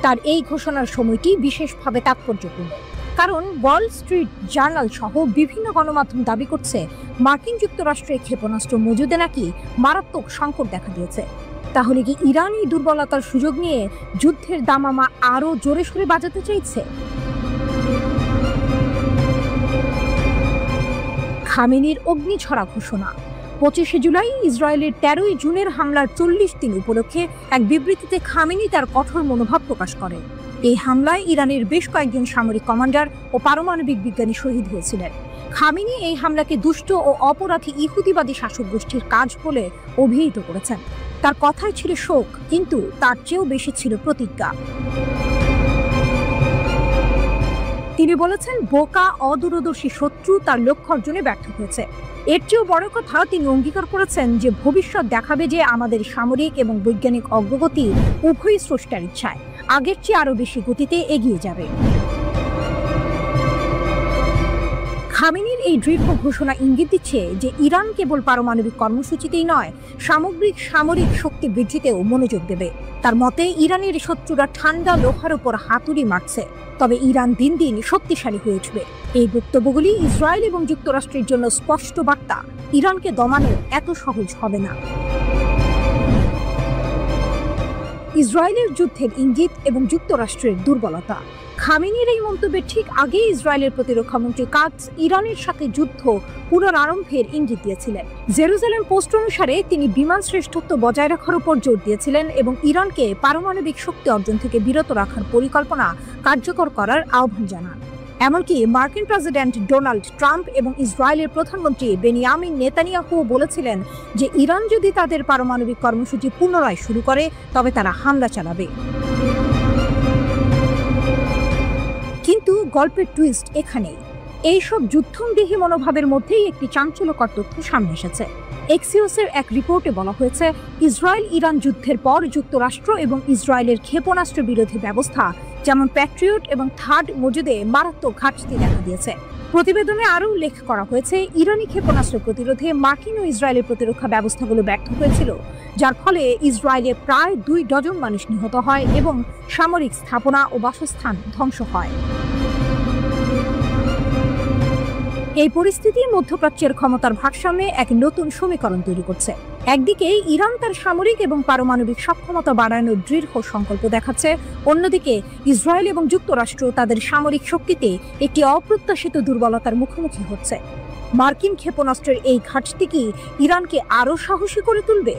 তার এই ঘোষণার সময়টি বিশেষভাবে তাৎপর্যপূর্ণ, কারণ ওয়াল স্ট্রিট জার্নাল সহ বিভিন্ন গণমাধ্যম দাবি করছে মার্কিন যুক্তরাষ্ট্রের ক্ষেপণাস্ত্র মজুদে নাকি মারাত্মক সংকট দেখা দিয়েছে। তাহলে কি ইরান এই দুর্বলতার সুযোগ নিয়ে যুদ্ধের দামামা আরও জোরে সোরে বাজাতে চাইছে? খামেনির অগ্নিঝরা ঘোষণা। 25শে জুলাই ইসরায়েলের 13ই জুনের হামলার 40 দিন উপলক্ষে এক বিবৃতিতে খামেনি তার কঠোর মনোভাব প্রকাশ করেন। এই হামলায় ইরানের বেশ কয়েকজন সামরিক কমান্ডার ও পারমাণবিক বিজ্ঞানী শহীদ হয়েছিলেন। খামেনি এই হামলাকে দুষ্ট ও অপরাধী ইহুদিবাদী শাসক গোষ্ঠীর কাজ বলে অভিহিত করেছেন। তার কথায় ছিল শোক, কিন্তু তার চেয়েও বেশি ছিল প্রতিজ্ঞা। তিনি বলেছেন, বোকা অদূরদর্শী শত্রু তার লক্ষ্য অর্জনে ব্যর্থ হয়েছে। এর চেয়েও বড় কথা, তিনি অঙ্গীকার করেছেন যে ভবিষ্যৎ দেখাবে যে আমাদের সামরিক এবং বৈজ্ঞানিক অগ্রগতি উভয় স্রষ্টার ইচ্ছায় আগের চেয়ে আরও বেশি গতিতে এগিয়ে যাবে। খামেনির এই দৃঢ় ঘোষণা ইঙ্গিত দিচ্ছে যে ইরান কেবল পারমাণবিক কর্মসূচিতেই নয়, সামগ্রিক সামরিক শক্তি বৃদ্ধিতেও মনোযোগ দেবে। তার মতে, ইরানের শত্রুরা ঠান্ডা লোহার উপর হাতুড়ি মারছে, তবে ইরান দিন দিন শক্তিশালী হয়ে উঠবে। এই বক্তব্যগুলি ইসরায়েল এবং যুক্তরাষ্ট্রের জন্য স্পষ্ট বার্তা, ইরানকে দমানো এত সহজ হবে না। ইসরায়েলের যুদ্ধের ইঙ্গিত এবং যুক্তরাষ্ট্রের দুর্বলতা। খামেনির এই মন্তব্যের ঠিক আগেই ইসরায়েলের প্রতিরক্ষামন্ত্রী কাটস ইরানের সাথে যুদ্ধ পুনরারম্ভের ইঙ্গিত দিয়েছিলেন। জেরুজালেম পোস্ট অনুসারে তিনি বিমান শ্রেষ্ঠত্ব বজায় রাখার উপর জোর দিয়েছিলেন এবং ইরানকে পারমাণবিক শক্তি অর্জন থেকে বিরত রাখার পরিকল্পনা কার্যকর করার আহ্বান জানান। এমনকি মার্কিন প্রেসিডেন্ট ডোনাল্ড ট্রাম্প এবং ইসরায়েলের প্রধানমন্ত্রী বেনিয়ামিন নেতানিয়াহু বলেছিলেন যে ইরান যদি তাদের পারমাণবিক কর্মসূচি পুনরায় শুরু করে তবে তারা হামলা চালাবে। কিন্তু গল্পের টুইস্ট এখানেই। এইসব যুদ্ধংদেহী মনোভাবের মধ্যেই একটি চাঞ্চল্যকর তথ্য সামনে এসেছে। এক্সিওসের এক রিপোর্টে বলা হয়েছে, ইসরায়েল ইরান যুদ্ধের পর যুক্তরাষ্ট্র এবং ইসরায়েলের ক্ষেপণাস্ত্র বিরোধী ব্যবস্থা যেমন প্যাট্রিয়ট এবং থার্ড মজুদে মারাত্মক ঘাটতি দেখা দিয়েছে। প্রতিবেদনে আরও উল্লেখ করা হয়েছে, ইরানি ক্ষেপণাস্ত্র প্রতিরোধে মার্কিন ও ইসরায়েলের প্রতিরক্ষা ব্যবস্থাগুলো ব্যর্থ হয়েছিল, যার ফলে ইসরায়েলে প্রায় 2 ডজন মানুষ নিহত হয় এবং সামরিক স্থাপনা ও বাসস্থান ধ্বংস হয়। এই পরিস্থিতি মধ্যপ্রাচ্যের ক্ষমতার ভারসাম্যে এক নতুন সমীকরণ তৈরি করছে। একদিকে ইরান তার সামরিক এবং পারমাণবিক সক্ষমতা বাড়ানোর দৃঢ় সংকল্প দেখাচ্ছে, অন্যদিকে ইসরায়েল এবং যুক্তরাষ্ট্র তাদের সামরিক শক্তিতে একটি অপ্রত্যাশিত দুর্বলতার মুখোমুখি হচ্ছে। মার্কিন ক্ষেপণাস্ত্রের এই ঘাটতি কি ইরানকে আরও সাহসী করে তুলবে?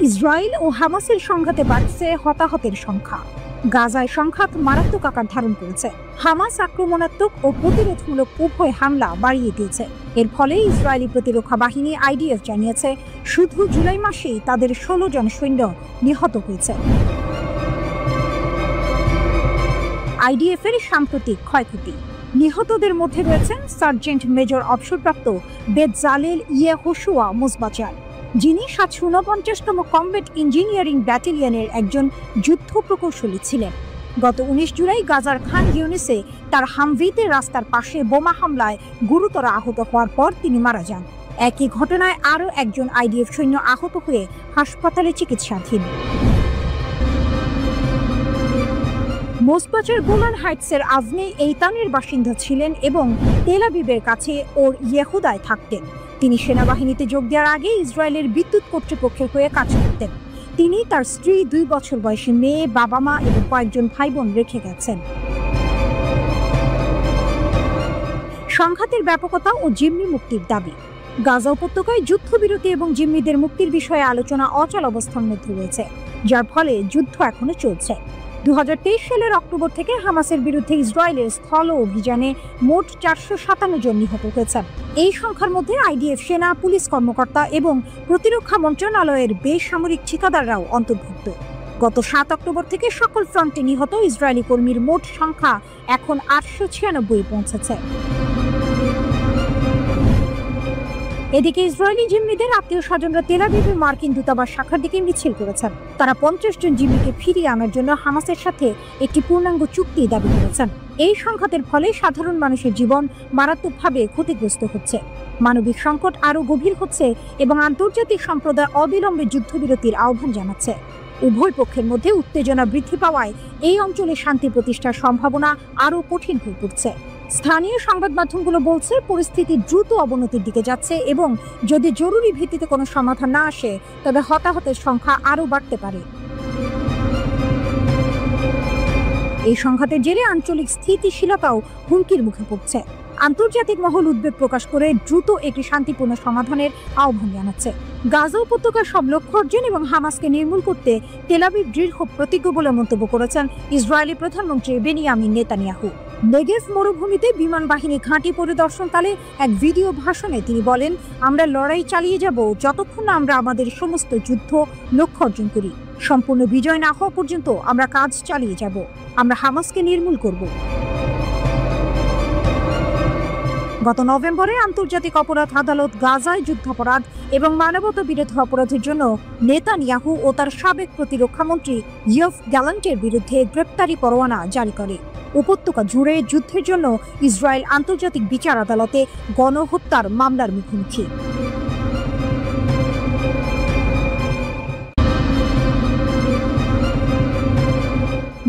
ইসরায়েল ও হামাসের সংঘাতে বাড়ছে হতাহতের সংখ্যা। গাজায় সংঘাত মারাত্মক আকার ধারণ করেছে। হামাস আক্রমণাত্মক ও প্রতিরোধমূলক উভয় হামলা বাড়িয়ে দিয়েছে। এর ফলে ইসরায়েলি প্রতিরক্ষা বাহিনী আইডিএফ জানিয়েছে, শুধু জুলাই মাসেই তাদের 16 জন সৈন্য নিহত হয়েছে। আইডিএফ এর সাম্প্রতিক ক্ষয়ক্ষতি। নিহতদের মধ্যে রয়েছেন সার্জেন্ট মেজর অবসরপ্রাপ্ত বেতজালেল ইয়েহোশুয়া মোজবাচার, যিনি 749তম কমব্যাট ইঞ্জিনিয়ারিং ব্যাটালিয়নের একজন যুদ্ধ প্রকৌশলী ছিলেন। গত 19 জুলাই গাজার খান ইউনিসে তার হামভিতে রাস্তার পাশে বোমা হামলায় গুরুতর আহত হওয়ার পর তিনি মারা যান। একই ঘটনায় আরও একজন আইডিএফ সৈন্য আহত হয়ে হাসপাতালে চিকিৎসাধীন। মোজবাচার গোলান হাইটসের আজনে এইতানের বাসিন্দা ছিলেন এবং তেল আবিবের কাছে ওর ইয়েহুদায় থাকতেন। তিনি সেনাবাহিনীতে যোগ দেওয়ার আগে ইসরায়েলের বিদ্যুৎ কর্তৃপক্ষের হয়ে কাজ করতেন। তিনি তার স্ত্রী, 2 বছর বয়সী মেয়ে, বাবা মা এবং কয়েকজন ভাই বোন রেখে গেছেন। সংঘাতের ব্যাপকতা ও জিম্মি মুক্তির দাবি। গাজা উপত্যকায় যুদ্ধবিরতি এবং জিম্মিদের মুক্তির বিষয়ে আলোচনা অচল অবস্থার মধ্যে রয়েছে, যার ফলে যুদ্ধ এখনো চলছে। 2023 সালের অক্টোবর থেকে হামাসের বিরুদ্ধে ইসরায়েলের স্থল অভিযানে মোট 457 জন নিহত হয়েছেন। এই সংখ্যার মধ্যে আইডিএফ সেনা, পুলিশ কর্মকর্তা এবং প্রতিরক্ষা মন্ত্রণালয়ের বেসামরিক ঠিকাদাররাও অন্তর্ভুক্ত। গত 7 অক্টোবর থেকে সকল ফ্রন্টে নিহত ইসরায়েলি কর্মীর মোট সংখ্যা এখন 896 পৌঁছেছে। এদিকে ইসরায়েলি জিম্মিদের আত্মীয় স্বজনরা তেল আবিবের মার্কিন দূতাবাস শাখার দিকে মিছিল করেছেন। তারা 50 জন জিম্মিকে ফিরিয়ে আনার জন্য হামাসের সাথে একটি পূর্ণাঙ্গ চুক্তি দাবি করেছেন। এই সংঘাতের ফলে সাধারণ মানুষের জীবন মারাত্মকভাবে ক্ষতিগ্রস্ত হচ্ছে, মানবিক সংকট আরও গভীর হচ্ছে এবং আন্তর্জাতিক সম্প্রদায় অবিলম্বে যুদ্ধবিরতির আহ্বান জানাচ্ছে। উভয় পক্ষের মধ্যে উত্তেজনা বৃদ্ধি পাওয়ায় এই অঞ্চলে শান্তি প্রতিষ্ঠার সম্ভাবনা আরও কঠিন হয়ে পড়ছে। স্থানীয় সংবাদ মাধ্যমগুলো বলছে পরিস্থিতি দ্রুত অবনতির দিকে যাচ্ছে এবং যদি জরুরি ভিত্তিতে কোনো সমাধান না আসে তবে হতাহতের সংখ্যা আরও বাড়তে পারে। এই সংঘাতের জেরে আঞ্চলিক স্থিতিশীলতাও হুমকির মুখে পড়ছে। আন্তর্জাতিক মহল উদ্বেগ প্রকাশ করে দ্রুত একটি শান্তিপূর্ণ সমাধানের আহ্বান জানাচ্ছে। গাজা উপত্যকার সব লক্ষ্য অর্জন এবং হামাসকে নির্মূল করতে তেল আবিব দৃঢ় প্রতিজ্ঞ বলে মন্তব্য করেছেন ইসরায়েলি প্রধানমন্ত্রী বেনিয়ামিন নেতানিয়াহু। নেগেভ মরুভূমিতে বিমান বাহিনী ঘাঁটি পরিদর্শনকালে এক ভিডিও ভাষণে তিনি বলেন, আমরা লড়াই চালিয়ে যাব যতক্ষণ না আমরা আমাদের সমস্ত যুদ্ধ লক্ষ্য অর্জন করি। সম্পূর্ণ বিজয় না হওয়া পর্যন্ত আমরা কাজ চালিয়ে যাব। আমরা হামাসকে নির্মূল করব। গত নভেম্বরে আন্তর্জাতিক অপরাধ আদালত গাজায় যুদ্ধাপরাধ এবং মানবতা বিরোধী অপরাধের জন্য নেতানিয়াহু ও তার সাবেক প্রতিরক্ষামন্ত্রী ইয়োভ গ্যালান্টের বিরুদ্ধে গ্রেপ্তারি পরোয়ানা জারি করে। উপত্যকা জুড়ে যুদ্ধের জন্য ইসরায়েল আন্তর্জাতিক বিচার আদালতে গণহত্যার মামলার মুখোমুখি।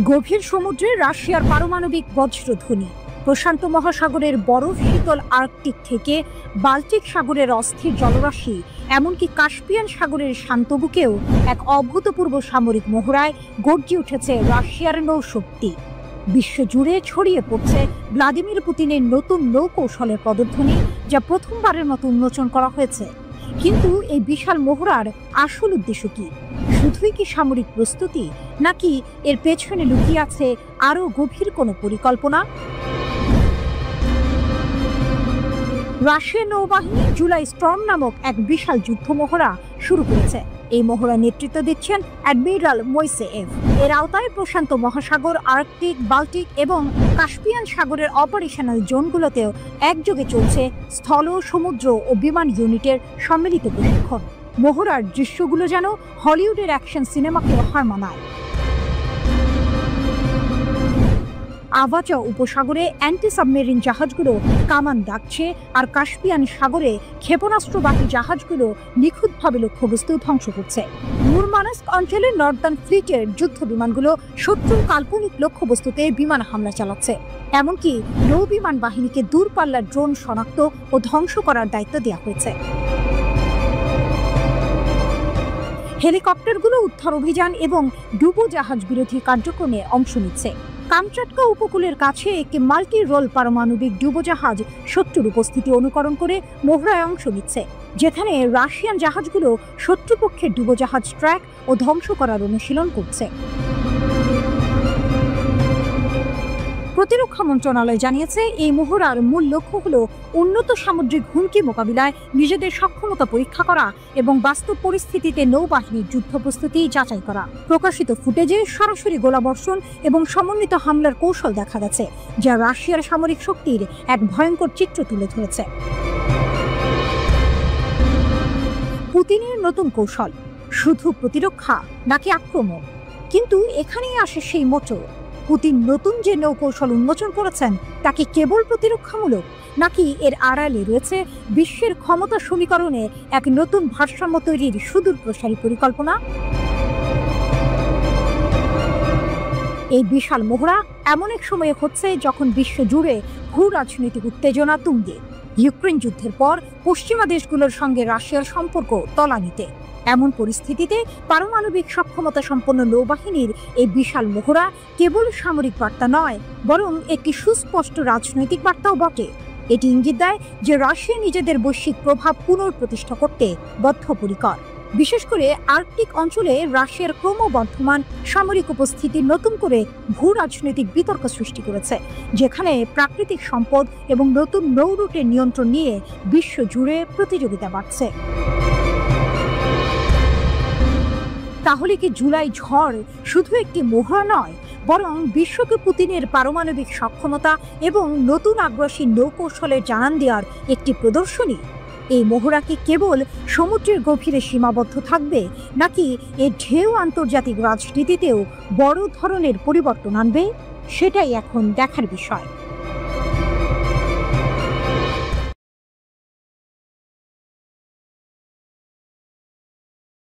গভীর সমুদ্রে রাশিয়ার পারমাণবিক বজ্রধ্বনি, প্রশান্ত মহাসাগরের বরফ শীতল আর্কটিক থেকে বাল্টিক সাগরের অস্থির জলরাশি, এমনকি কাস্পিয়ান সাগরের শান্ত বুকেও এক অভূতপূর্ব সামরিক মহড়ায় গর্জে উঠেছে রাশিয়ার নৌশক্তি। বিশ্বজুড়ে ছড়িয়ে পড়ছে ভ্লাদিমির পুতিনের নতুন নৌকৌশলের পদধ্বনি, যা প্রথমবারের মতো উন্মোচন করা হয়েছে। কিন্তু এই বিশাল মহড়ার আসল উদ্দেশ্য কি? শুধুই কি সামরিক প্রস্তুতি, নাকি এর পেছনে লুকিয়ে আছে আরও গভীর কোনো পরিকল্পনা? রাশিয়ার নৌবাহিনী জুলাই স্টর্ম নামক এক বিশাল যুদ্ধ মহড়া শুরু করেছে। এই মহড়া নেতৃত্ব দিচ্ছেন অ্যাডমিরাল মোইসেয়েভ। এর আওতায় প্রশান্ত মহাসাগর, আর্কটিক, বাল্টিক এবং কাস্পিয়ান সাগরের অপারেশনাল জোনগুলোতেও একযোগে চলছে স্থল, সমুদ্র ও বিমান ইউনিটের সম্মিলিত প্রশিক্ষণ। মহড়ার দৃশ্যগুলো যেন হলিউডের অ্যাকশন সিনেমাকেও হার মানায়। আভাচা উপসাগরে অ্যান্টি সাবমেরিন জাহাজগুলো কামান দাগছে, আর কাস্পিয়ান সাগরে ক্ষেপণাস্ত্রবাহী জাহাজগুলো নিখুঁতভাবে লক্ষ্যবস্তু ধ্বংস করছে। মুরমানস্ক অঞ্চলের নর্দার্ন ফ্লিটের যুদ্ধ বিমানগুলো শত্রুর কাল্পনিক লক্ষ্যবস্তুতে বিমান হামলা চালাচ্ছে। এমনকি নৌ বিমান বাহিনীকে দূরপাল্লার ড্রোন শনাক্ত ও ধ্বংস করার দায়িত্ব দেওয়া হয়েছে। হেলিকপ্টারগুলো উদ্ধার অভিযান এবং ডুবোজাহাজ বিরোধী কার্যক্রমে অংশ নিচ্ছে। কামচাটকা উপকূলের কাছে একটি মাল্টি রোল পারমাণবিক ডুবোজাহাজ শত্রুর উপস্থিতি অনুকরণ করে মহড়ায় অংশ নিচ্ছে, যেখানে রাশিয়ান জাহাজগুলো শত্রুপক্ষের ডুবোজাহাজ ট্র্যাক ও ধ্বংস করার অনুশীলন করছে। প্রতিরক্ষা মন্ত্রণালয় জানিয়েছে, এই মহড়ার মূল লক্ষ্য হল উন্নত সামুদ্রিক হুমকি মোকাবিলায় নিজেদের সক্ষমতা পরীক্ষা করা এবং বাস্তব পরিস্থিতিতে নৌবাহিনীর যুদ্ধ প্রস্তুতি যাচাই করা। প্রকাশিত ফুটেজে সরাসরি গোলাবর্ষণ এবং সমন্বিত হামলার কৌশল দেখা গেছে, যা রাশিয়ার সামরিক শক্তির এক ভয়ঙ্কর চিত্র তুলে ধরেছে। পুতিনের নতুন কৌশল শুধু প্রতিরক্ষা নাকি আক্রমণ? কিন্তু এখানেই আসে সেই মোটর। পুতিন নতুন যে নৌকৌশল উন্মোচন করেছেন তা কি কেবল প্রতিরক্ষামূলক, নাকি এর আড়ালে রয়েছে বিশ্বের ক্ষমতা সমীকরণে এক নতুন ভারসাম্য তৈরির সুদূর প্রসারী পরিকল্পনা? এই বিশাল মহড়া এমন এক সময়ে হচ্ছে যখন বিশ্ব জুড়ে ভূ রাজনৈতিক উত্তেজনা তুঙ্গে। ইউক্রেন যুদ্ধের পর পশ্চিমা দেশগুলোর সঙ্গে রাশিয়ার সম্পর্ক তলানিতে। এমন পরিস্থিতিতে পারমাণবিক সক্ষমতা সম্পন্ন নৌবাহিনীর এই বিশাল মহড়া কেবল সামরিক বার্তা নয়, বরং একটি সুস্পষ্ট রাজনৈতিক বার্তাও বটে। এটি ইঙ্গিত দেয় যে রাশিয়া নিজেদের বৈশ্বিক প্রভাব পুনঃপ্রতিষ্ঠা করতে বদ্ধপরিকর। বিশেষ করে আর্কটিক অঞ্চলে রাশিয়ার ক্রমবর্ধমান সামরিক উপস্থিতি নতুন করে ভূ রাজনৈতিক বিতর্ক সৃষ্টি করেছে, যেখানে প্রাকৃতিক সম্পদ এবং নতুন নৌ রুটের নিয়ন্ত্রণ নিয়ে বিশ্ব জুড়ে প্রতিযোগিতা বাড়ছে। তাহলে কি জুলাই ঝড় শুধু একটি মহড়া নয়, বরং বিশ্বকে পুতিনের পারমাণবিক সক্ষমতা এবং নতুন আগ্রাসী নৌকৌশলের জানান দেওয়ার একটি প্রদর্শনী? এই মহড়া কি কেবল সমুদ্রের গভীরে সীমাবদ্ধ থাকবে, নাকি এর ঢেউ আন্তর্জাতিক রাজনীতিতেও বড় ধরনের পরিবর্তন আনবে? সেটাই এখন দেখার বিষয়।